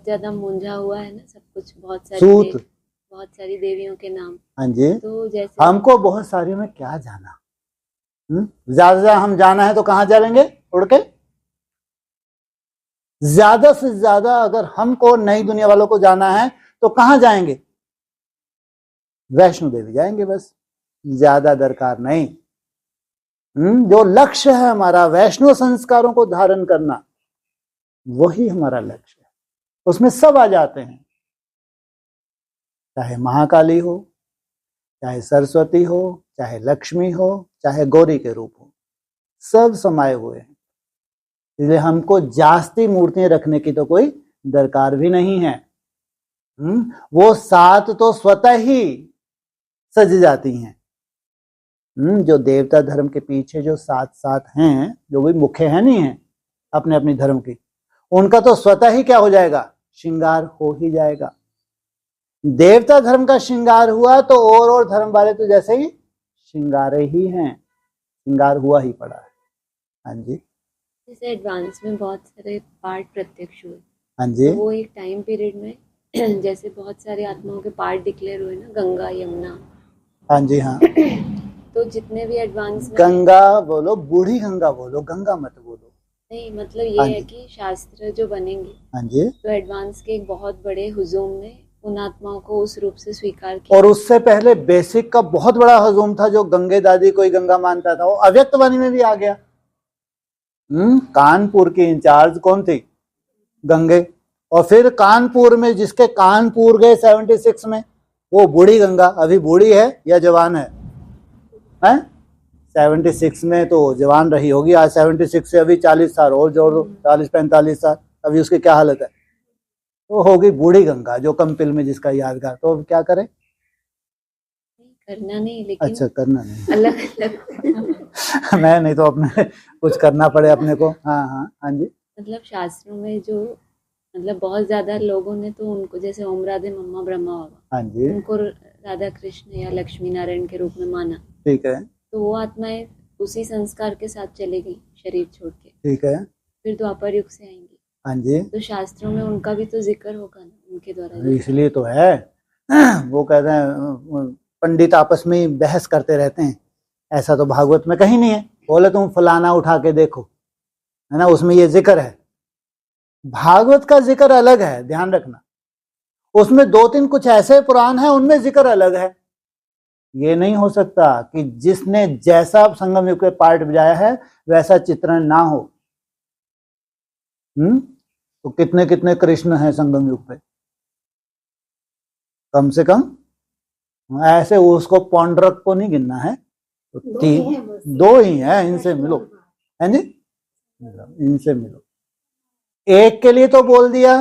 ज्यादा मूंझा हुआ है ना सब कुछ, बहुत सारी देवियों के नाम। हाँ जी, तो जैसे हमको बहुत सारी में क्या जाना, ज्यादा हम जाना है तो कहाँ जाएंगे? उड़ के। ज्यादा से ज्यादा अगर हमको नई दुनिया वालों को जाना है तो कहाँ जाएंगे? वैष्णो देवी जाएंगे बस, ज्यादा दरकार नहीं। जो लक्ष्य है हमारा वैष्णव संस्कारों को धारण करना, वही हमारा लक्ष्य है। उसमें सब आ जाते हैं, चाहे महाकाली हो, चाहे सरस्वती हो, चाहे लक्ष्मी हो, चाहे गौरी के रूप हो, सब समाये हुए हैं। इसलिए हमको जास्ती मूर्तियां रखने की तो कोई दरकार भी नहीं है। वो 7 तो स्वतः ही सज जाती हैं। जो देवता धर्म के पीछे जो 7 हैं, जो भी मुख्य है नहीं है अपने अपने धर्म की, उनका तो स्वतः ही क्या हो जाएगा? श्रृंगार हो ही जाएगा। देवता धर्म का श्रृंगार हुआ तो और धर्म वाले तो जैसे ही श्रृंगारे ही हैं, श्रृंगार हुआ ही पड़ा है। हाँ जी, जैसे एडवांस में बहुत सारे पार्ट प्रत्यक्ष हुए। हाँ जी, तो वो एक टाइम पीरियड में जैसे बहुत सारे आत्माओं के पार्ट डिक्लेयर हुए ना, गंगा यमुना। हाँ जी, हाँ। तो जितने भी एडवांस में, गंगा बोलो, बूढ़ी गंगा बोलो, गंगा मत बोलो। नहीं, मतलब ये है कि शास्त्र जो बनेंगे, हाँ जी, तो एडवांस के एक बहुत बड़े हुजूम ने उन आत्माओं को उस रूप से स्वीकार किया। और उससे पहले बेसिक का बहुत बड़ा हुजूम था, जो गंगे दादी कोई गंगा मानता था, वो अव्यक्त वाणी में भी आ गया। कानपुर की इंचार्ज कौन थी? गंगे। और फिर कानपुर में, जिसके कानपुर गए 76 में, वो बूढ़ी गंगा अभी बूढ़ी है या जवान है? 76 में तो जवान रही होगी, आज 76 से अभी 40 साल और जोड़ दो, 40-45 साल, अभी उसकी क्या हालत है? तो होगी बूढ़ी गंगा, जो कंपिल में जिसका यादगार। तो अब क्या करें? करना नहीं, लेकिन अच्छा, करना नहीं, अलग अलग मैं नहीं तो अपने कुछ करना पड़े अपने को। हाँ हाँ, हाँ जी। मतलब शास्त्रों में जो, मतलब बहुत ज्यादा लोगों ने तो उनको, जैसे ओम राधे मम्मा ब्रह्मा बाबा, हाँ जी, उनको राधा कृष्ण या लक्ष्मी नारायण के रूप में माना। ठीक है। तो वो आत्माएं उसी संस्कार के साथ चले गई शरीर छोड़ के, ठीक है। फिर द्वापर युग से आएंगी। हाँ जी, तो शास्त्रों में उनका भी तो जिक्र होगा ना, उनके द्वारा। इसलिए तो है, वो कहते हैं पंडित आपस में ही बहस करते रहते हैं, ऐसा तो भागवत में कहीं नहीं है। बोले तुम फलाना उठा के देखो, है ना, उसमें ये जिक्र है। भागवत का जिक्र अलग है, ध्यान रखना। उसमें 2-3 कुछ ऐसे पुराण हैं, उनमें जिक्र अलग है। ये नहीं हो सकता कि जिसने जैसा संगम युग के पार्ट बजाया है वैसा चित्रण ना हो। तो कितने कितने कृष्ण हैं संगम युग पे? कम से कम ऐसे उसको पौंड्रक को नहीं गिनना है, तो 2 ही है। इनसे मिलो, है जी, इनसे मिलो। एक के लिए तो बोल दिया,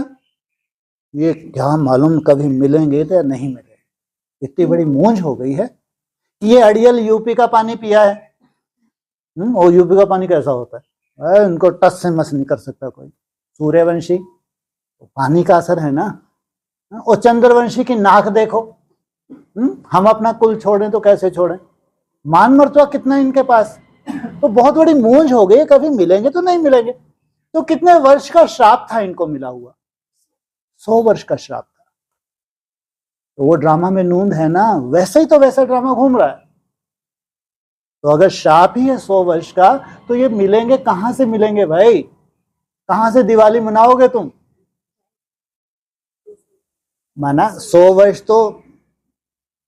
ये क्या मालूम कभी मिलेंगे या नहीं मिलेंगे। इतनी बड़ी मूंझ हो गई है। ये अड़ियल यूपी का पानी पिया है, और यूपी का पानी कैसा होता है? इनको टच से मस नहीं कर सकता कोई। सूर्यवंशी, तो पानी का असर है ना। और चंद्रवंशी की नाक देखो। हम अपना कुल छोड़ें तो कैसे छोड़ें? मान मर्तबा कितना इनके पास। तो बहुत बड़ी मूंझ हो गई, कभी मिलेंगे तो नहीं मिलेंगे। तो कितने वर्ष का श्राप था इनको मिला हुआ? 100 वर्ष का श्राप था। तो वो ड्रामा में नूंद है ना, वैसे ही तो वैसा ड्रामा घूम रहा है। तो अगर श्राप ही है 100 वर्ष का, तो ये मिलेंगे कहां से मिलेंगे भाई? कहां से दिवाली मनाओगे तुम? माना 100 वर्ष तो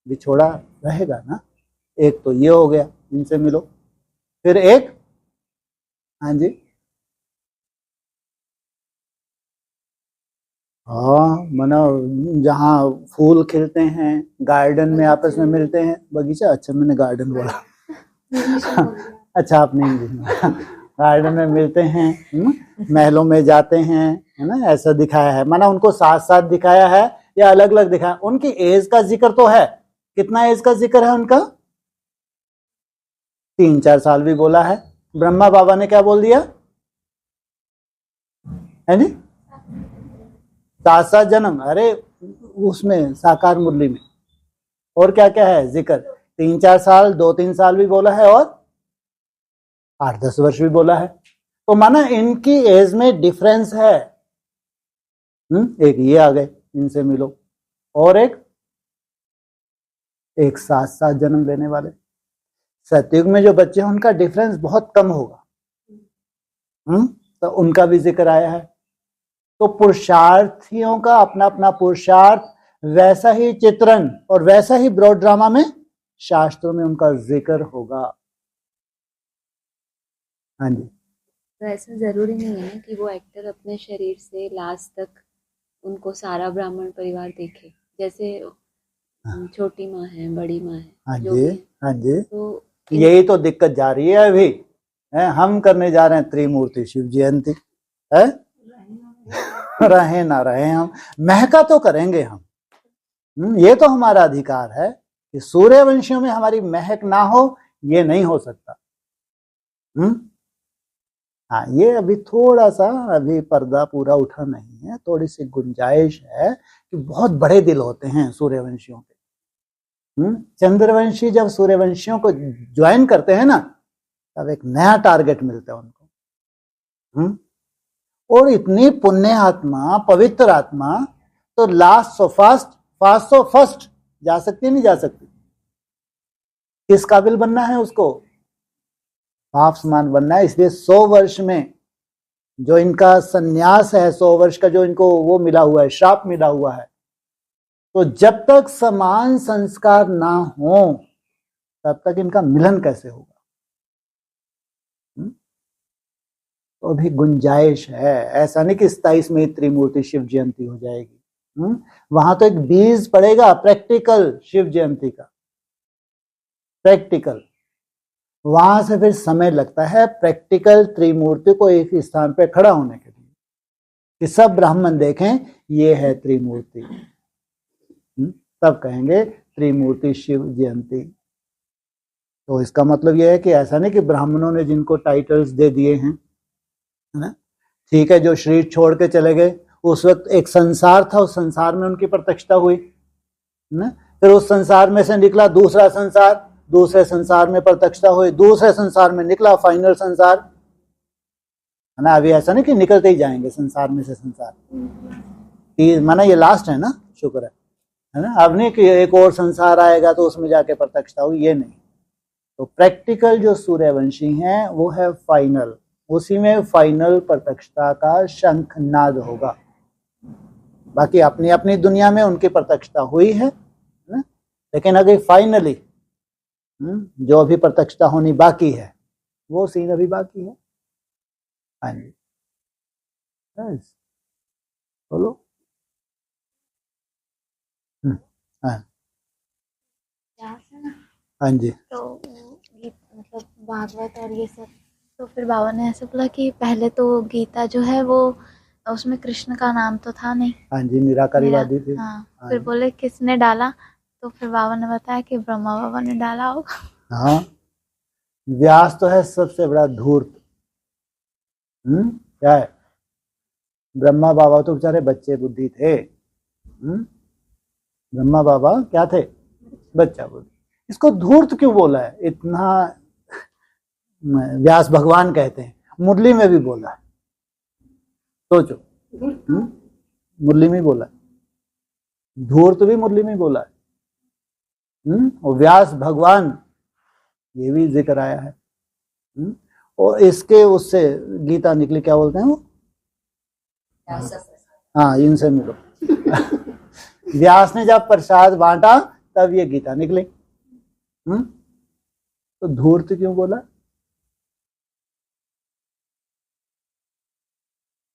बिछोड़ा रहेगा ना। एक तो ये हो गया, इनसे मिलो। फिर एक, हाँ जी, हाँ मना जहाँ फूल खिलते हैं, गार्डन में आपस में मिलते हैं, बगीचा, अच्छा मैंने गार्डन बोला अच्छा आपने गार्डन में मिलते हैं, महलों में जाते हैं, है ना, ऐसा दिखाया है। माना उनको साथ साथ दिखाया है या अलग अलग दिखाया? उनकी एज का जिक्र तो है। कितना एज का जिक्र है उनका? 3-4 साल भी बोला है। ब्रह्मा बाबा ने क्या बोल दिया है जी? 7 जन्म। अरे उसमें साकार मुरली में और क्या क्या है जिक्र? 3-4 साल, 2-3 साल भी बोला है और 8-10 वर्ष भी बोला है। तो माना इनकी एज में डिफरेंस है। एक ये आ गए, इनसे मिलो। और एक 7 जन्म लेने वाले। सतयुग में जो बच्चे हैं उनका डिफरेंस बहुत कम होगा। तो उनका भी जिक्र आया है। तो पुरुषार्थियों का अपना अपना पुरुषार्थ, वैसा ही चित्रण और वैसा ही ब्रॉड ड्रामा में शास्त्रों में उनका जिक्र होगा। हाँ जी। तो ऐसा जरूरी नहीं है कि वो एक्टर अपने शरीर से लास्ट तक उनको सारा ब्राह्मण परिवार देखे। जैसे छोटी माँ है, बड़ी माँ है। हाँ जी, हाँ जी। तो यही तो दिक्कत जा रही है अभी। हम करने जा रहे हैं त्रिमूर्ति शिव जयंती, है रहे ना रहे, हम महका तो करेंगे हम। ये तो हमारा अधिकार है कि सूर्यवंशियों में हमारी महक ना हो, ये नहीं हो सकता। हाँ, ये अभी थोड़ा सा अभी पर्दा पूरा उठा नहीं है, थोड़ी सी गुंजाइश है कि बहुत बड़े दिल होते हैं सूर्यवंशियों के। चंद्रवंशी जब सूर्यवंशियों को ज्वाइन करते हैं ना, तब एक नया टारगेट मिलता है उनको। और इतनी पुण्य आत्मा, पवित्र आत्मा, तो लास्ट फास्ट फर्स्ट जा सकती नहीं जा सकती? किस काबिल बनना है उसको? बाप समान बनना है। इसलिए 100 वर्ष में जो इनका संन्यास है, 100 वर्ष का जो इनको वो मिला हुआ है, श्राप मिला हुआ है, तो जब तक समान संस्कार ना हो तब तक इनका मिलन कैसे होगा? तो अभी गुंजाइश है। ऐसा नहीं कि 27 में त्रिमूर्ति शिव जयंती हो जाएगी। वहां तो एक बीज पड़ेगा प्रैक्टिकल शिव जयंती का, प्रैक्टिकल। वहां से फिर समय लगता है प्रैक्टिकल त्रिमूर्ति को एक स्थान पे खड़ा होने के लिए, कि सब ब्राह्मण देखें ये है त्रिमूर्ति, तब कहेंगे त्रिमूर्ति शिव जयंती। तो इसका मतलब यह है कि ऐसा नहीं कि ब्राह्मणों ने जिनको टाइटल्स दे दिए हैं, है ना, ठीक है, जो शरीर छोड़ के चले गए, उस वक्त एक संसार था, उस संसार में उनकी प्रत्यक्षता हुई ना। फिर उस संसार में से निकला दूसरा संसार, दूसरे संसार में प्रत्यक्षता हुई, दूसरे संसार में निकला फाइनल संसार, है ना। अभी ऐसा नहीं कि निकलते ही जाएंगे संसार में से संसार, माना ये लास्ट है ना, शुक्र है ना। अब नहीं कि एक और संसार आएगा तो उसमें जाके प्रत्यक्षता हुई, ये नहीं। तो प्रैक्टिकल जो सूर्यवंशी हैं वो है फाइनल, उसी में फाइनल प्रत्यक्षता का शंखनाद होगा। बाकी अपनी अपनी दुनिया में उनकी प्रत्यक्षता हुई है ना, लेकिन अगर फाइनली जो अभी प्रत्यक्षता होनी बाकी है, वो सीन अभी बाकी है। हाँ जी, बोलो। हाँ जी। तो मतलब भागवत और ये सब, तो फिर बाबा ने ऐसे बोला कि पहले तो गीता जो है वो उसमें कृष्ण का नाम तो था नहीं। हाँ जी, निराकारीवादी थे। हाँ, फिर बोले किसने डाला? तो फिर बाबा ने बताया कि ब्रह्मा बाबा ने डाला होगा। हाँ, व्यास तो है सबसे बड़ा धूर्त। क्या है? ब्रह्मा बाबा तो बेचारे बच्चे बुद्धि थे। ब्रह्मा बाबा क्या थे? बच्चा बुद्धि। इसको धूर्त क्यों बोला है? इतना व्यास भगवान कहते हैं, मुरली में भी बोला है, सोचो। मुरली में बोला है, धूर्त भी मुरली में बोला है। और व्यास भगवान ये भी जिक्र आया है। और इसके उससे गीता निकली, क्या बोलते हैं वो, हाँ इनसे मिलो। व्यास ने जब प्रसाद बांटा तब ये गीता निकली। तो धूर्त क्यों बोला?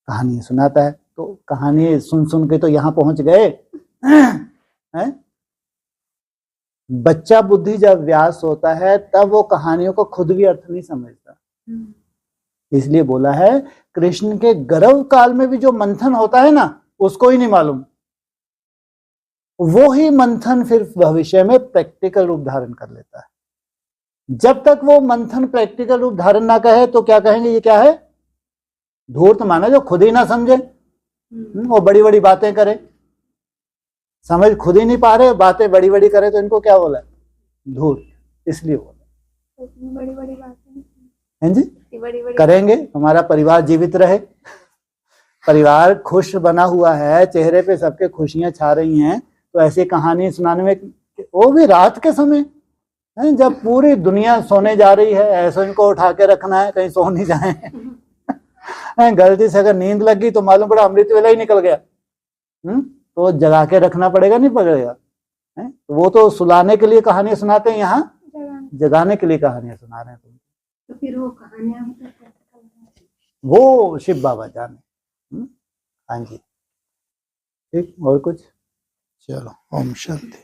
कहानी सुनाता है, तो कहानी सुन सुन के तो यहां पहुंच गए हैं? बच्चा बुद्धि जब व्यास होता है तब वो कहानियों को खुद भी अर्थ नहीं समझता, इसलिए बोला है कृष्ण के गर्भ काल में भी जो मंथन होता है ना, उसको ही नहीं मालूम। वो ही मंथन फिर भविष्य में प्रैक्टिकल रूप धारण कर लेता है। जब तक वो मंथन प्रैक्टिकल रूप धारण ना करे तो क्या कहेंगे, ये क्या है? धूर्त माना जो खुद ही ना समझे, वो बड़ी बड़ी बातें करे, समझ खुद ही नहीं पा रहे, बातें बड़ी बड़ी करे, तो इनको क्या बोला? धूर्त। इसलिए बोला बड़ी बड़ी बातें हैं जी, बड़ी करेंगे, हमारा परिवार जीवित रहे, परिवार खुश बना हुआ है, चेहरे पे सबके खुशियां छा रही हैं, तो ऐसी कहानी सुनाने में, वो भी रात के समय है जब पूरी दुनिया सोने जा रही है, ऐसे इनको उठा के रखना है कहीं सो नहीं जाए। गलती से अगर नींद लग गई तो मालूम पड़ा अमृत वेला ही निकल गया, तो जगा के रखना पड़ेगा, नहीं पड़ेगा? वो तो सुलाने के लिए कहानियां सुनाते हैं, यहाँ जगाने के लिए कहानियां सुना रहे हैं। तो फिर वो कहानियां भी तो वो शिव बाबा जाने। हाँ जी, ठीक। और कुछ? चलो, ओम शांति।